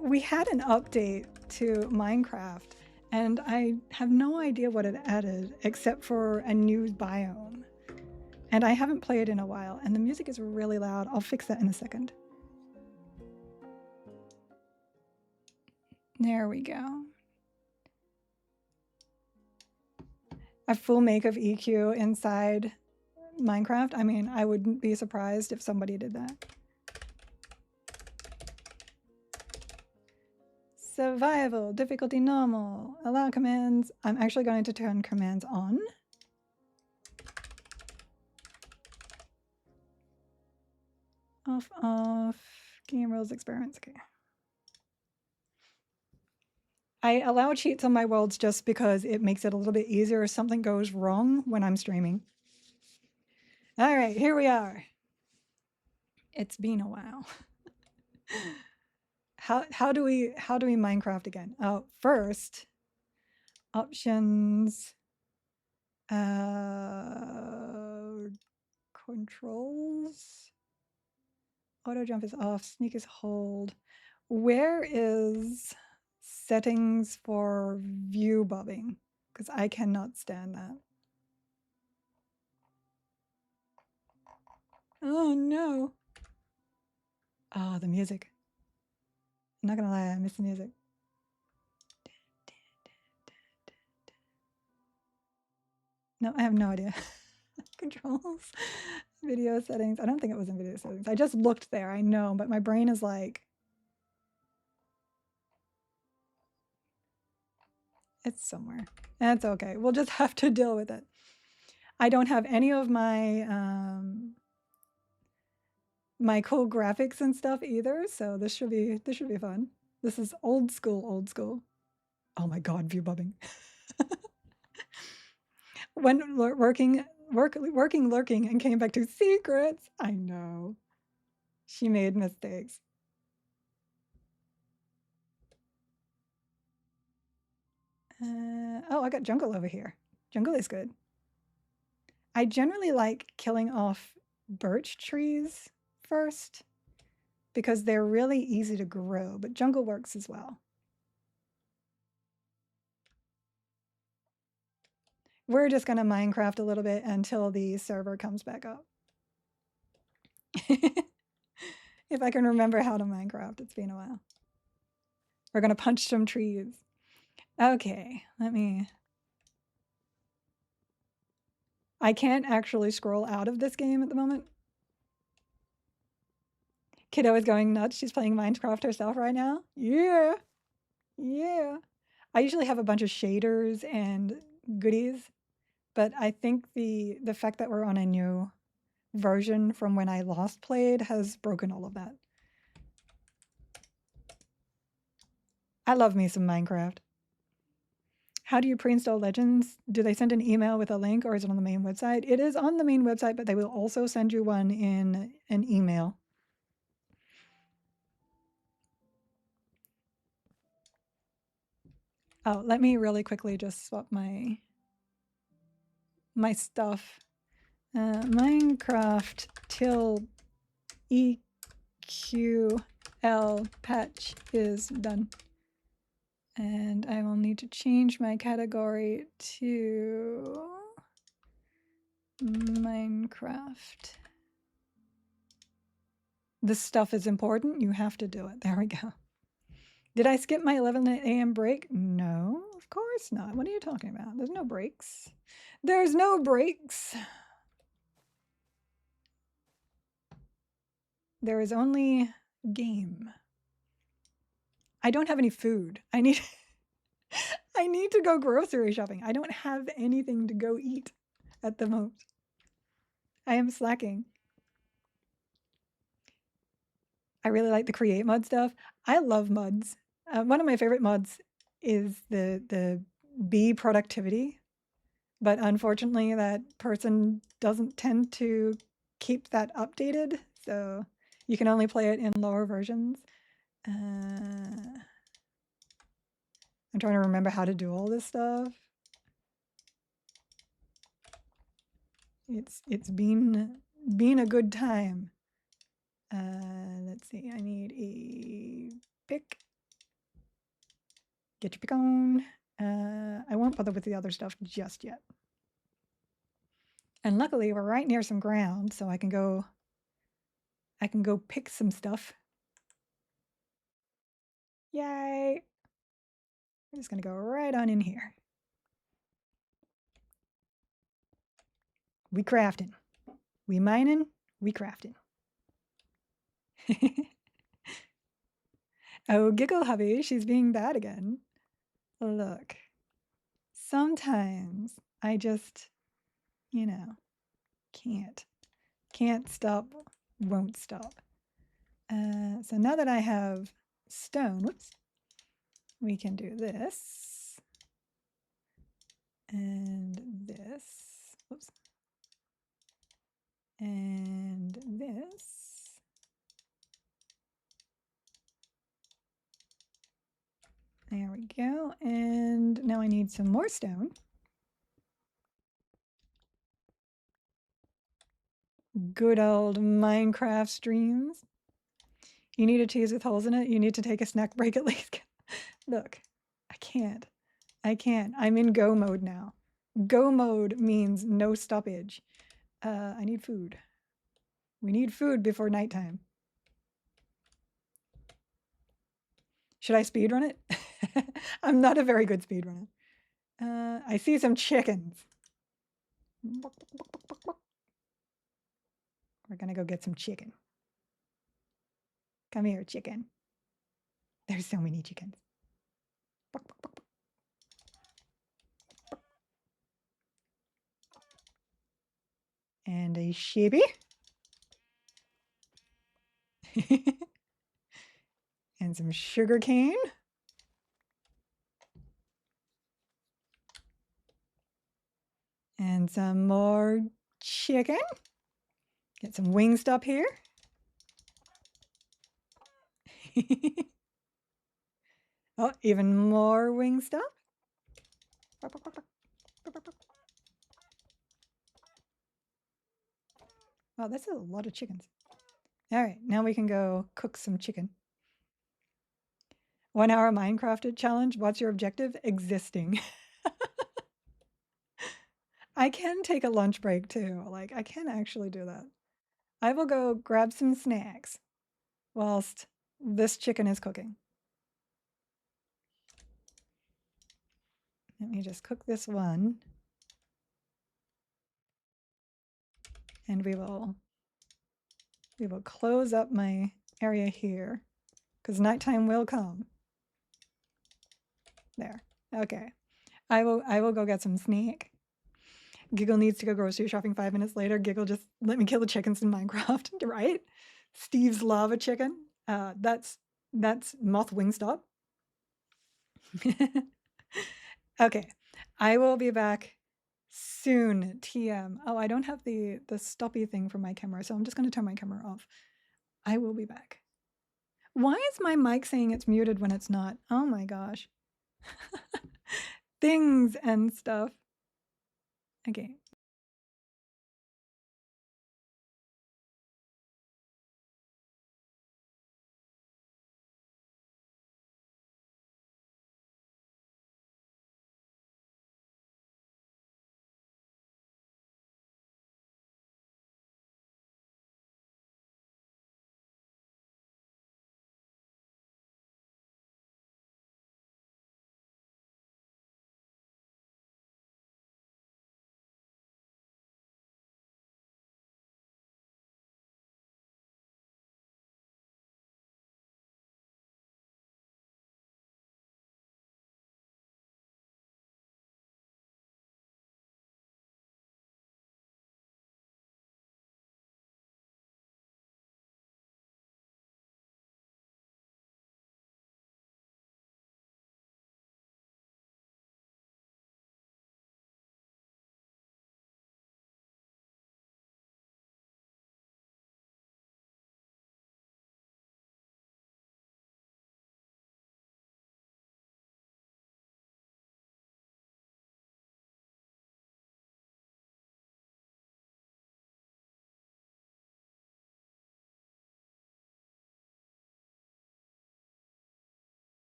we had an update to Minecraft and I have no idea what it added except for a new biome. And I haven't played in a while and the music is really loud. I'll fix that in a second. There we go. A full make of EQ inside Minecraft. I mean, I wouldn't be surprised if somebody did that. Survival, difficulty normal, allow commands. I'm actually going to turn commands on. Off, game rules, experiments, okay. I allow cheats on my worlds just because it makes it a little bit easier if something goes wrong when I'm streaming. All right, here we are. It's been a while. How do we Minecraft again? Oh, first, options, controls. Auto jump is off. Sneak is hold. Where is settings for view bobbing? Because I cannot stand that. Oh no. Oh, the music. I'm not gonna lie, I miss the music. No, I have no idea. Controls, video settings. I don't think it was in video settings. I just looked there, I know, but my brain is like, it's somewhere. That's okay. We'll just have to deal with it. I don't have any of my my cool graphics and stuff either, so this should be fun. This is old school, old school. Oh my god, view bubbing. When working, lurking, and came back to secrets. I know. She made mistakes. Oh, I got jungle over here. Jungle is good. I generally like killing off birch trees first because they're really easy to grow, but jungle works as well. We're just going to Minecraft a little bit until the server comes back up. If I can remember how to Minecraft, it's been a while. We're going to punch some trees. Okay, let me... I can't actually scroll out of this game at the moment. Kiddo is going nuts. She's playing Minecraft herself right now. Yeah. Yeah. I usually have a bunch of shaders and goodies, but I think the fact that we're on a new version from when I last played has broken all of that. I love me some Minecraft. How do you pre-install Legends? Do they send an email with a link or is it on the main website? It is on the main website, but they will also send you one in an email. Oh, let me really quickly just swap my stuff. Minecraft till EQL patch is done. And I will need to change my category to Minecraft. This stuff is important. You have to do it. There we go. Did I skip my 11 a.m. break? No, of course not. What are you talking about? There's no breaks. There's no breaks. There is only game. I don't have any food. I need to go grocery shopping. I don't have anything to go eat at the moment. I am slacking. I really like the create mod stuff. I love mods. One of my favorite mods is the bee productivity, but unfortunately that person doesn't tend to keep that updated, so you can only play it in lower versions. I'm trying to remember how to do all this stuff. It's been a good time. Let's see, I need a pick. Get your pick on. I won't bother with the other stuff just yet. And luckily we're right near some ground, so I can go pick some stuff. Yay! I'm just gonna go right on in here. We crafting. We mining, we crafting. Oh, Giggle Hubby, she's being bad again. Look, sometimes I just, you know, can't stop, won't stop. So now that I have stone, whoops, we can do this and this, whoops, and this. There we go. And now I need some more stone. Good old Minecraft streams. You need a cheese with holes in it. You need to take a snack break at least. Look, I can't. I'm in go mode now. Go mode means no stoppage. I need food. We need food before nighttime. Should I speed run it? I'm not a very good speed runner. I see some chickens. We're gonna go get some chicken. Come here, chicken. There's so many chickens. And a sheepy. And some sugar cane. And some more chicken. Get some Wingstop here. Oh, even more Wingstop. Wow, that's a lot of chickens. All right, now we can go cook some chicken. 1 hour Minecrafted challenge. What's your objective? Existing. I can take a lunch break too. Like, I can actually do that. I will go grab some snacks whilst this chicken is cooking. Let me just cook this one. And we will close up my area here because nighttime will come. There. Okay. I will go get some snack. Giggle needs to go grocery shopping 5 minutes later. Giggle just let me kill the chickens in Minecraft, right? Steve's lava chicken. That's Moth Wingstop. Okay. I will be back soon. TM. Oh, I don't have the stoppy thing for my camera, so I'm just going to turn my camera off. I will be back. Why is my mic saying it's muted when it's not? Oh my gosh. Things and stuff. Okay.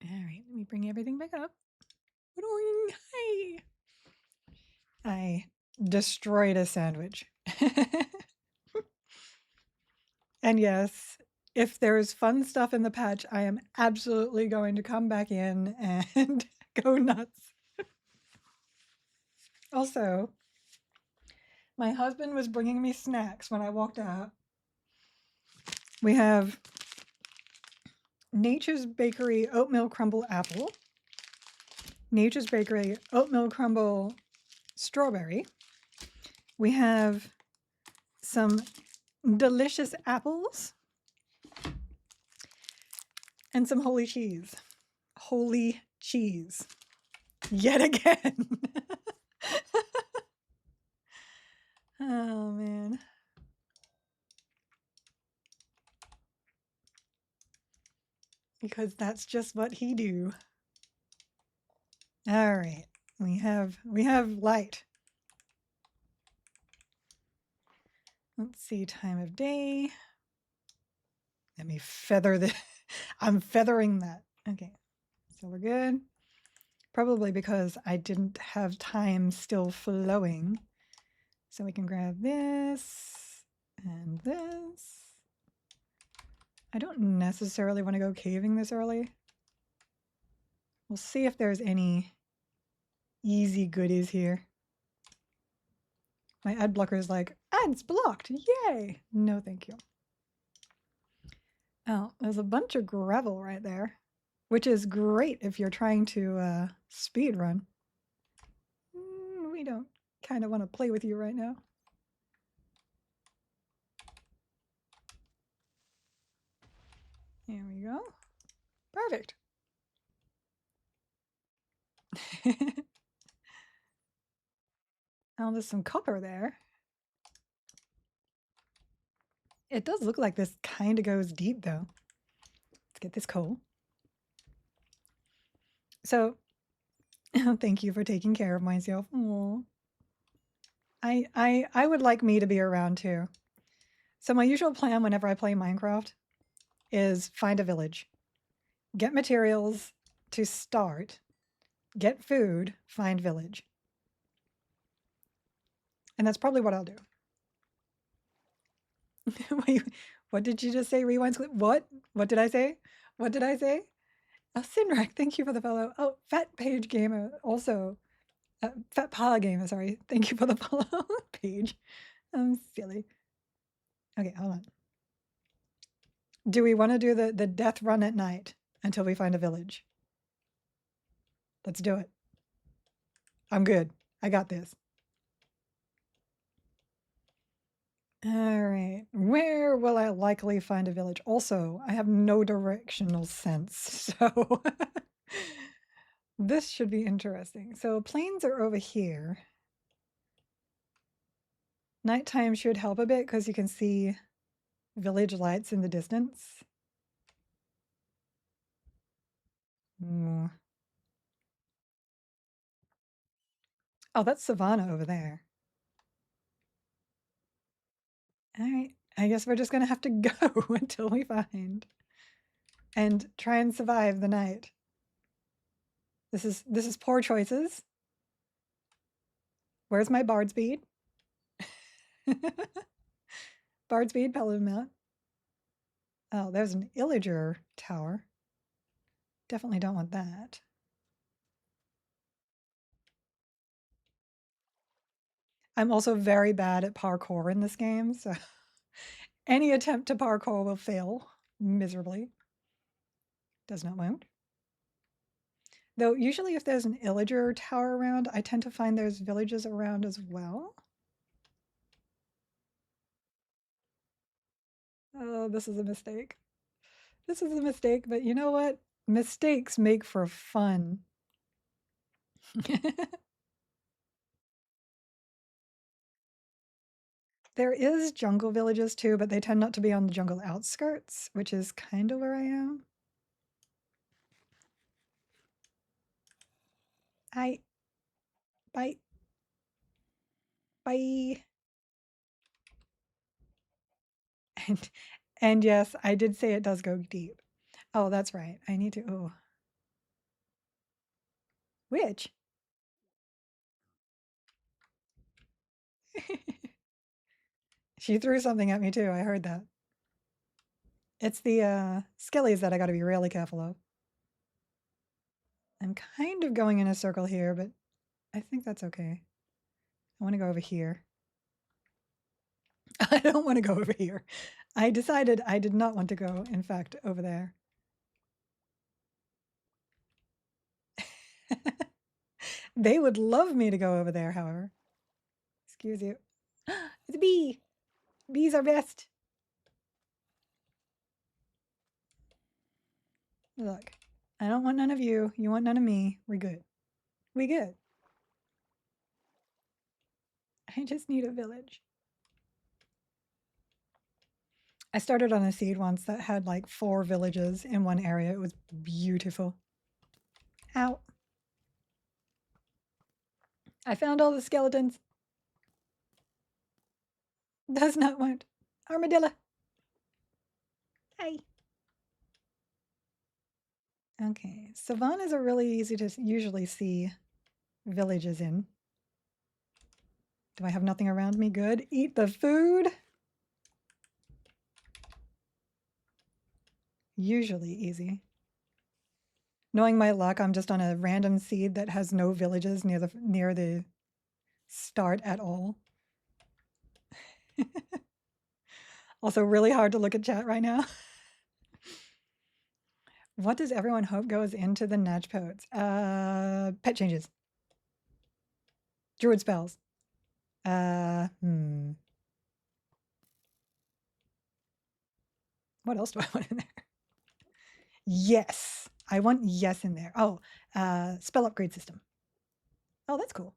All right, let me bring everything back up. Hi. I destroyed a sandwich. And yes, if there's fun stuff in the patch, I am absolutely going to come back in and go nuts. Also, my husband was bringing me snacks when I walked out. We have Nature's Bakery Oatmeal Crumble Apple, Nature's Bakery Oatmeal Crumble Strawberry. We have some delicious apples and some holy cheese. Holy cheese. Yet again. Oh, man. Because that's just what he do. All right. We have light. Let's see, time of day. Let me feather the I'm feathering that. Okay. So we're good. Probably because I didn't have time still flowing. So we can grab this and this. I don't necessarily want to go caving this early. We'll see if there's any easy goodies here. My ad blocker is like, ads blocked, yay! No, thank you. Oh, there's a bunch of gravel right there, which is great if you're trying to speed run. We don't kind of want to play with you right now. There we go. Perfect. Oh, there's some copper there. It does look like this kind of goes deep, though. Let's get this coal. So, thank you for taking care of myself. Aww. I would like me to be around, too. So my usual plan whenever I play Minecraft is find a village, get materials to start, get food, find village. And that's probably what I'll do. Wait, what did you just say? Rewind clip. What? What did I say? What did I say? Oh, Sinrak, thank you for the follow. Oh, Fat Page Gamer also. Fat Pa Gamer, sorry. Thank you for the follow. Page. I'm silly. Okay, hold on. Do we want to do the death run at night until we find a village? Let's do it. I'm good. I got this. All right. Where will I likely find a village? Also, I have no directional sense, so this should be interesting. So plains are over here. Nighttime should help a bit because you can see village lights in the distance. Mm. Oh, that's Savannah over there. All right. I guess we're just going to have to go until we find and try and survive the night. This is poor choices. Where's my bard speed? Bard speed, paladin mount. Oh, there's an illager tower. Definitely don't want that. I'm also very bad at parkour in this game, so any attempt to parkour will fail miserably. Does not won't. Though usually if there's an illager tower around, I tend to find there's villages around as well. Oh, this is a mistake. This is a mistake, but you know what? Mistakes make for fun. There is jungle villages too, but they tend not to be on the jungle outskirts, which is kind of where I am. Bye. Bye. And yes, I did say it does go deep. Oh, that's right. I need to, oh. Which? She threw something at me too. I heard that. It's the skellies that I got to be really careful of. I'm kind of going in a circle here, but I think that's okay. I want to go over here. I don't want to go over here. I decided I did not want to go, in fact, over there. They would love me to go over there, however. Excuse you. It's a bee. Bees are best. Look, I don't want none of you. You want none of me. We're good. We good. I just need a village. I started on a seed once that had like 4 villages in one area. It was beautiful. Ow. I found all the skeletons. Does not want. Armadillo. Hi. Okay, savannas are really easy to usually see villages in. Do I have nothing around me? Good. Eat the food. Usually easy. Knowing my luck, I'm just on a random seed that has no villages near the start at all. Also really hard to look at chat right now. What does everyone hope goes into the Natch Poets? Pet changes. Druid spells. What else do I want in there? Yes. I want yes in there. Oh, spell upgrade system. Oh, that's cool.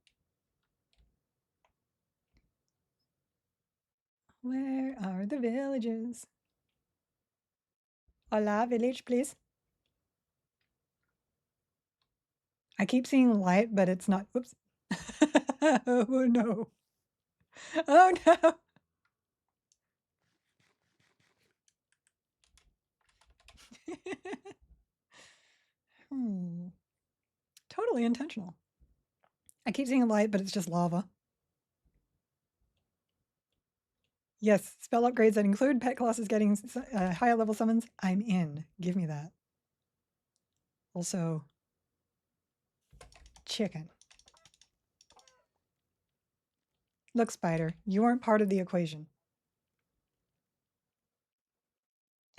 Where are the villages? Hola, village, please. I keep seeing light, but it's not. Oops. Oh, no. Oh, no. Totally intentional. I keep seeing light, but it's just lava. Yes, spell upgrades that include pet classes getting higher level summons. I'm in. Give me that. Also, chicken. Look, Spider, you aren't part of the equation.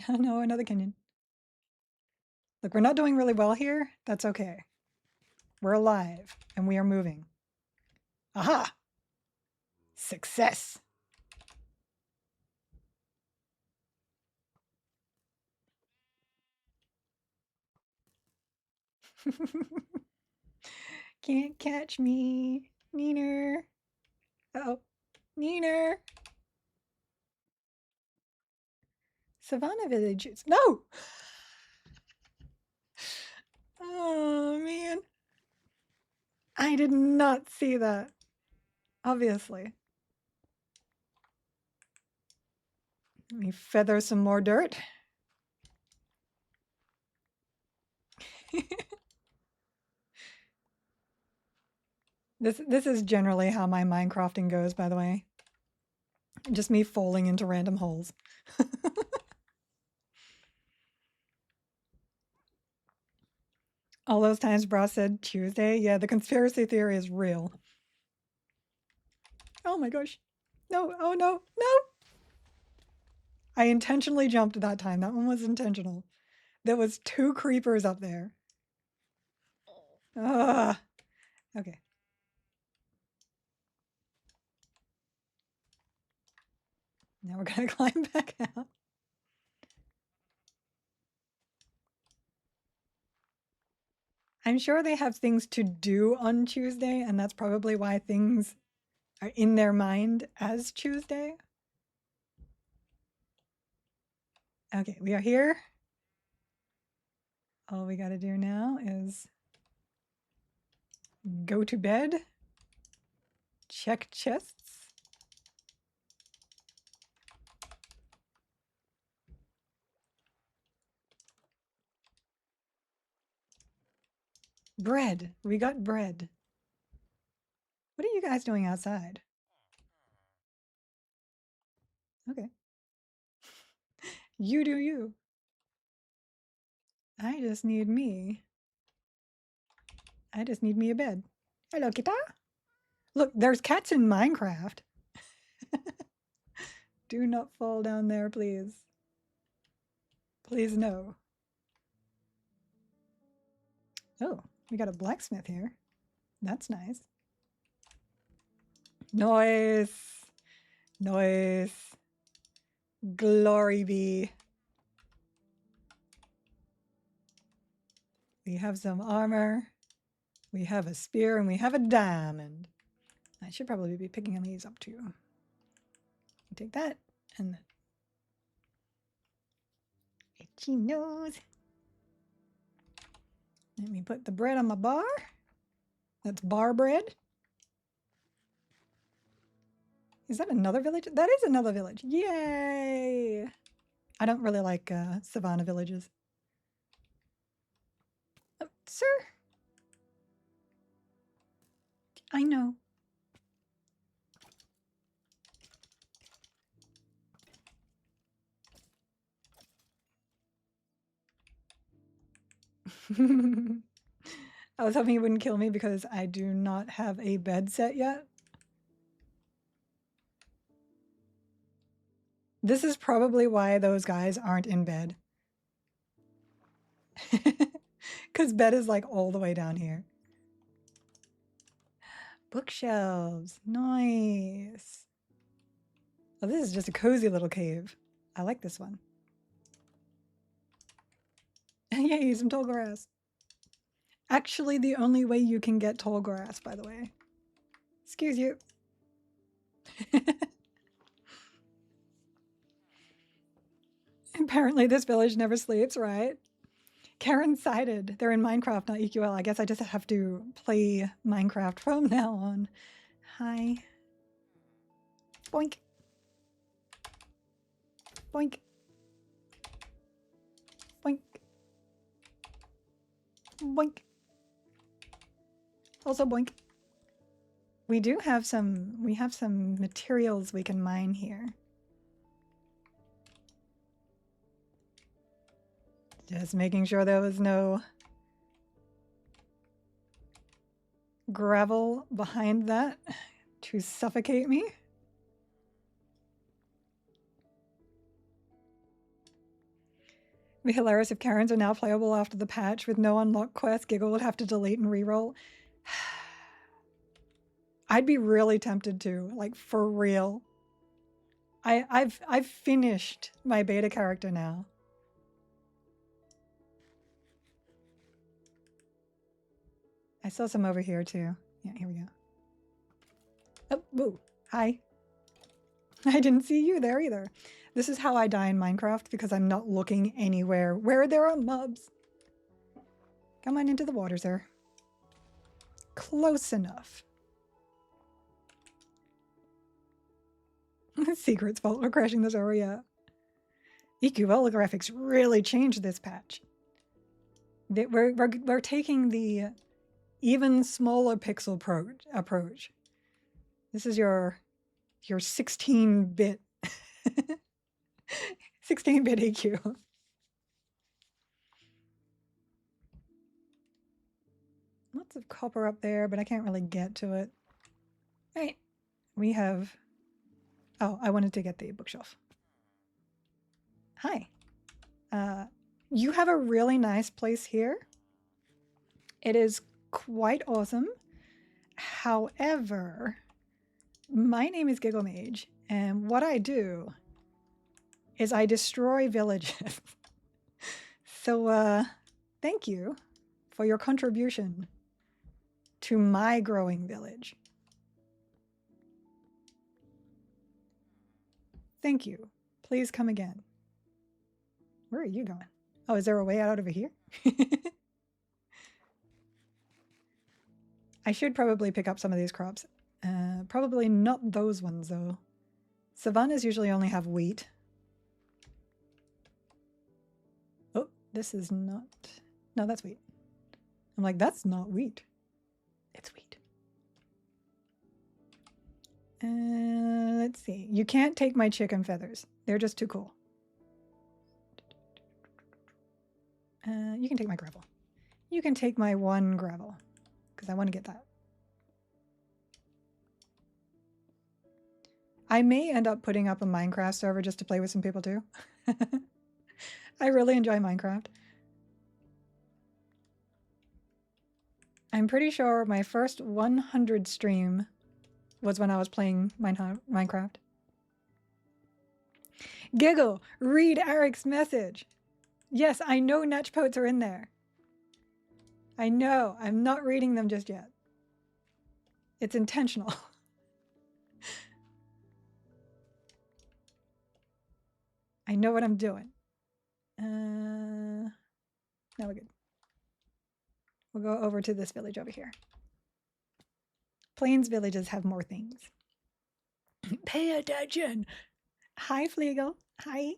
No, another canyon. Look, we're not doing really well here. That's okay. We're alive, and we are moving. Aha! Success! Can't catch me. Neener. Uh-oh. Neener. Savannah villages. No! Oh, man. I did not see that. Obviously. Let me feather some more dirt. This is generally how my Minecrafting goes, by the way. Just me falling into random holes. All those times Bra said Tuesday. Yeah, the conspiracy theory is real. Oh my gosh. No, oh no, no! I intentionally jumped that time. That one was intentional. There was 2 creepers up there. Ugh. Okay. Now we're gonna climb back out. I'm sure they have things to do on Tuesday, and that's probably why things are in their mind as Tuesday. Okay, we are here. All we gotta do now is go to bed, check chests. Bread. We got bread. What are you guys doing outside? Okay. You do you. I just need me a bed. Hello, Kita. Look, there's cats in Minecraft. Do not fall down there, please. Please, no. Oh, we got a blacksmith here. That's nice. Nice. Nice. Glory be. We have some armor. We have a spear and we have a diamond. I should probably be picking these up too. Take that and then. Itchy nose. Let me put the bread on my bar. That's bar bread. Is that another village? That is another village. Yay! I don't really like savanna villages. Oh, sir? I know. I was hoping he wouldn't kill me because I do not have a bed set yet. This is probably why those guys aren't in bed. Because bed is like all the way down here. Bookshelves. Nice. Oh, this is just a cozy little cave. I like this one. Yay, some tall grass. Actually, the only way you can get tall grass, by the way. Excuse you. Apparently this village never sleeps, right? Karen sided. They're in Minecraft, not EQL. I guess I just have to play Minecraft from now on. Hi. Boink. Boink. Boink. Boink. Also boink. We have some materials we can mine here. Just making sure there was no gravel behind that to suffocate me. It'd be hilarious if Karens are now playable after the patch with no unlocked quest. Giggle would have to delete and reroll. I'd be really tempted to, like, for real. I've finished my beta character now. I saw some over here too. Yeah, here we go. Oh, woo. Hi. I didn't see you there either. This is how I die in Minecraft because I'm not looking anywhere where there are mobs. Come on into the water, sir. Close enough. Secret's fault for crashing this area. EQL graphics really changed this patch. We're taking the even smaller pixel approach. This is your 16-bit 16-bit EQ. Lots of copper up there, but I can't really get to it. All right, we have... Oh, I wanted to get the bookshelf. Hi. You have a really nice place here. It is quite awesome. However, my name is Giggle Mage, and what I do is I destroy villages. So, thank you for your contribution to my growing village. Thank you. Please come again. Where are you going? Oh, is there a way out over here? I should probably pick up some of these crops. Probably not those ones, though. Savannas usually only have wheat. Oh, this is not... No, that's wheat. I'm like, that's not wheat. It's wheat. Let's see. You can't take my chicken feathers. They're just too cool. You can take my gravel. You can take my 1 gravel, because I want to get that. I may end up putting up a Minecraft server just to play with some people too. I really enjoy Minecraft. I'm pretty sure my first 100 stream was when I was playing Minecraft. Giggle! Read Eric's message! Yes, I know Natchpotes are in there. I know. I'm not reading them just yet. It's intentional. I know what I'm doing. Now we're good. We'll go over to this village over here. Plains villages have more things. Pay attention. Hi, Flegel. Hi.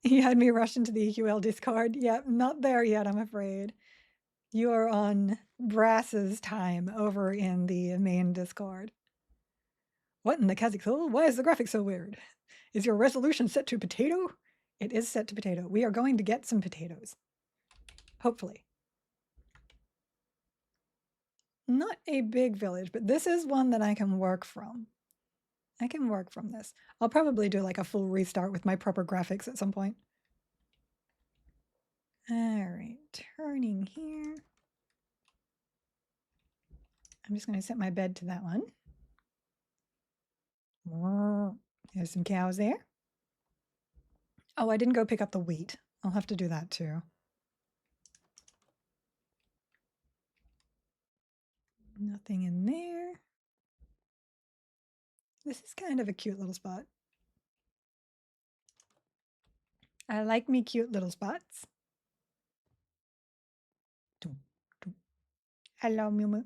You had me rush into the EQL Discord. Yep, not there yet, I'm afraid. You are on Brass's time over in the main Discord. What in the Kazakhstan? Why is the graphic so weird? Is your resolution set to potato? It is set to potato. We are going to get some potatoes. Hopefully. Not a big village, but this is one that I can work from. I can work from this. I'll probably do like a full restart with my proper graphics at some point. All right, turning here. I'm just going to set my bed to that one. There's some cows there. Oh, I didn't go pick up the wheat. I'll have to do that too. Nothing in there. This is kind of a cute little spot. I like me cute little spots. Hello, Mew Mew.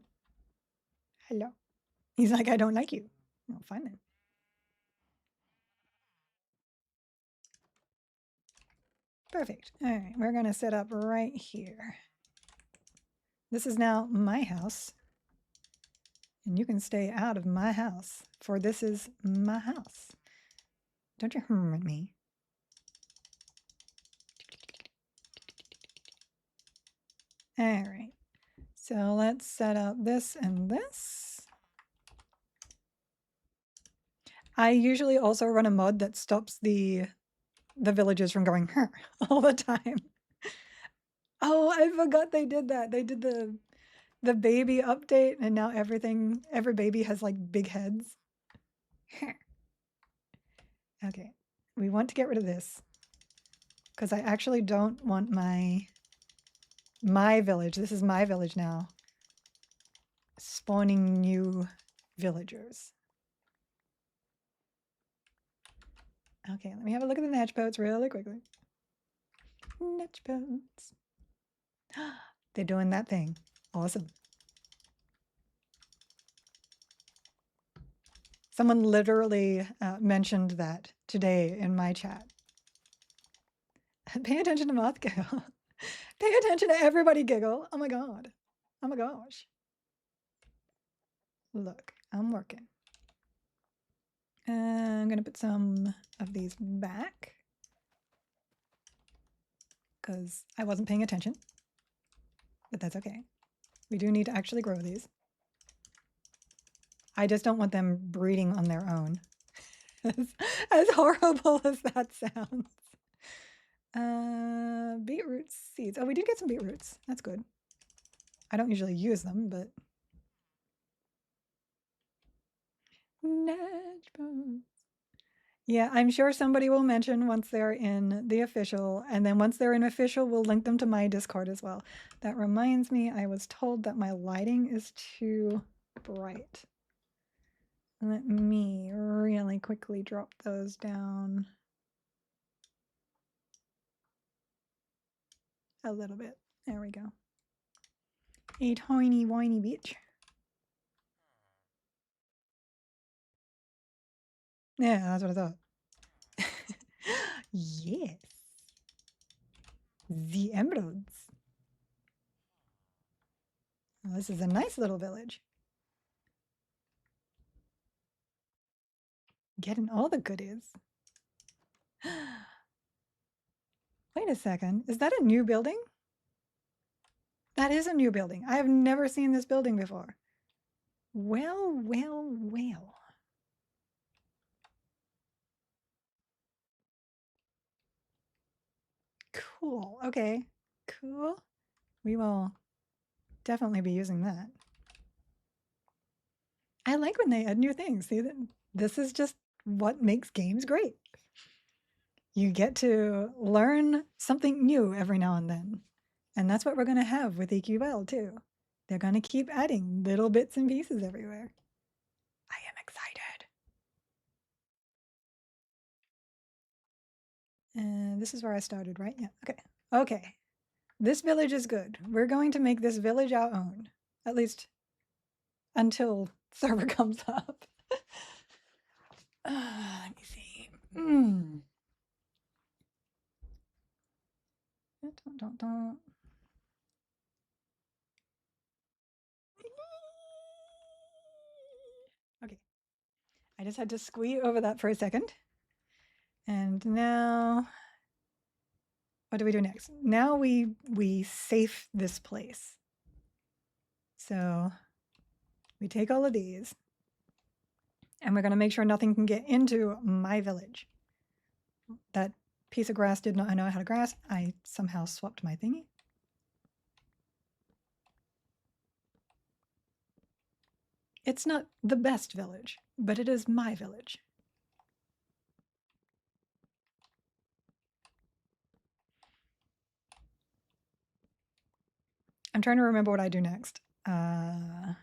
Hello. He's like, I don't like you. Oh, fine then. Perfect. All right, we're going to set up right here. This is now my house. And you can stay out of my house, for this is my house. Don't you at me. All right. So let's set up this and this. I usually also run a mod that stops the villagers from going all the time. Oh, I forgot they did that. They did the baby update, and now every baby has like big heads. Okay, we want to get rid of this because I actually don't want my village. This is my village now. Spawning new villagers. Okay, let me have a look at the Natchpotes really quickly. Natchpotes. They're doing that thing. Awesome. Someone literally mentioned that today in my chat. Pay attention to Moth Giggle. Pay attention to everybody giggle. Oh my god. Oh my gosh. Look, I'm working. I'm going to put some of these back because I wasn't paying attention, but that's okay. We do need to actually grow these. I just don't want them breeding on their own. As horrible as that sounds. Beetroot seeds. Oh, we did get some beetroots. That's good. I don't usually use them, but... Yeah, I'm sure somebody will mention once they're in the official, and then once they're in official, we'll link them to my Discord as well. That reminds me, I was told that my lighting is too bright. Let me really quickly drop those down a little bit. There we go. A tiny whiny bitch. Yeah, that's what I thought. Yes. The emeralds. Well, this is a nice little village. Getting all the goodies. Wait a second. Is that a new building? That is a new building. I have never seen this building before. Well, well, well. Cool. Okay. Cool. We will definitely be using that. I like when they add new things. See, this is just what makes games great. You get to learn something new every now and then. And that's what we're going to have with EQL too. They're going to keep adding little bits and pieces everywhere. I am excited. And this is where I started, right? Yeah. Okay. Okay. This village is good. We're going to make this village our own, at least until server comes up. Let me see. Don't. Okay. I just had to squee over that for a second. And now, what do we do next? Now we safe this place. So we take all of these, and we're going to make sure nothing can get into my village. That piece of grass did not know how to grass. I somehow swapped my thingy. It's not the best village, but it is my village. I'm trying to remember what I do next. I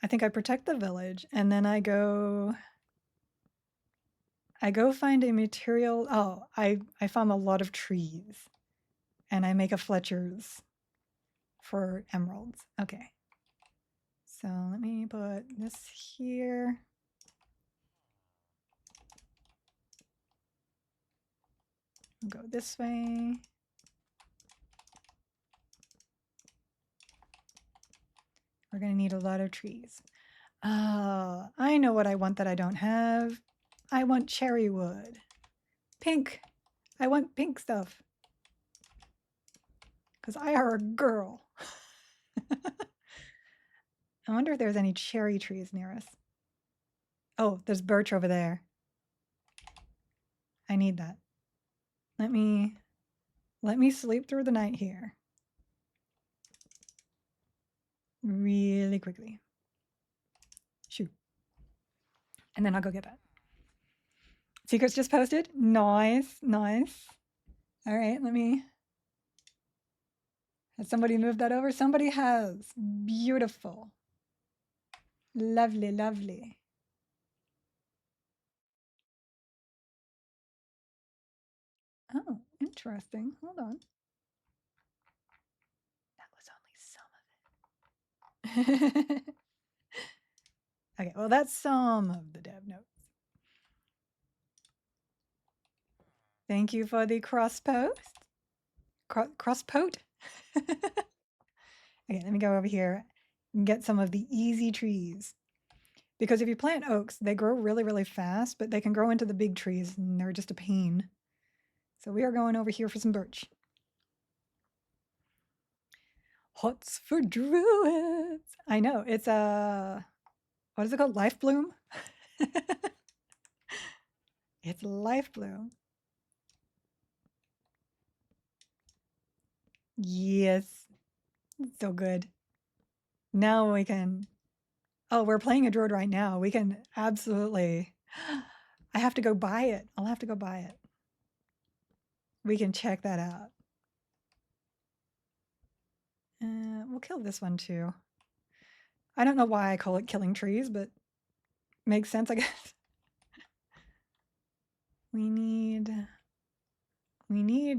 think I protect the village, and then I go find a material. Oh, I farm a lot of trees, and I make a Fletcher's for emeralds. Okay. So let me put this here. Go this way. We're going to need a lot of trees. I know what I want that I don't have. I want cherry wood. Pink. I want pink stuff. Because I are a girl. I wonder if there's any cherry trees near us. Oh, there's birch over there. I need that. Let me sleep through the night here. Really quickly. Shoot. And then I'll go get that. Secrets just posted. Nice, nice. All right, let me. Has somebody moved that over? Somebody has. Beautiful. Lovely, lovely. Oh, interesting. Hold on. That was only some of it. Okay, well, that's some of the dev notes. Thank you for the cross post. Cross post? Okay, let me go over here and get some of the easy trees. Because if you plant oaks, they grow really, really fast, but they can grow into the big trees and they're just a pain. So we are going over here for some birch. Hots for druids. I know, it's a, what is it called? Life bloom? It's life bloom. Yes, so good. Now we can, oh, we're playing a druid right now. We can absolutely, I have to go buy it. I'll have to go buy it. We can check that out. We'll kill this one too. I don't know why I call it killing trees, but makes sense, I guess. We need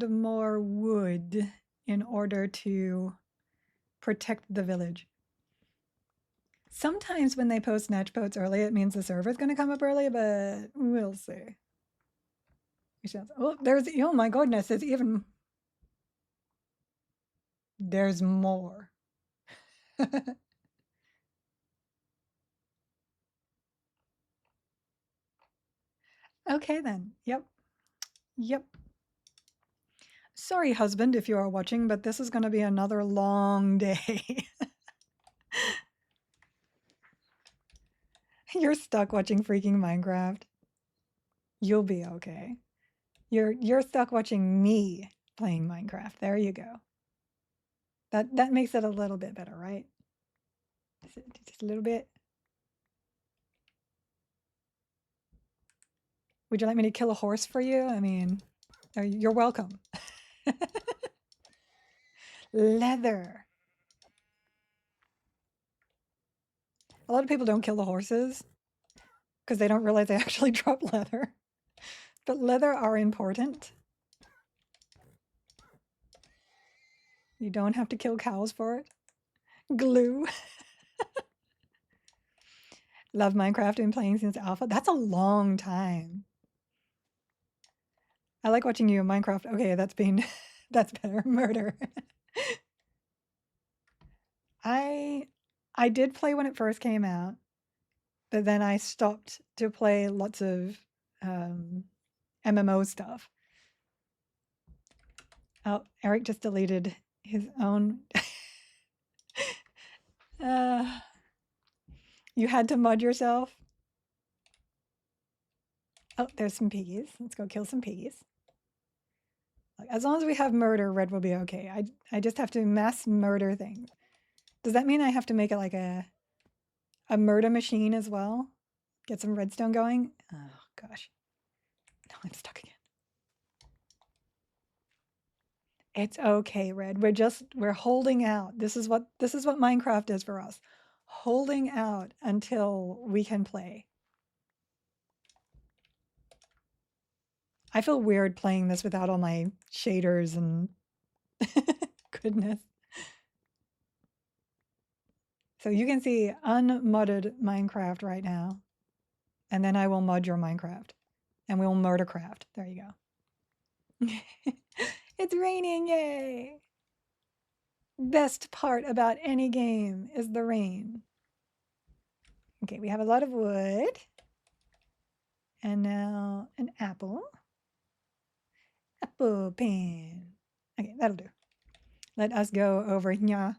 more wood in order to protect the village. Sometimes when they post Natch Posts early, it means the server's going to come up early, but we'll see. Oh, oh my goodness, there's more. Okay then. Yep. Yep. Sorry, husband, if you are watching, but this is going to be another long day. You're stuck watching freaking Minecraft. You'll be okay. You're stuck watching me playing Minecraft. There you go. That makes it a little bit better, right? Just a little bit. Would you like me to kill a horse for you? I mean, you're welcome. Leather. A lot of people don't kill the horses because they don't realize they actually drop leather. But leather are important. You don't have to kill cows for it. Glue. Love Minecraft, been playing since alpha. That's a long time. I like watching you in Minecraft. Okay, that's better. Murder. I did play when it first came out, but then I stopped to play lots of MMO stuff. Oh, Eric just deleted his own. You had to mud yourself? Oh, there's some piggies. Let's go kill some piggies. As long as we have murder, Red will be okay. I just have to mass murder things. Does that mean I have to make it like a murder machine as well? Get some redstone going? Oh, gosh. No, I'm stuck again. It's okay, Red. We're holding out. This is what Minecraft is for us. Holding out until we can play. I feel weird playing this without all my shaders and goodness. So you can see unmudded Minecraft right now. And then I will mud your Minecraft. And we'll murdercraft. There you go. It's raining, yay! Best part about any game is the rain. Okay, we have a lot of wood. And now an apple. Apple pan. Okay, that'll do. Let us go over here.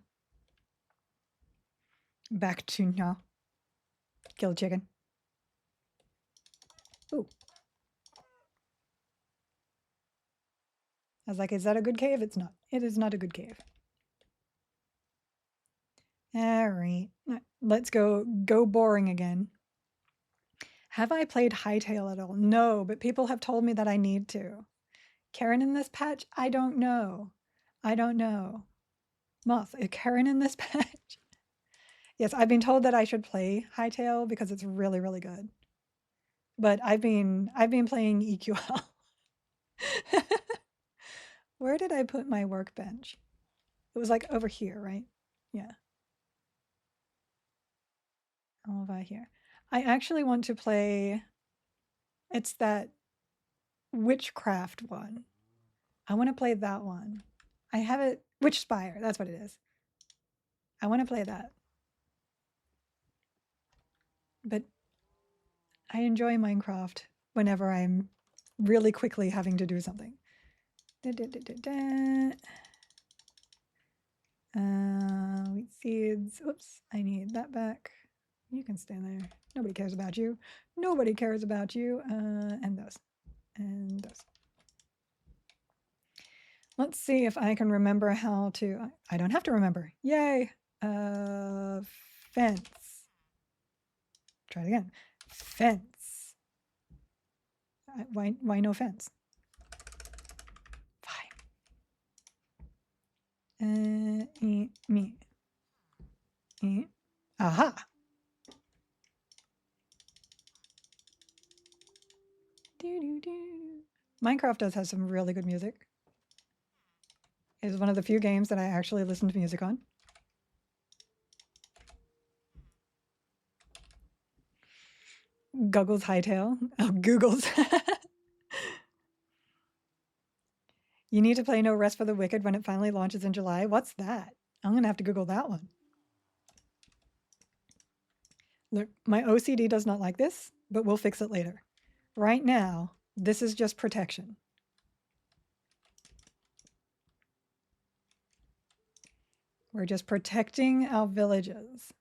Back to here. Kill a chicken. Ooh. I was like, is that a good cave? It's not. It is not a good cave. All right. Let's go boring again. Have I played Hightail at all? No, but people have told me that I need to. Karen in this patch? I don't know. I don't know. Moth, is Karen in this patch? Yes, I've been told that I should play Hightail because it's really, really good. But I've been playing EQL. Where did I put my workbench? It was like over here, right? Yeah. Over here. I actually want to play, it's that witchcraft one. I want to play that one. I have it, Witch Spire, that's what it is. I want to play that. But I enjoy Minecraft whenever I'm really quickly having to do something. Wheat seeds. Oops, I need that back. You can stand there. Nobody cares about you. Nobody cares about you. And those. And those. Let's see if I can remember how to. I don't have to remember. Yay! Fence. Try it again. Fence. Why no fence? Fine. Me. Aha! Minecraft does have some really good music. It is one of the few games that I actually listen to music on. Google's Hightail. Oh, Google's. You need to play No Rest for the Wicked when it finally launches in July. What's that? I'm going to have to Google that one. Look, my OCD does not like this, but we'll fix it later. Right now, this is just protection. We're just protecting our villages.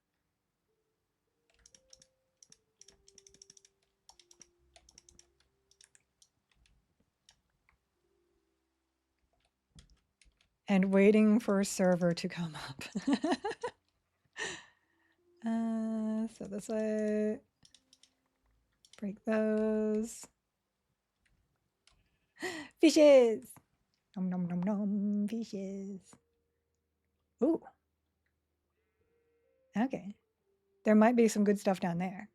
And waiting for a server to come up. So this way, break those. Fishes! Nom nom nom nom, fishes. Ooh. Okay. There might be some good stuff down there.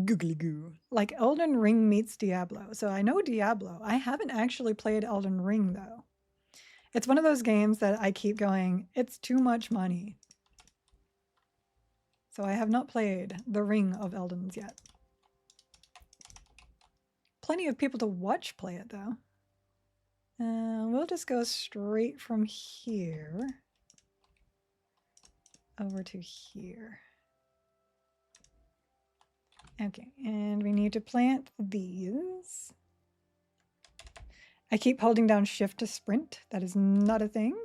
Googly goo. Like Elden Ring meets Diablo. So I know Diablo. I haven't actually played Elden Ring though. It's one of those games that I keep going, it's too much money. So I have not played the Ring of Eldens yet. Plenty of people to watch play it though. We'll just go straight from here over to here. Okay, and we need to plant these. I keep holding down shift to sprint. That is not a thing.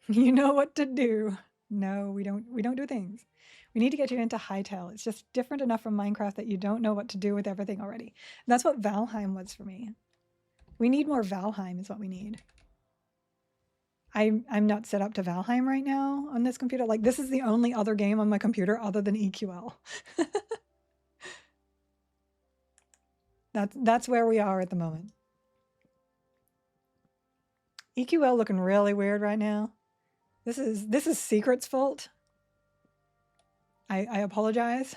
You know what to do. No, we don't do things. We need to get you into Hytale. It's just different enough from Minecraft that you don't know what to do with everything already. And that's what Valheim was for me. We need more Valheim is what we need. I'm not set up to Valheim right now on this computer. Like this is the only other game on my computer other than EQL. That's where we are at the moment. EQL looking really weird right now. This is Secret's fault. I apologize.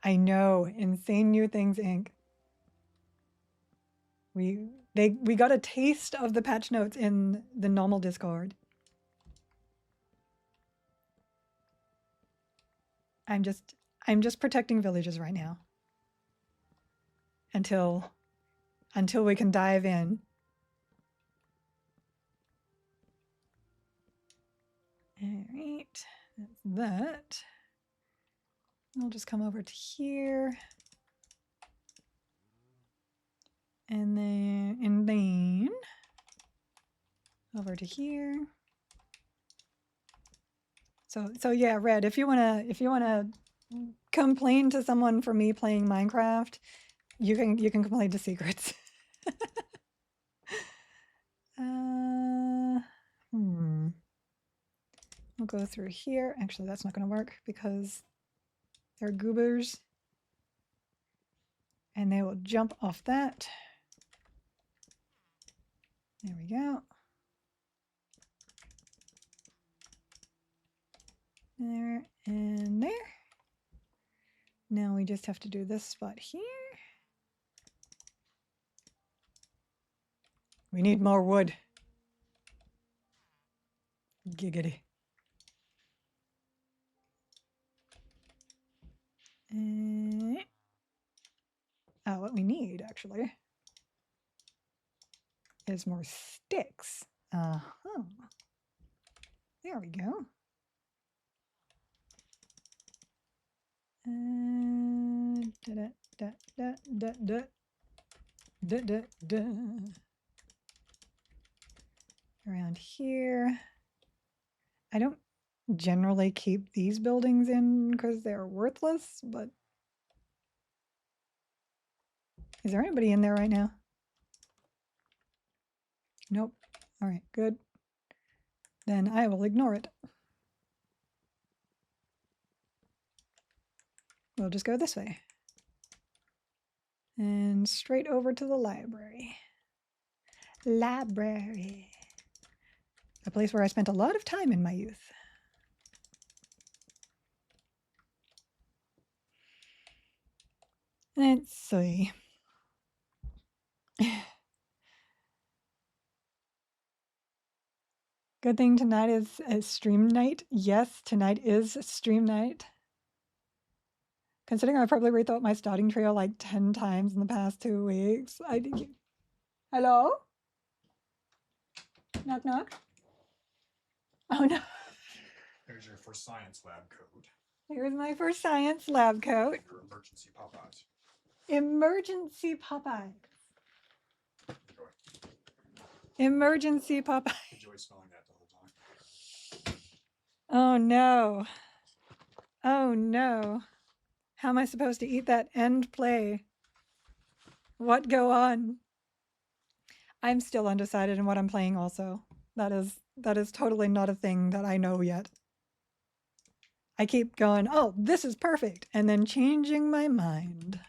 I know, Insane New Things Inc. We got a taste of the patch notes in the normal Discord. I'm just protecting villages right now. Until we can dive in. All right, that's that. I'll just come over to here. And then over to here. So yeah, Red, if you wanna complain to someone for me playing Minecraft, you can complain to Secrets. We'll go through here. Actually, that's not gonna work because they're goobers. And they will jump off that. There we go. There and there. Now we just have to do this spot here. We need more wood. Giggity. What we need actually is more sticks. There we go. Around here. I don't generally keep these buildings in because they're worthless, but is there anybody in there right now? Nope. All right, good. Then I will ignore it. We'll just go this way. And straight over to the library. Library. A place where I spent a lot of time in my youth. Let's see. Good thing tonight is a stream night. Yes, tonight is stream night. Considering I probably rethought my starting trio like 10 times in the past 2 weeks. I think. Hello? Knock knock. Oh no. There's your first science lab coat. Here's my first science lab coat. Your emergency Popeyes. Emergency Popeye. Enjoy. Emergency Popeye. Enjoy smelling that the whole time. Oh no. Oh no. How am I supposed to eat that end play? What go on? I'm still undecided in what I'm playing also. That is totally not a thing that I know yet. I keep going, oh, this is perfect, and then changing my mind.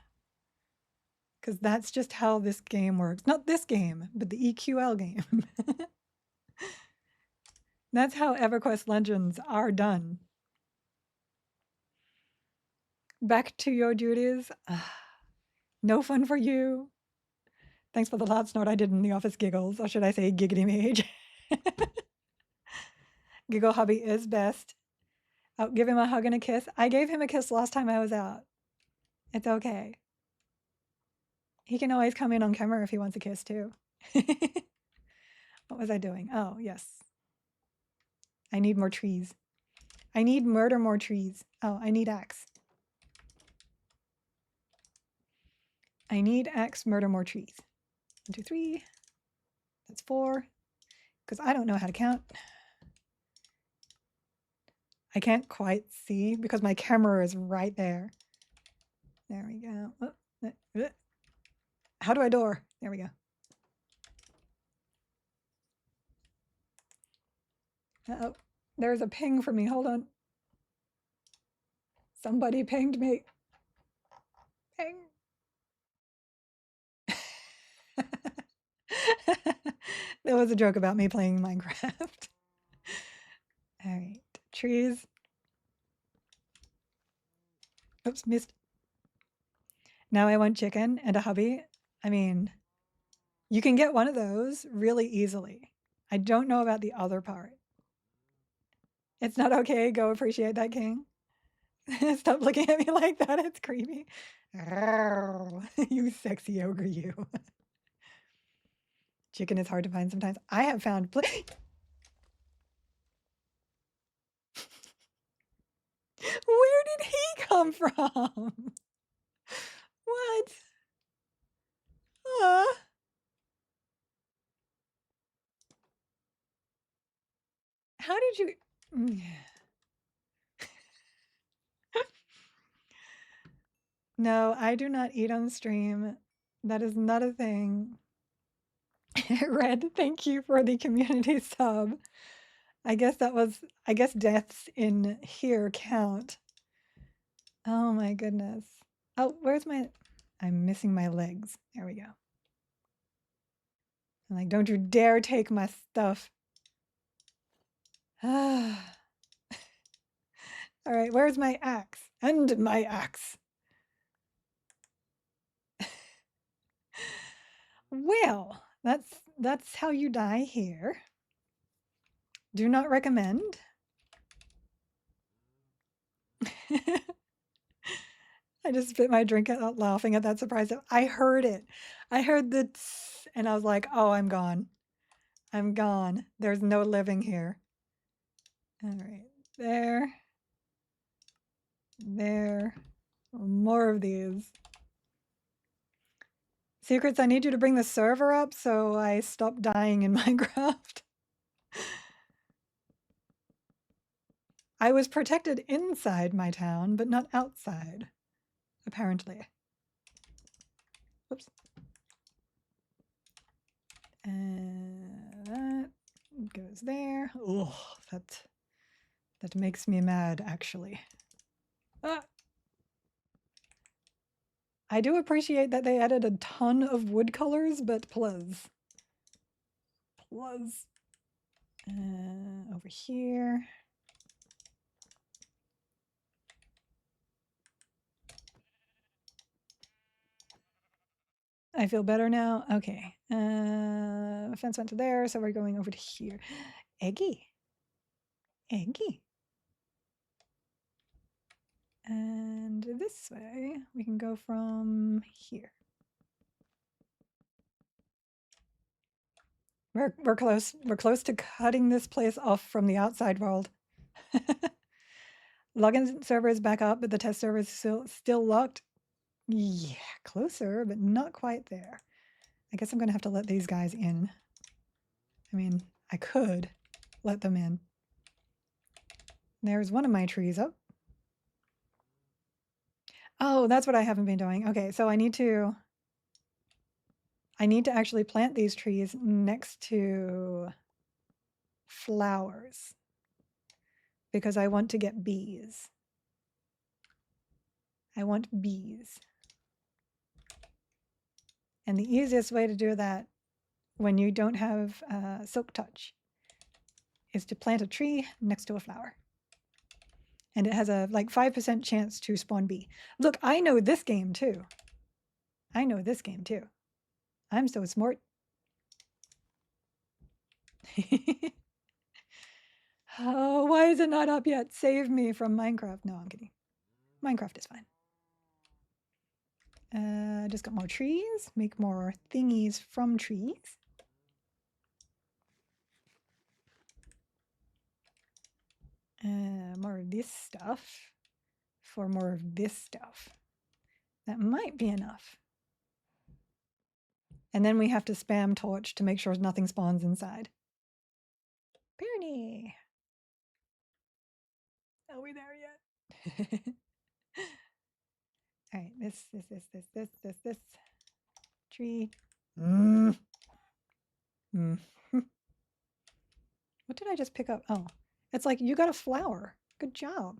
Because that's just how this game works. Not this game, but the EQL game. That's how Everquest Legends are done. Back to your duties. No fun for you. Thanks for the loud snort I did in the office giggles, or should I say giggity mage. Giggle hubby is best. Oh, give him a hug and a kiss. I gave him a kiss last time I was out. It's okay. He can always come in on camera if he wants a kiss too. What was I doing? Oh, yes. I need more trees. I need murder more trees. Oh, I need axe. I need axe, murder more trees. 1, 2, 3. That's 4. Because I don't know how to count. I can't quite see because my camera is right there. There we go. Oh, how do I door? There we go. Uh-oh. There's a ping for me. Hold on. Somebody pinged me. Ping. There was a joke about me playing Minecraft. All right. Trees. Oops, missed. Now I want chicken and a hubby. I mean, you can get one of those really easily. I don't know about the other part. It's not okay. Go appreciate that, king. Stop looking at me like that. It's creepy. You sexy ogre, you. Chicken is hard to find sometimes. I have found... Where did he come from? What? How did you... No, I do not eat on stream. That is not a thing. Red, thank you for the community sub. I guess deaths in here count. Oh my goodness. Oh, where's my... I'm missing my legs. There we go. I'm like, don't you dare take my stuff. All right, where's my axe? And my axe. Well, that's how you die here. Do not recommend. I just spit my drink out laughing at that surprise. I heard it. I heard the tss, and I was like, oh, I'm gone. I'm gone. There's no living here. All right, there. There. More of these. Secrets, I need you to bring the server up so I stop dying in Minecraft. I was protected inside my town, but not outside, apparently. Whoops. And that goes there. Oh, that makes me mad, actually. Ah. I do appreciate that they added a ton of wood colors, but plus. Over here. I feel better now. Okay. Fence went to there, so we're going over to here. Eggy. Eggy. And this way. We can go from here. We're close. We're close to cutting this place off from the outside world. Login server is back up, but the test server is still locked. Yeah, closer, but not quite there. I guess I'm gonna have to let these guys in. I mean, I could let them in. There's one of my trees up. Oh, that's what I haven't been doing. Okay, so I need to actually plant these trees next to flowers because I want to get bees. I want bees. And the easiest way to do that when you don't have silk touch is to plant a tree next to a flower. And it has a like 5% chance to spawn bee. Look, I know this game too. I know this game too. I'm so smart. Oh, why is it not up yet? Save me from Minecraft. No, I'm kidding. Minecraft is fine. Just got more trees. Make more thingies from trees. More of this stuff for more of this stuff. That might be enough. And then we have to spam torch to make sure nothing spawns inside. Peony. Are we there yet? All right, this tree. What did I just pick up? Oh, it's like you got a flower. Good job.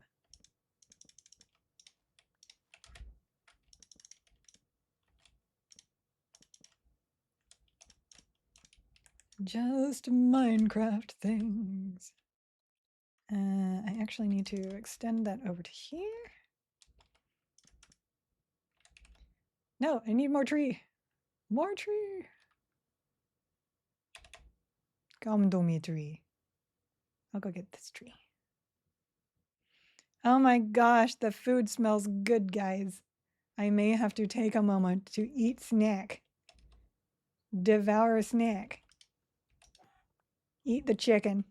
Just Minecraft things. I actually need to extend that over to here. No, I need more tree. More tree. Come to me, tree. I'll go get this tree. Oh my gosh, the food smells good, guys. I may have to take a moment to eat snack. Devour a snack. Eat the chicken.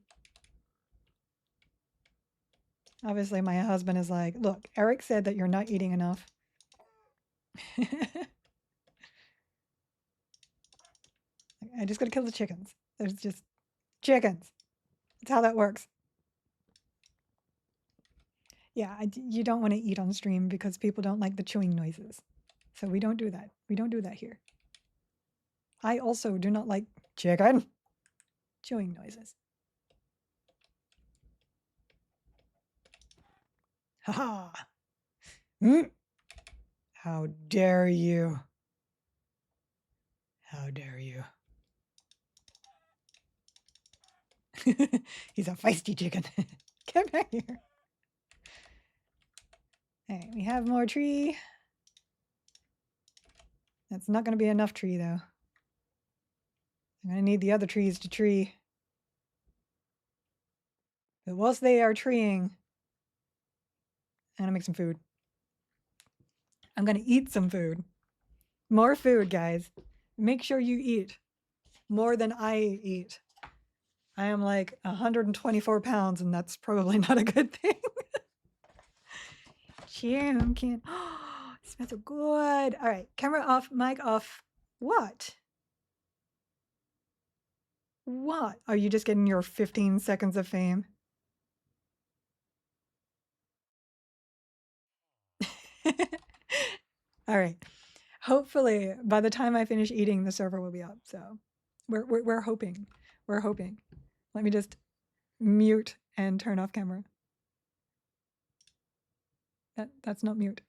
Obviously, my husband is like, look, Eric said that you're not eating enough. I just gotta kill the chickens. There's just chickens. That's how that works. Yeah, you don't want to eat on stream because people don't like the chewing noises. So we don't do that. We don't do that here. I also do not like chicken chewing noises. Haha. How dare you? How dare you? He's a feisty chicken. Get back here. All right, we have more tree. That's not going to be enough tree, though. I'm going to need the other trees to tree. But whilst they are treeing, I'm going to make some food. I'm going to eat some food. More food, guys. Make sure you eat more than I eat. I am like 124 pounds, and that's probably not a good thing. Pumpkin. Oh, it smells so good. All right, camera off, mic off. What? What? Are you just getting your 15 seconds of fame? All right. Hopefully, by the time I finish eating, the server will be up. So, we're hoping. We're hoping. Let me just mute and turn off camera. That's not mute.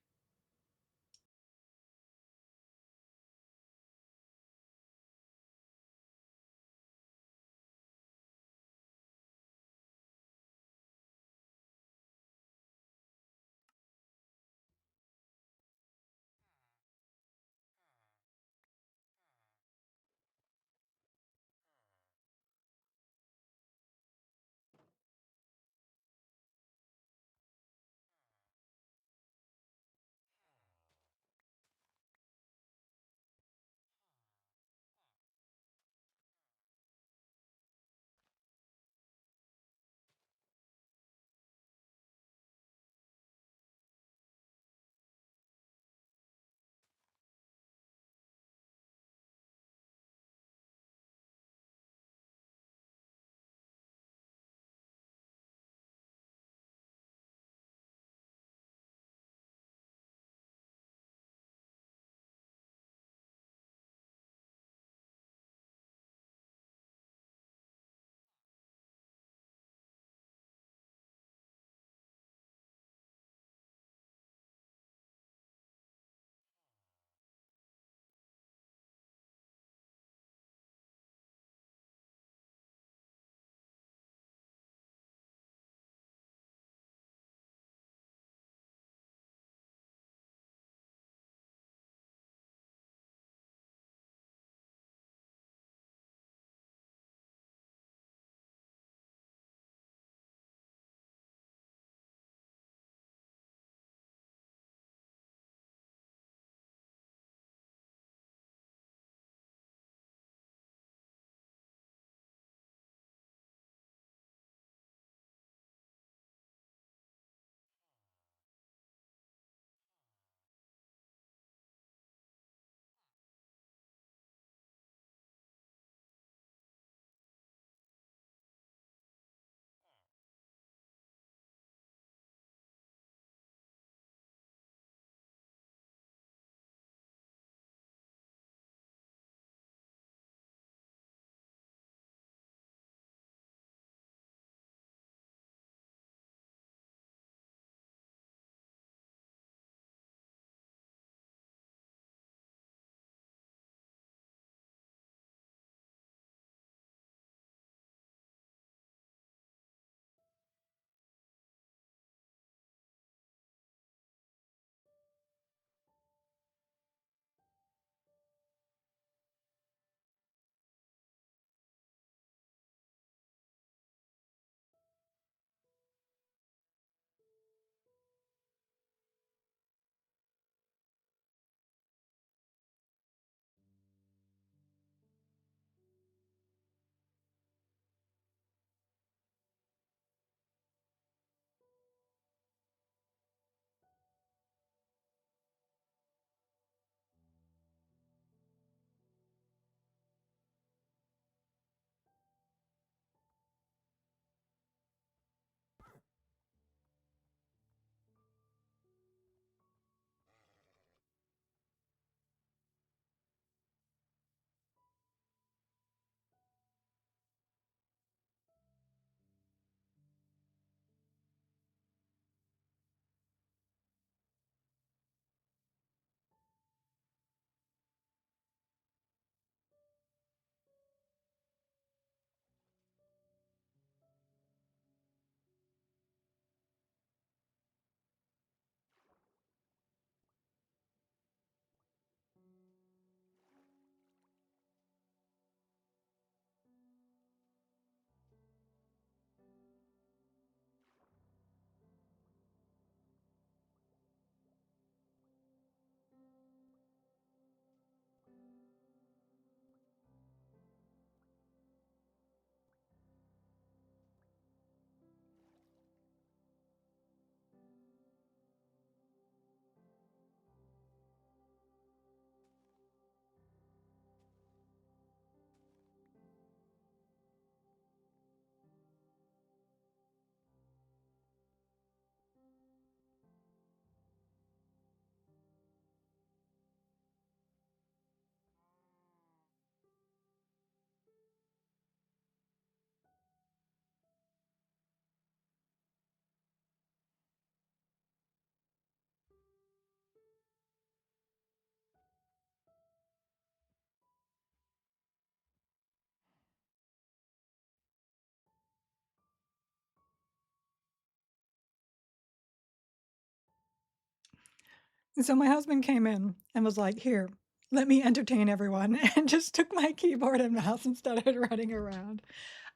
So my husband came in and was like, here, let me entertain everyone, and just took my keyboard and mouse and started running around.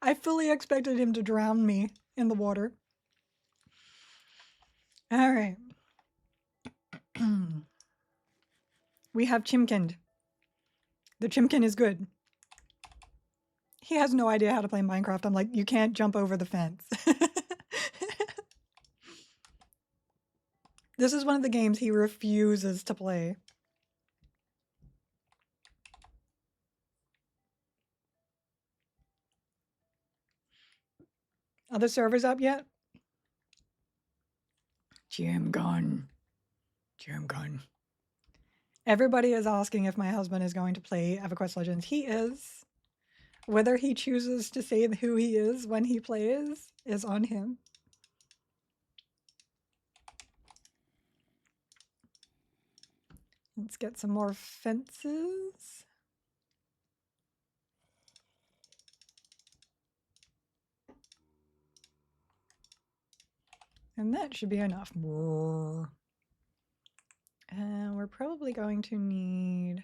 I fully expected him to drown me in the water. All right. We have Chimkind. The Chimkin is good. He has no idea how to play Minecraft. I'm like, you can't jump over the fence. This is one of the games he refuses to play. Are the servers up yet? Jim gun. Everybody is asking if my husband is going to play Everquest Legends. He is. Whether he chooses to say who he is when he plays is on him. Let's get some more fences. And that should be enough. And we're probably going to need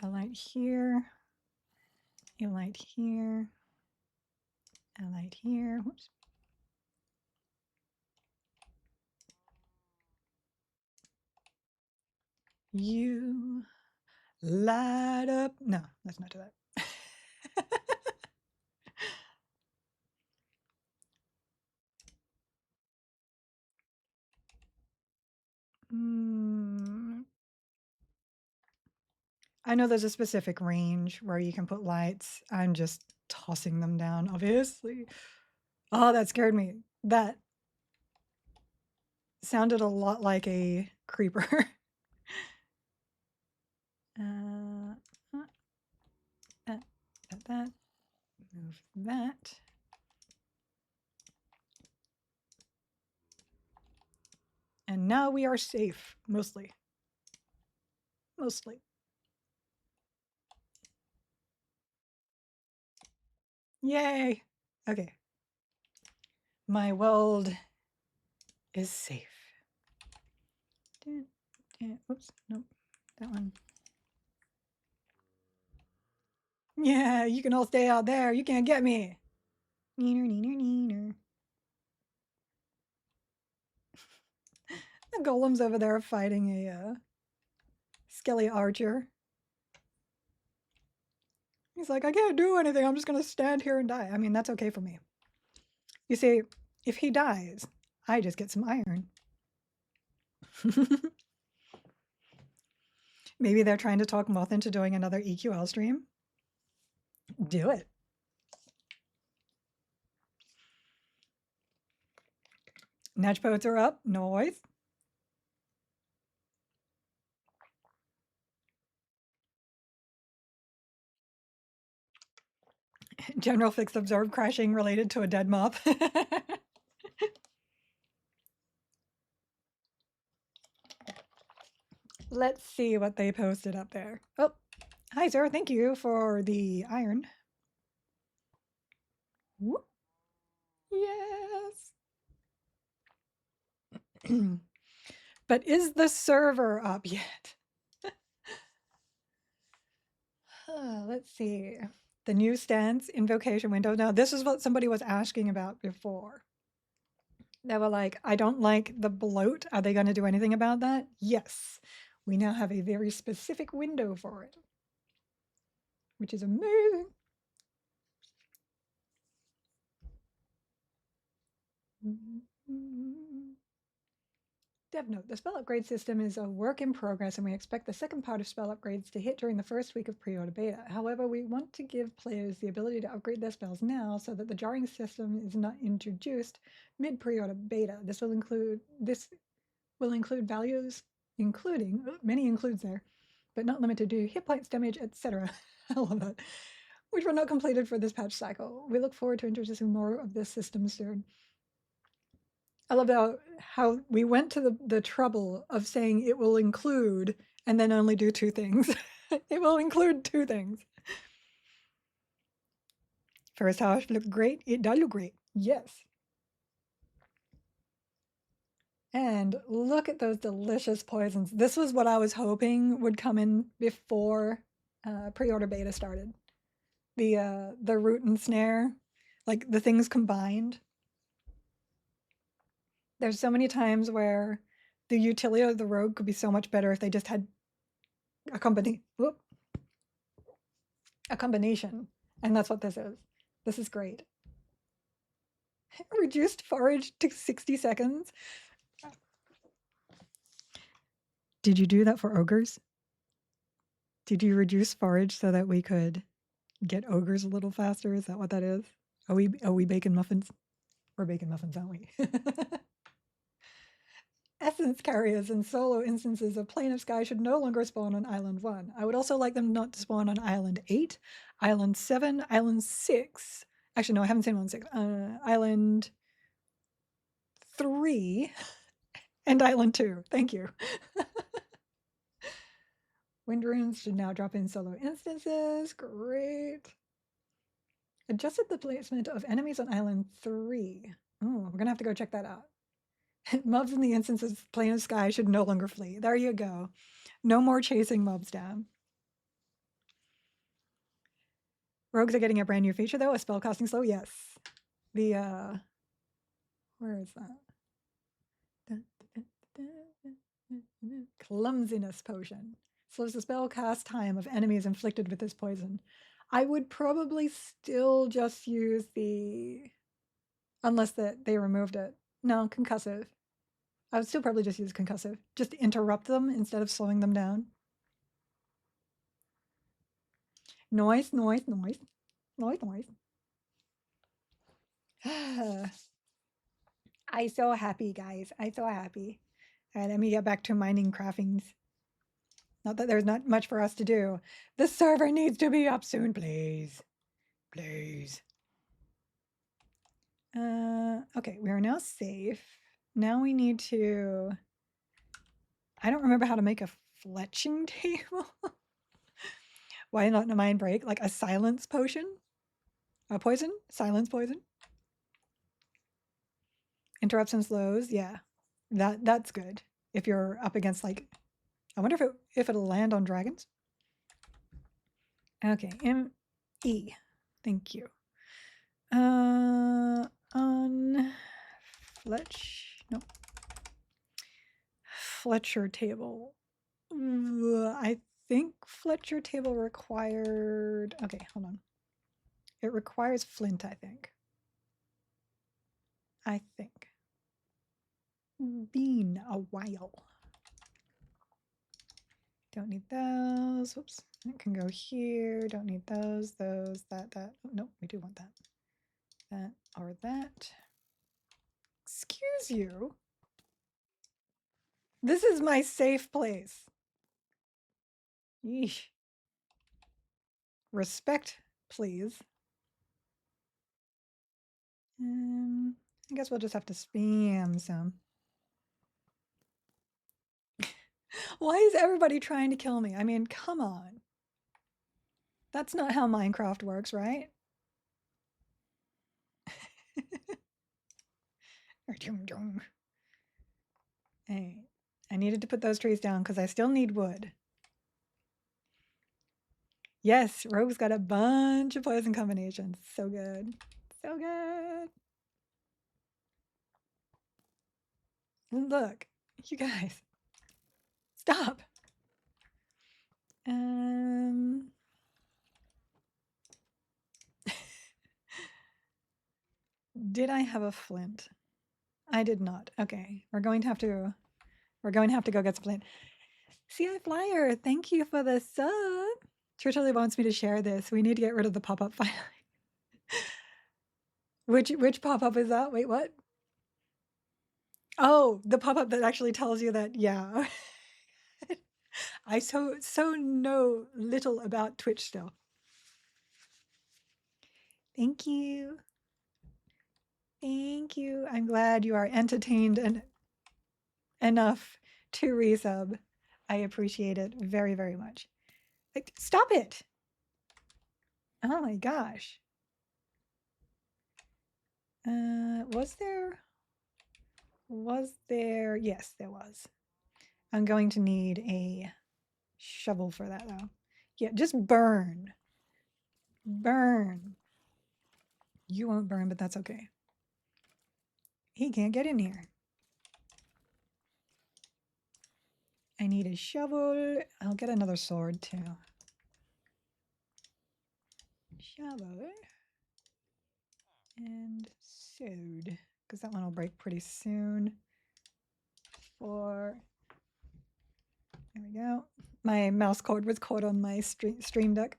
a light here, a light here, a light here. Whoops. You light up. No, let's not do that. I know there's a specific range where you can put lights. I'm just tossing them down, obviously. Oh, that scared me. That sounded a lot like a creeper. That. Move that. And now we are safe, mostly. Mostly. Yay! Okay. My world is safe. Oops, nope. That one. Yeah, you can all stay out there. You can't get me. Neener, neener, neener. The golem's over there fighting a skelly archer. He's like, I can't do anything. I'm just going to stand here and die. I mean, that's okay for me. You see, if he dies, I just get some iron. Maybe they're trying to talk Moth into doing another EQL stream. Do it. Natch poets are up. Noise. General fix observed crashing related to a dead moth. Let's see what they posted up there. Oh, hi, sir. Thank you for the iron. Whoop. Yes. But is the server up yet? Let's see. The new stance invocation window. Now, this is what somebody was asking about before. They were like, I don't like the bloat. Are they going to do anything about that? Yes. We now have a very specific window for it, which is amazing. Dev note, the spell upgrade system is a work in progress and we expect the second part of spell upgrades to hit during the first week of pre-order beta. However, we want to give players the ability to upgrade their spells now so that the jarring system is not introduced mid pre-order beta. This will include values including many includes there, but not limited to hit points, damage, etc. I love that. Which were not completed for this patch cycle. We look forward to introducing more of this system soon. I love how we went to the trouble of saying it will include and then only do two things. It will include two things. First half looked great. It does look great. Yes. And look at those delicious poisons. This was what I was hoping would come in before pre-order beta started. The root and snare, like the things combined. There's so many times where the utility of the rogue could be so much better if they just had a combination. And that's what this is. This is great. Reduced forage to 60 seconds. Did you do that for ogres? Did you reduce forage so that we could get ogres a little faster? Is that what that is? Are we bacon muffins? We're bacon muffins, aren't we? Essence carriers and solo instances of Plane of Sky should no longer spawn on Island 1. I would also like them not to spawn on Island 8, Island 7, Island 6. Actually, no, I haven't seen one 6. Island 3 and Island 2. Thank you. Wind runes should now drop in solo instances. Great. Adjusted the placement of enemies on Island 3. Oh, we're going to have to go check that out. Mobs in the instances of Plane of Sky should no longer flee. There you go. No more chasing mobs down. Rogues are getting a brand new feature though, a spellcasting slow. Yes. The where is that? Clumsiness potion. Slows the spell cast time of enemies inflicted with this poison. I would probably still just use the, unless that they removed it. No, concussive. I would still probably just use concussive. Just interrupt them instead of slowing them down. Noise, noise, noise. Noise, noise. I so happy, guys. I so happy. All right, let me get back to mining craftings. Not that there's not much for us to do. The server needs to be up soon, please. Please. Okay, we are now safe. Now we need to... I don't remember how to make a fletching table. Why not a mind break? Like a silence potion? A poison? Silence poison? Interrupts and slows? Yeah. That's good. If you're up against like... I wonder if it'll land on dragons? Okay, M-E. Thank you. On Fletcher table. I think Fletcher table required, okay, hold on. It requires flint, I think. Been a while. Don't need those. Whoops. It can go here. Don't need those, that. Oh, no, we do want that. That or that. Excuse you. This is my safe place. Yeesh. Respect, please. I guess we'll just have to spam some. Why is everybody trying to kill me? I mean, come on. That's not how Minecraft works, right? Hey, I needed to put those trees down because I still need wood. Yes, Rogue's got a bunch of poison combinations. So good. So good. Look, you guys. Stop. Did I have a flint? I did not. Okay, we're going to have to go get some flint. CI Flyer, thank you for the sub. Totally wants me to share this. We need to get rid of the pop-up file. Which pop-up is that? Wait, what? Oh, the pop-up that actually tells you that, yeah. I so know little about Twitch still. Thank you. Thank you. I'm glad you are entertained enough to resub. I appreciate it very, very much. Like, stop it. Oh my gosh. Was there? Yes, there was. I'm going to need a shovel for that though. Yeah, just burn. Burn. You won't burn, but that's okay. He can't get in here. I need a shovel. I'll get another sword too. Shovel. And sword. Because that one will break pretty soon. There we go. My mouse cord was caught on my stream deck.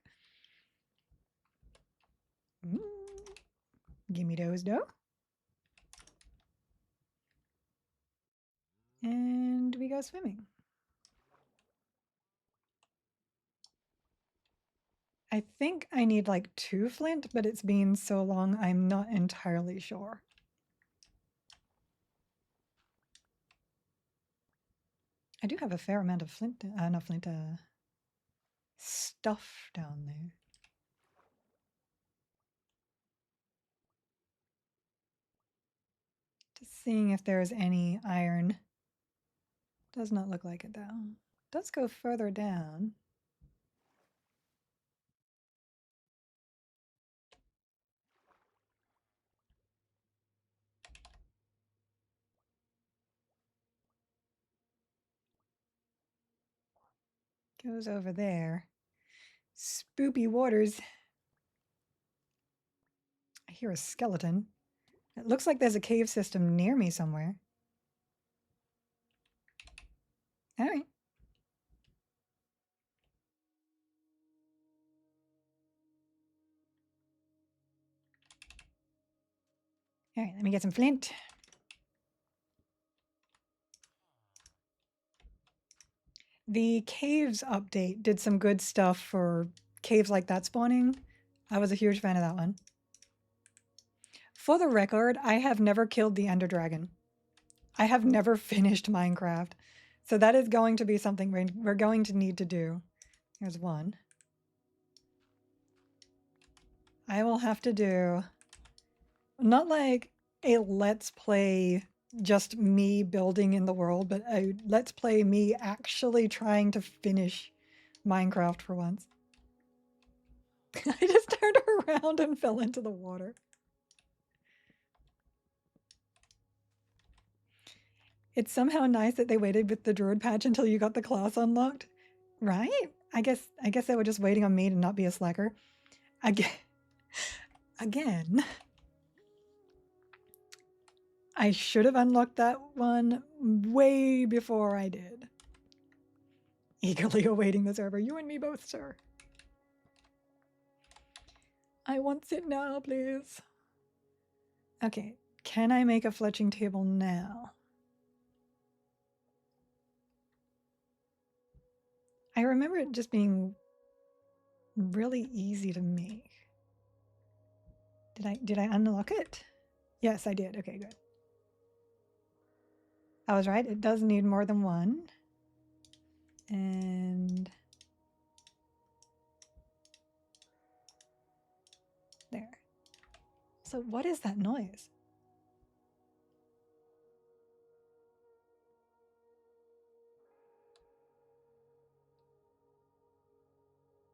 Give me those though. And we go swimming. I think I need like 2 flint, but it's been so long I'm not entirely sure. I do have a fair amount of flint, not flint, stuff down there. Just seeing if there's any iron. Does not look like it though. Does go further down. Goes over there. Spoopy waters. I hear a skeleton. It looks like there's a cave system near me somewhere. All right. All right, let me get some flint. The caves update did some good stuff for caves like that spawning. I was a huge fan of that one. For the record, I have never killed the Ender Dragon. I have never finished Minecraft. So that is going to be something we're going to need to do. Here's one. I will have to do, not like a let's play just me building in the world, but a let's play me actually trying to finish Minecraft for once. I just turned around and fell into the water. It's somehow nice that they waited with the druid patch until you got the class unlocked, right? I guess they were just waiting on me to not be a slacker. Again, I should have unlocked that one way before I did. Eagerly awaiting the server. You and me both, sir. I want it now, please. Okay, can I make a fletching table now? I remember it just being really easy to make. Did I unlock it? Yes, I did. Okay, good. I was right. It does need more than one. And there. So what is that noise?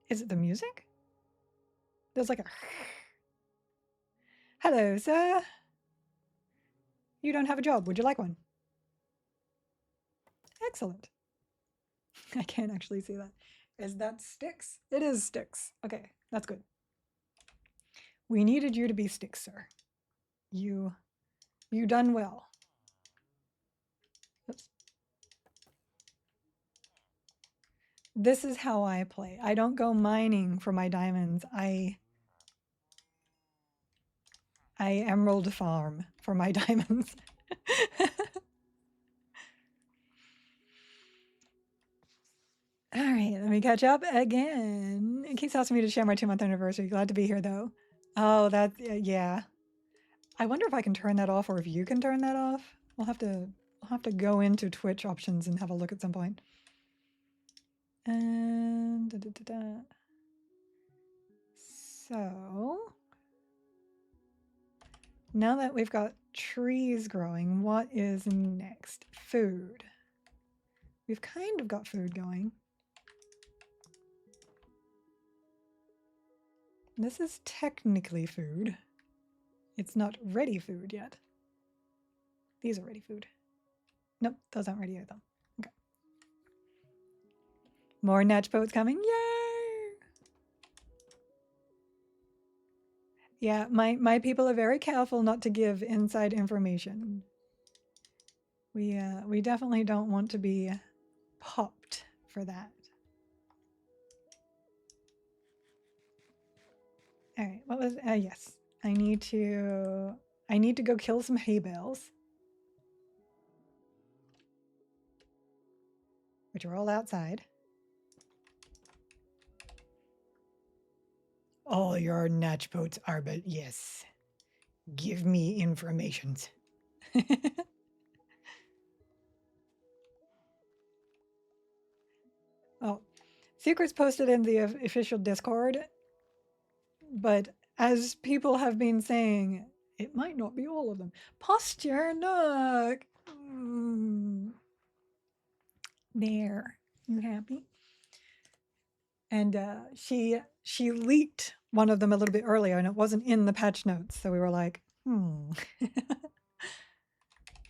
Is it the music? There's like a... Hello, sir. You don't have a job. Would you like one? Excellent. I can't actually see that. Is that sticks? It is sticks. Okay, that's good. We needed you to be sticks, sir. You done well. Oops. This is how I play. I don't go mining for my diamonds. I emerald farm for my diamonds. All right, let me catch up again. It keeps asking me to share my 2-month anniversary. Glad to be here, though. Oh, that, yeah. I wonder if I can turn that off or if you can turn that off. We'll have to go into Twitch options and have a look at some point. And so now that we've got trees growing. What is next? Food. We've kind of got food going. This is technically food. It's not ready food yet. These are ready food. Nope, those aren't ready either. Okay. More natch boats coming. Yay! Yeah, my people are very careful not to give inside information. We definitely don't want to be popped for that. All right, what was yes. I need to go kill some hay bales, which are all outside. All your natch boats are, but yes. Give me informations. Oh, secrets posted in the official Discord, but as people have been saying, it might not be all of them. Posture, look. There. You happy? And she leaked one of them a little bit earlier, and it wasn't in the patch notes, so we were like, that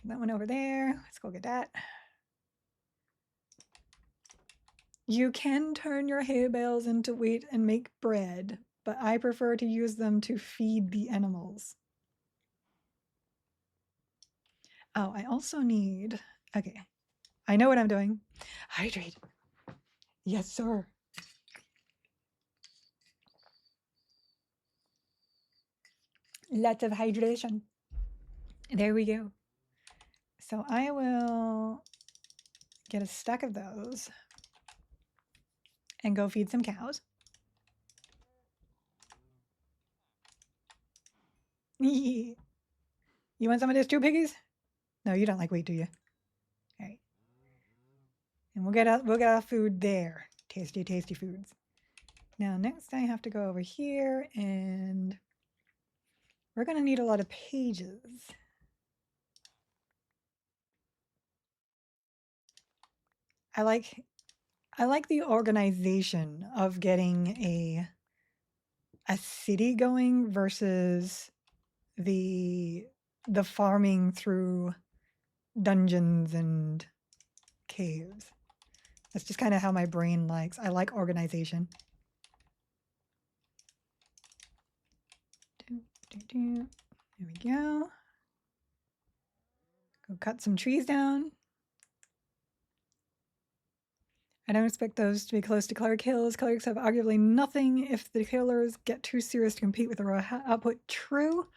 one over there. Let's go get that. You can turn your hay bales into wheat and make bread, but I prefer to use them to feed the animals. Oh, I also need, okay, I know what I'm doing. Hydrate. Yes, sir. Lots of hydration. There we go. So I will get a stack of those and go feed some cows. You want some of this too, piggies? No, you don't like wheat, do you? All right. And we'll get our food there. Tasty, tasty foods. Now, next I have to go over here, and we're going to need a lot of pages. I like the organization of getting a city going versus the farming through dungeons and caves. That's just kind of how my brain likes. I like organization. There we go. Go cut some trees down. I don't expect those to be close to cleric hills. Clerics have arguably nothing if the killers get too serious to compete with the raw output. True,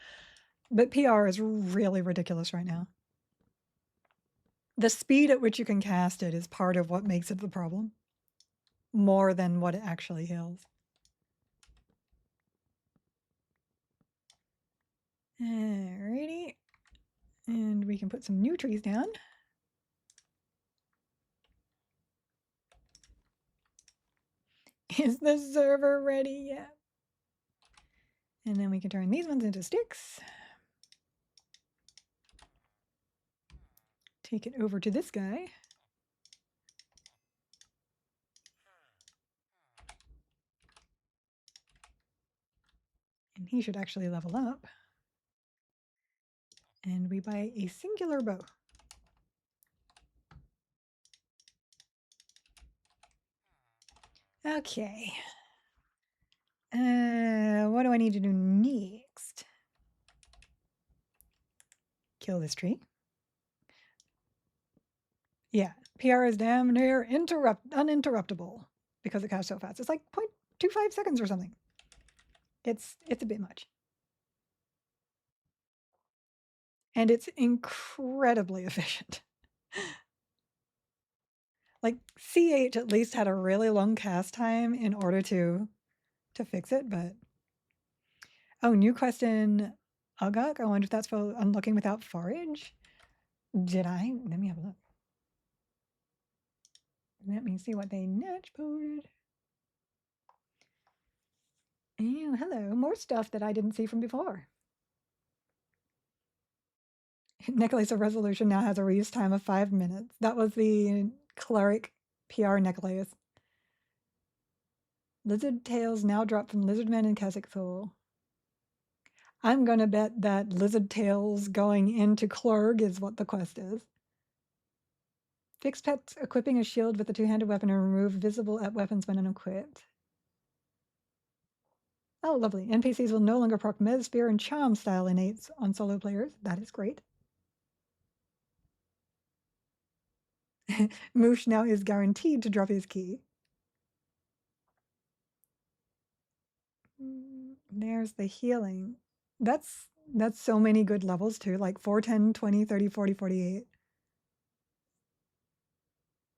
but PR is really ridiculous right now. The speed at which you can cast it is part of what makes it the problem, more than what it actually heals. Alrighty, and we can put some new trees down. Is the server ready yet? And then we can turn these ones into sticks. Take it over to this guy. And he should actually level up. And we buy a singular bow. Okay. What do I need to do next? Kill this tree. Yeah, PR is damn near uninterruptible because it costs so fast. It's like 0.25 seconds or something. It's a bit much. And it's incredibly efficient. Like CH at least had a really long cast time in order to fix it, but oh, new quest in Uguk. I wonder if that's for unlocking without forage. Did I? Let me have a look. Let me see what they natch posted. Oh, hello. More stuff that I didn't see from before. Necklace of Resolution now has a reuse time of 5 minutes. That was the cleric PR necklace. Lizard tails now drop from Lizardman and Kazakhstan. I'm gonna bet that lizard tails going into Clorg is what the quest is. Fix pets equipping a shield with a two-handed weapon and remove visible at weapons when unequipped. Oh, lovely. NPCs will no longer proc Mez, Spear, and Charm style innates on solo players. That is great. Moosh now is guaranteed to drop his key. There's the healing. That's so many good levels too, like 4, 10, 20, 30, 40, 48.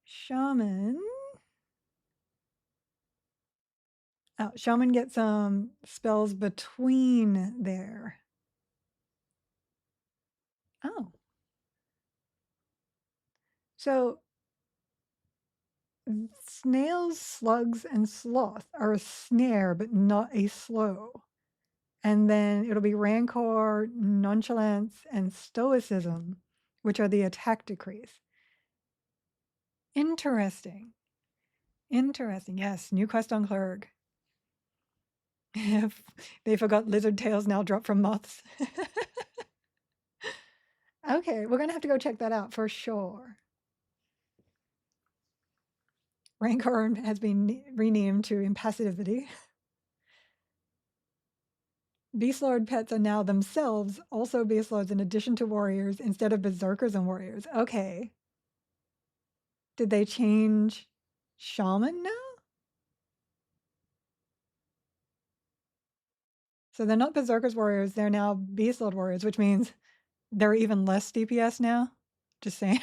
Shaman. Oh, Shaman gets some spells between there. Oh. So snails, slugs, and sloth are a snare, but not a slow. And then it'll be rancor, nonchalance, and stoicism, which are the attack decrease. Interesting. Interesting. Yes, new quest on Clerg. They forgot lizard tails now drop from moths. Okay, we're gonna have to go check that out for sure. Rancor has been renamed to impassivity. Beastlord pets are now themselves also Beastlords in addition to warriors instead of berserkers and warriors. Okay. Did they change shaman now? So they're not berserkers warriors, they're now Beastlord warriors, which means they're even less DPS now. Just saying.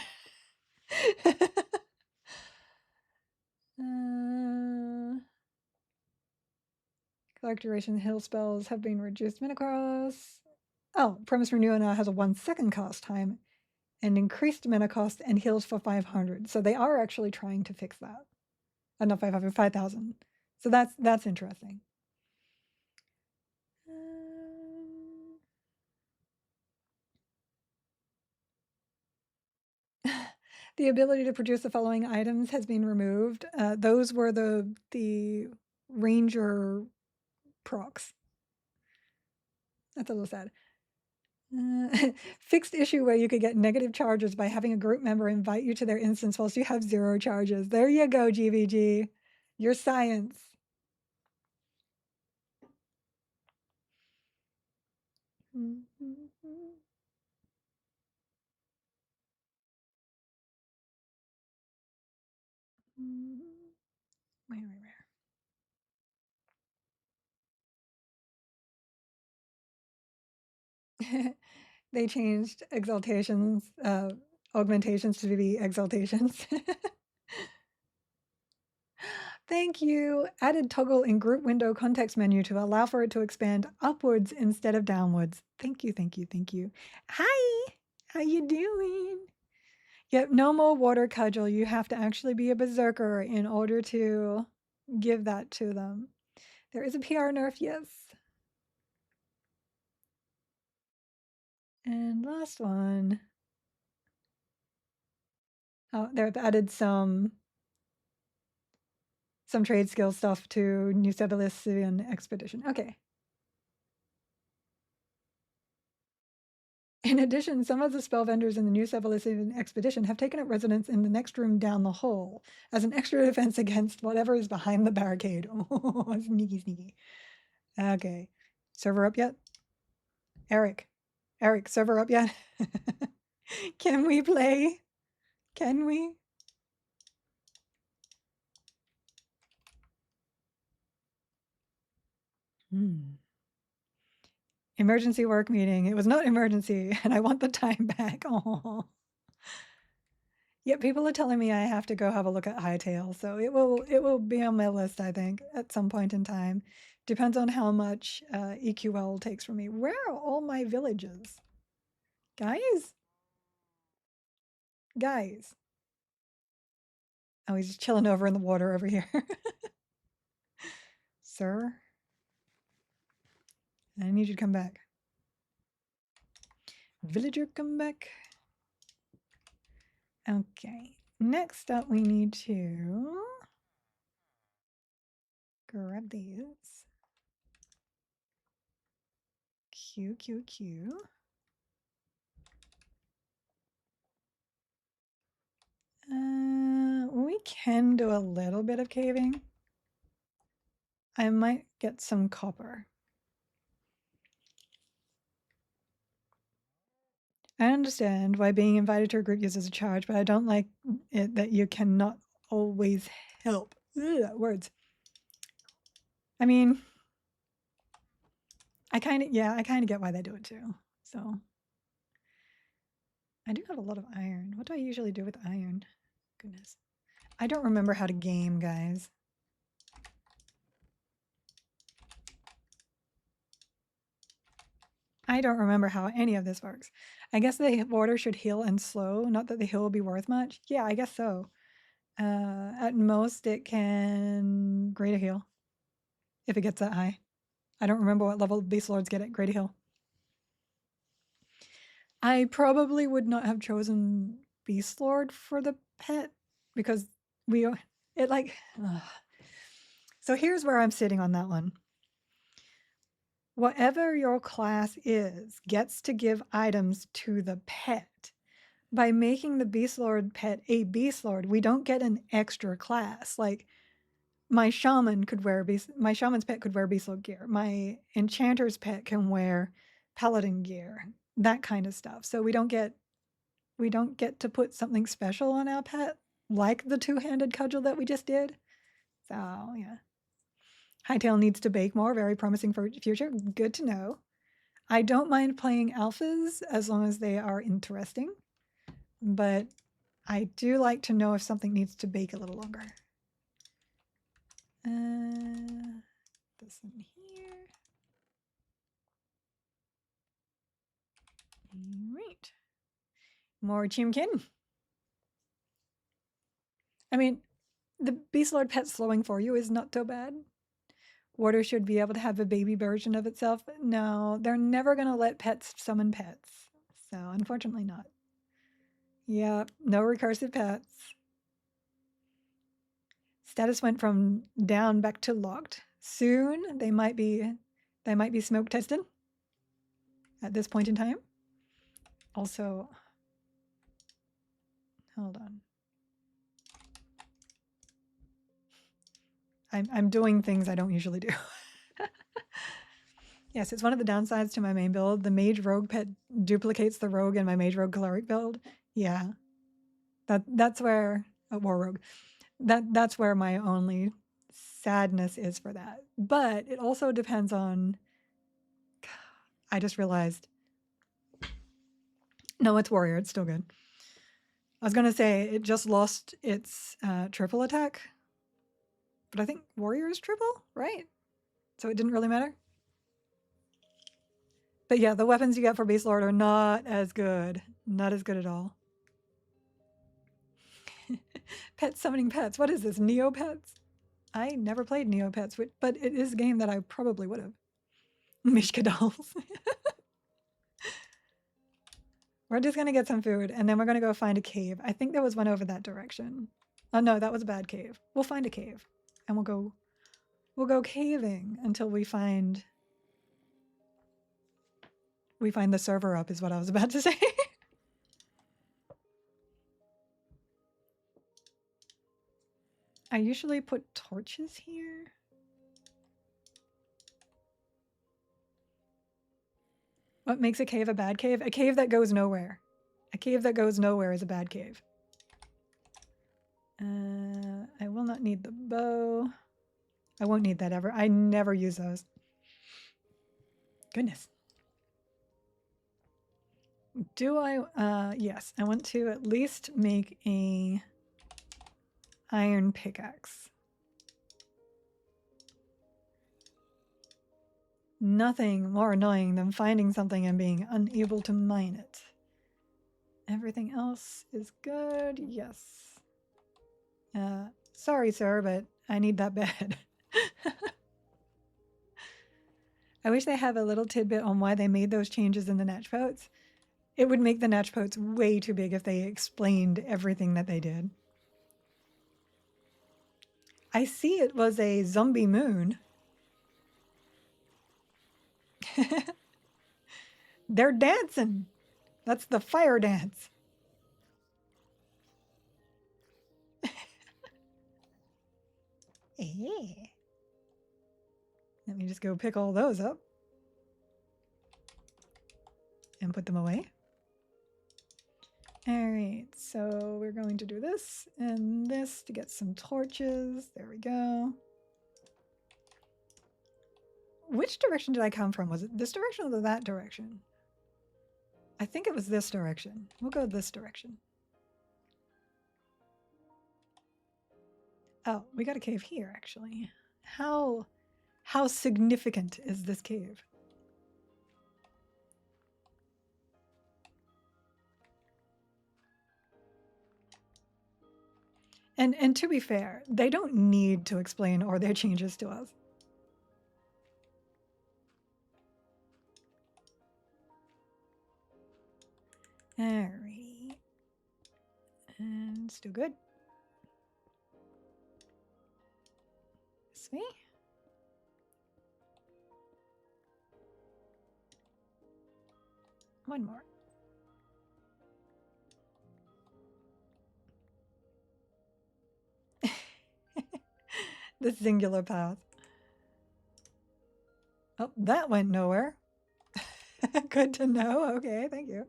Cleric duration heal spells have been reduced mana-cross. Oh, Premise Renewal now has a 1-second cast time and increased mana cost and heals for 500. So they are actually trying to fix that. Not 500, 5,000. So that's interesting. The ability to produce the following items has been removed. Those were the ranger procs. That's a little sad. Fixed issue where you could get negative charges by having a group member invite you to their instance whilst you have 0 charges. There you go, GVG. Your science. Where? They changed exaltations, augmentations to be exaltations. Thank you. Added toggle in group window context menu to allow for it to expand upwards instead of downwards. Thank you, thank you, thank you. Hi, how you doing? Yep, no more water cudgel. You have to actually be a berserker in order to give that to them. There is a PR nerf, yes. And last one. Oh, they've added some trade skill stuff to New Civilization Expedition. Okay. In addition, some of the spell vendors in the New Civilization Expedition have taken up residence in the next room down the hall as an extra defense against whatever is behind the barricade. Oh, sneaky, sneaky. Okay. Server up yet? Eric, server up yet? Can we play? Can we? Emergency work meeting. It was not emergency, and I want the time back. Oh. Yeah, people are telling me I have to go have a look at Hightail, so it will be on my list, I think, at some point in time. Depends on how much EQL takes from me. Where are all my villages? Guys? Guys. Oh, he's just chilling over in the water over here. Sir? I need you to come back. Villager, come back. Okay. Next up, we need to grab these. Q, Q, Q. We can do a little bit of caving. I might get some copper. I understand why being invited to a group uses a charge, but I don't like it that you cannot always help. Ugh, words. I mean, I kind of get why they do it too. So I do have a lot of iron. What do I usually do with iron? Goodness. I don't remember how to game, guys. I don't remember how any of this works. I guess the water should heal and slow, not that the heal will be worth much. Yeah, I guess so. At most, it can greater heal if it gets that high. I don't remember what level Beast Lords get at greater heal. I probably would not have chosen Beast Lord for the pet because it like. So here's where I'm sitting on that one. Whatever your class is gets to give items to the pet. By making the Beast Lord pet a Beast Lord, we don't get an extra class. Like my shaman could wear my shaman's pet could wear Beast Lord gear. My enchanter's pet can wear paladin gear. That kind of stuff. So we don't get to put something special on our pet like the two-handed cudgel that we just did. So yeah. Hightail needs to bake more. Very promising for future. Good to know. I don't mind playing alphas as long as they are interesting, but I do like to know if something needs to bake a little longer. This in here. Right. More chimkin. I mean, the Beast Lord pet slowing for you is not so bad. Water should be able to have a baby version of itself. No, they're never going to let pets summon pets. So, unfortunately not. Yeah, no recursive pets. Status went from down back to locked. Soon they might be smoke tested at this point in time. Also, hold on. I'm doing things I don't usually do. Yes, it's one of the downsides to my main build. The mage rogue pet duplicates the rogue in my mage rogue cleric build. Yeah, that's where war rogue. That's where my only sadness is for that. But it also depends on. I just realized. No, it's warrior. It's still good. I was gonna say it just lost its triple attack, but I think warrior is triple, right? So it didn't really matter. But yeah, the weapons you get for Beast Lord are not as good. Not as good at all. Pet summoning pets. What is this? Neopets? I never played Neopets, but it is a game that I probably would have. Mishka dolls. We're just going to get some food, and then we're going to go find a cave. I think there was one over that direction. Oh, no, that was a bad cave. We'll find a cave, and we'll go caving until we find the server up is what I was about to say. I usually put torches here. What makes a cave a bad cave? A cave that goes nowhere. A cave that goes nowhere is a bad cave. I will not need the bow. I won't need that ever. I never use those. Goodness. Do I? Yes, I want to at least make a iron pickaxe. Nothing more annoying than finding something and being unable to mine it. Everything else is good. Yes. Sorry, sir, but I need that bed. I wish they have a little tidbit on why they made those changes in the natch boats. It would make the Natch Poets way too big if they explained everything that they did. I see it was a zombie moon. They're dancing. That's the fire dance. Yeah. Let me just go pick all those up and put them away. All right, so we're going to do this and this to get some torches. There we go. Which direction did I come from? Was it this direction or that direction? I think it was this direction. We'll go this direction. Oh, we got a cave here, actually. How significant is this cave? And to be fair, they don't need to explain all their changes to us. Alrighty. And still good. This way. One more. The singular path. Oh, that went nowhere. Good to know. Okay, thank you.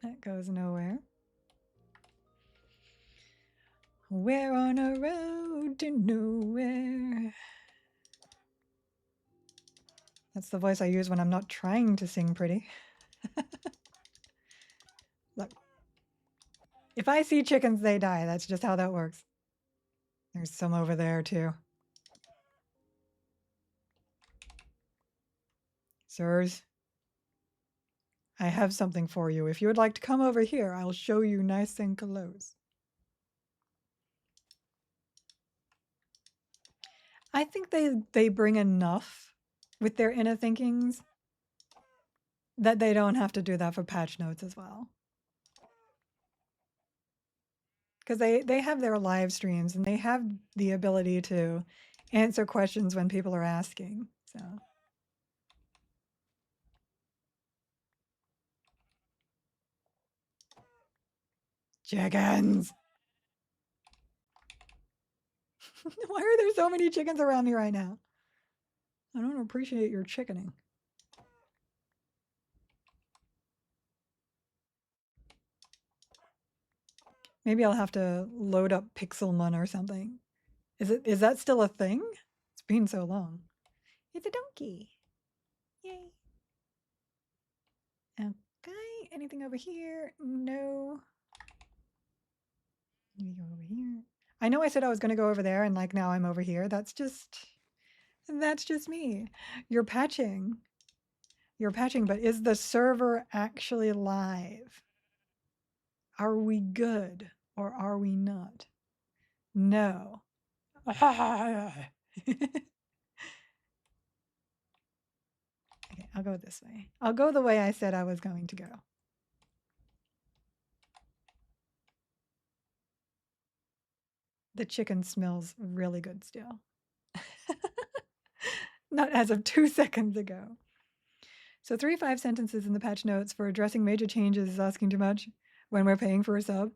That goes nowhere. We're on a road to nowhere. That's the voice I use when I'm not trying to sing pretty. Look. If I see chickens, they die. That's just how that works. There's some over there, too. Sirs, I have something for you. If you would like to come over here, I'll show you nice and close. I think they bring enough with their inner thinkings that they don't have to do that for patch notes as well. Because they have their live streams and they have the ability to answer questions when people are asking. So chickens. Why are there so many chickens around me right now? I don't appreciate your chickening. Maybe I'll have to load up Pixelmon or something. Is that still a thing? It's been so long. It's a donkey. Yay. Okay, anything over here? No. Let me go over here. I know I said I was going to go over there and like now I'm over here. That's just me. You're patching. You're patching, but is the server actually live? Are we good or are we not? No. Okay, I'll go this way. I'll go the way I said I was going to go. The chicken smells really good still. Not as of 2 seconds ago. So 3-5 sentences in the patch notes for addressing major changes is asking too much when we're paying for a sub.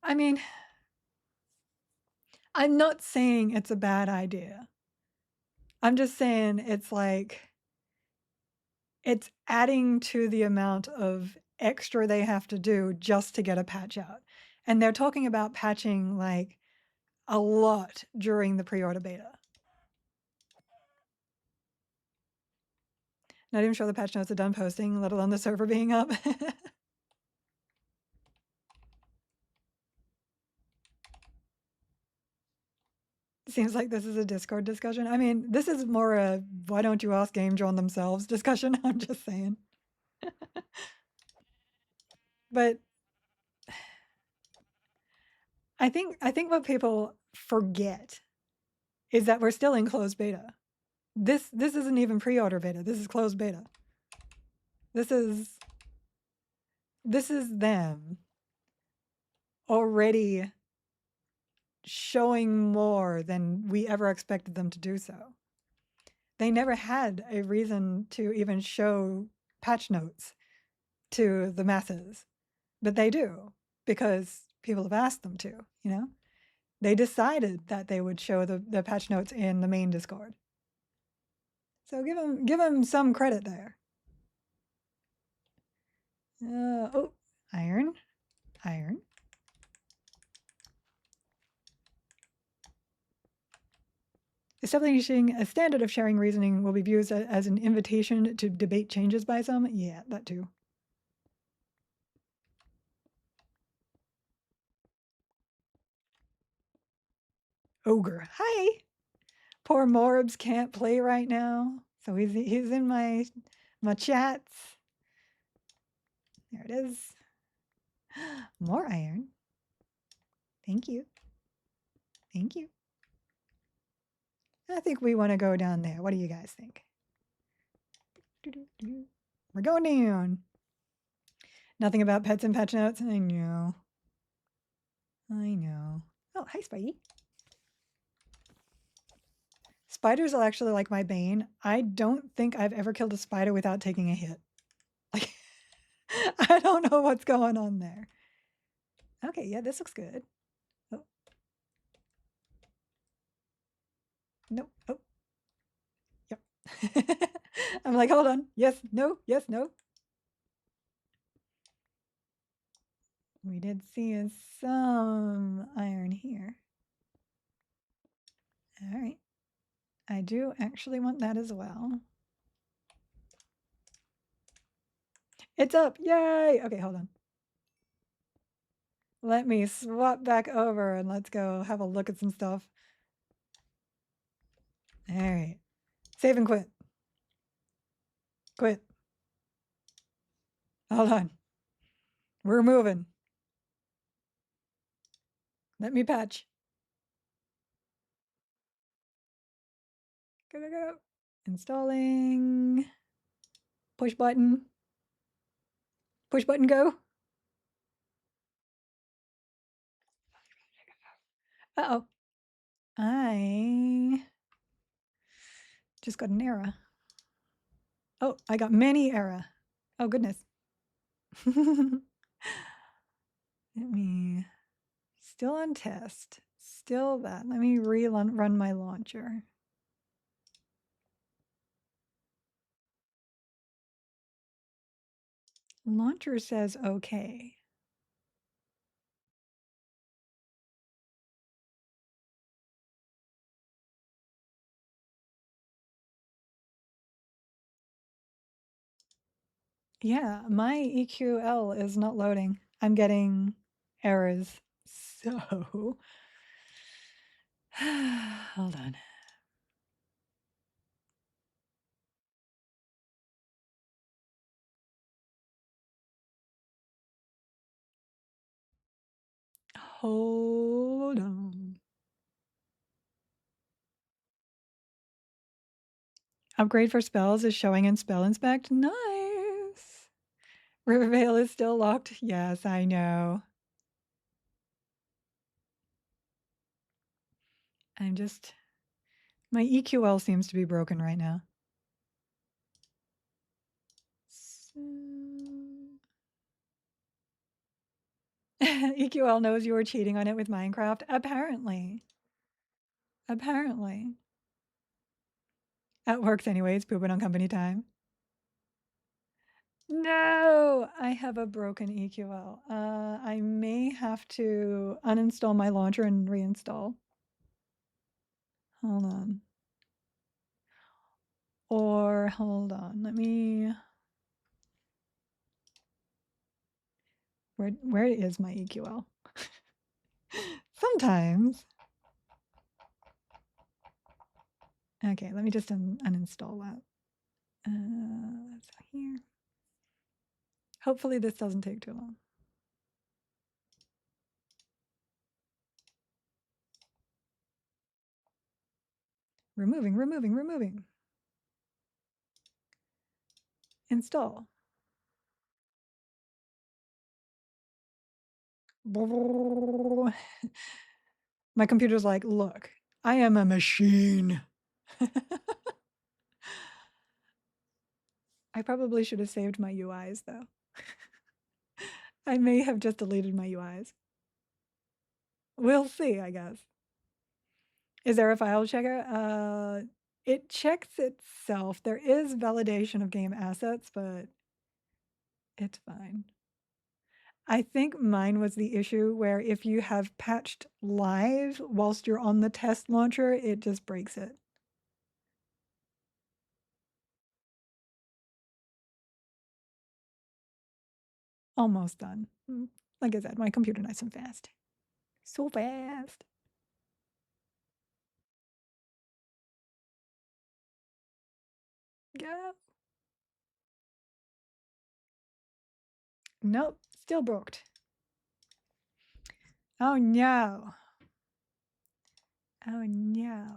I mean, I'm not saying it's a bad idea. I'm just saying it's like, it's adding to the amount of extra they have to do just to get a patch out. And they're talking about patching like a lot during the pre-order beta. Not even sure the patch notes are done posting, let alone the server being up. Seems like this is a Discord discussion. I mean, this is more a why don't you ask Game John themselves discussion. I'm just saying. But I think what people forget is that we're still in closed beta. This isn't even pre-order beta. This is closed beta. This is them already showing more than we ever expected them to do so. They never had a reason to even show patch notes to the masses, but they do because people have asked them to, you know? They decided that they would show the patch notes in the main Discord. So give them some credit there. Oh, iron. Establishing a standard of sharing reasoning will be viewed as an invitation to debate changes by some. Yeah, that too. Ogre. Hi. Poor Morbs can't play right now, so he's in my chats. There it is. More iron. Thank you. Thank you. I think we want to go down there. What do you guys think? We're going down. Nothing about pets and patch notes. I know. Oh, hi, Spidey. Spiders are actually like my bane. I don't think I've ever killed a spider without taking a hit. Like, I don't know what's going on there. Okay, yeah, this looks good. Oh. Nope. Oh. Yep. I'm like, hold on. Yes, no, yes, no. We did see some iron here. All right. I do actually want that as well. It's up. Yay. Okay, hold on. Let me swap back over and let's go have a look at some stuff. All right. Save and quit. Quit. Hold on. We're moving. Let me patch. Go, go, go. Installing. Push button. Push button, go. Uh-oh. I just got an error. Oh, I got many error. Oh, goodness. Let me, still on test. Still that. Let me run my launcher. Launcher says okay. Yeah, my EQL is not loading. I'm getting errors. So, hold on. Hold on. Upgrade for spells is showing in Spell Inspect. Nice. Rivervale is still locked. Yes, I know. I'm just... My EQL seems to be broken right now. So... EQL knows you were cheating on it with Minecraft. Apparently. Apparently. That works anyways, pooping on company time. No, I have a broken EQL. I may have to uninstall my launcher and reinstall. Hold on. Or hold on, let me... Where is my EQL? Sometimes. Okay, let me just uninstall that. That's here. Hopefully this doesn't take too long. Removing. Install. My computer's like, look, I am a machine. I probably should have saved my UIs though. I may have just deleted my UIs. We'll see, I guess. Is there a file checker? It checks itself. There is validation of game assets, but it's fine. I think mine was the issue where if you have patched live whilst you're on the test launcher, it just breaks it. Almost done. Like I said, my computer nice and fast. So fast. Yeah. Nope, still broke. Oh no. Oh no.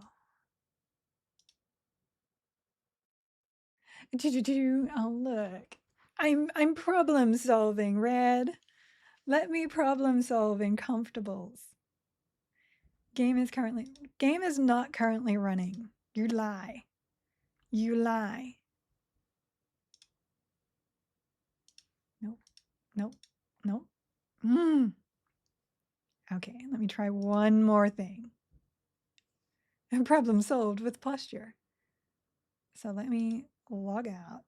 Oh look. I'm problem solving, Red. Let me problem solve in comfortables. Game is not currently running. You lie. You lie. Nope. Nope. Nope. Okay, let me try one more thing. Problem solved with posture. So let me log out.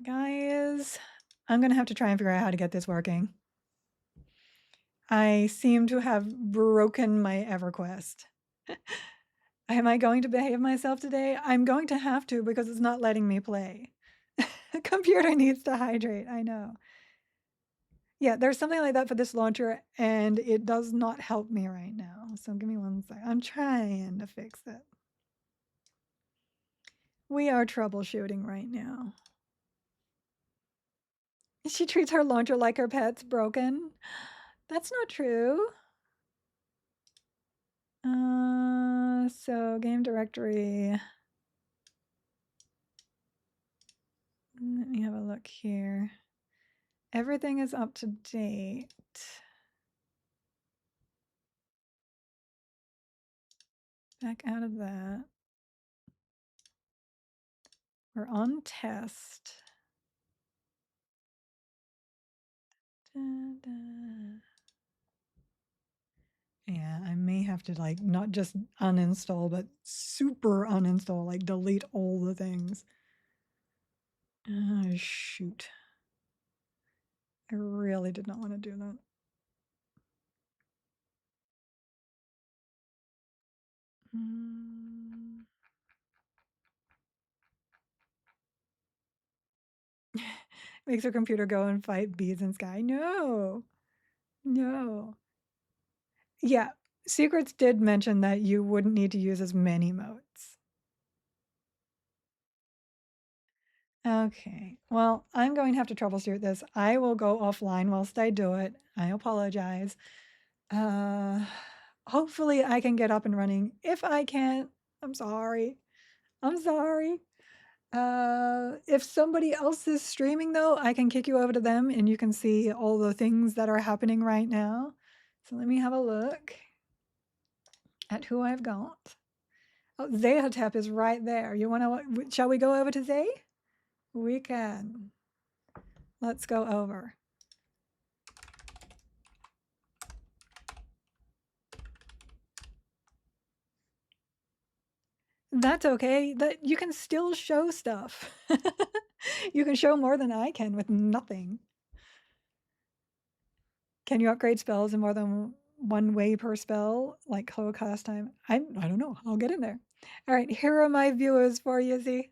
Guys, I'm gonna have to try and figure out how to get this working. I seem to have broken my Everquest. Am I going to behave myself today? I'm going to have to because it's not letting me play. The computer needs to hydrate, I know. Yeah, there's something like that for this launcher and it does not help me right now. So give me one sec. I'm trying to fix it. We are troubleshooting right now. She treats her launcher like her pet's broken. That's not true. So game directory. Let me have a look here. Everything is up to date. Back out of that. We're on test. Da, da. Yeah, I may have to like not just uninstall, but super uninstall, like delete all the things. Shoot. I really did not want to do that. Makes her computer go and fight Beez and Sky. No. No. Yeah, Secrets did mention that you wouldn't need to use as many modes. Okay, well, I'm going to have to troubleshoot this. I will go offline whilst I do it. I apologize. Hopefully I can get up and running. If I can't, I'm sorry. I'm sorry. If somebody else is streaming though, I can kick you over to them and you can see all the things that are happening right now. So let me have a look at who I've got. Oh, Zehatep is right there. You want to, shall we go over to Zay? We can. Let's go over. That's okay. That you can still show stuff. You can show more than I can with nothing. Can you upgrade spells in more than one way per spell, like cast time? I don't know. I'll get in there. All right, here are my viewers for you, Z.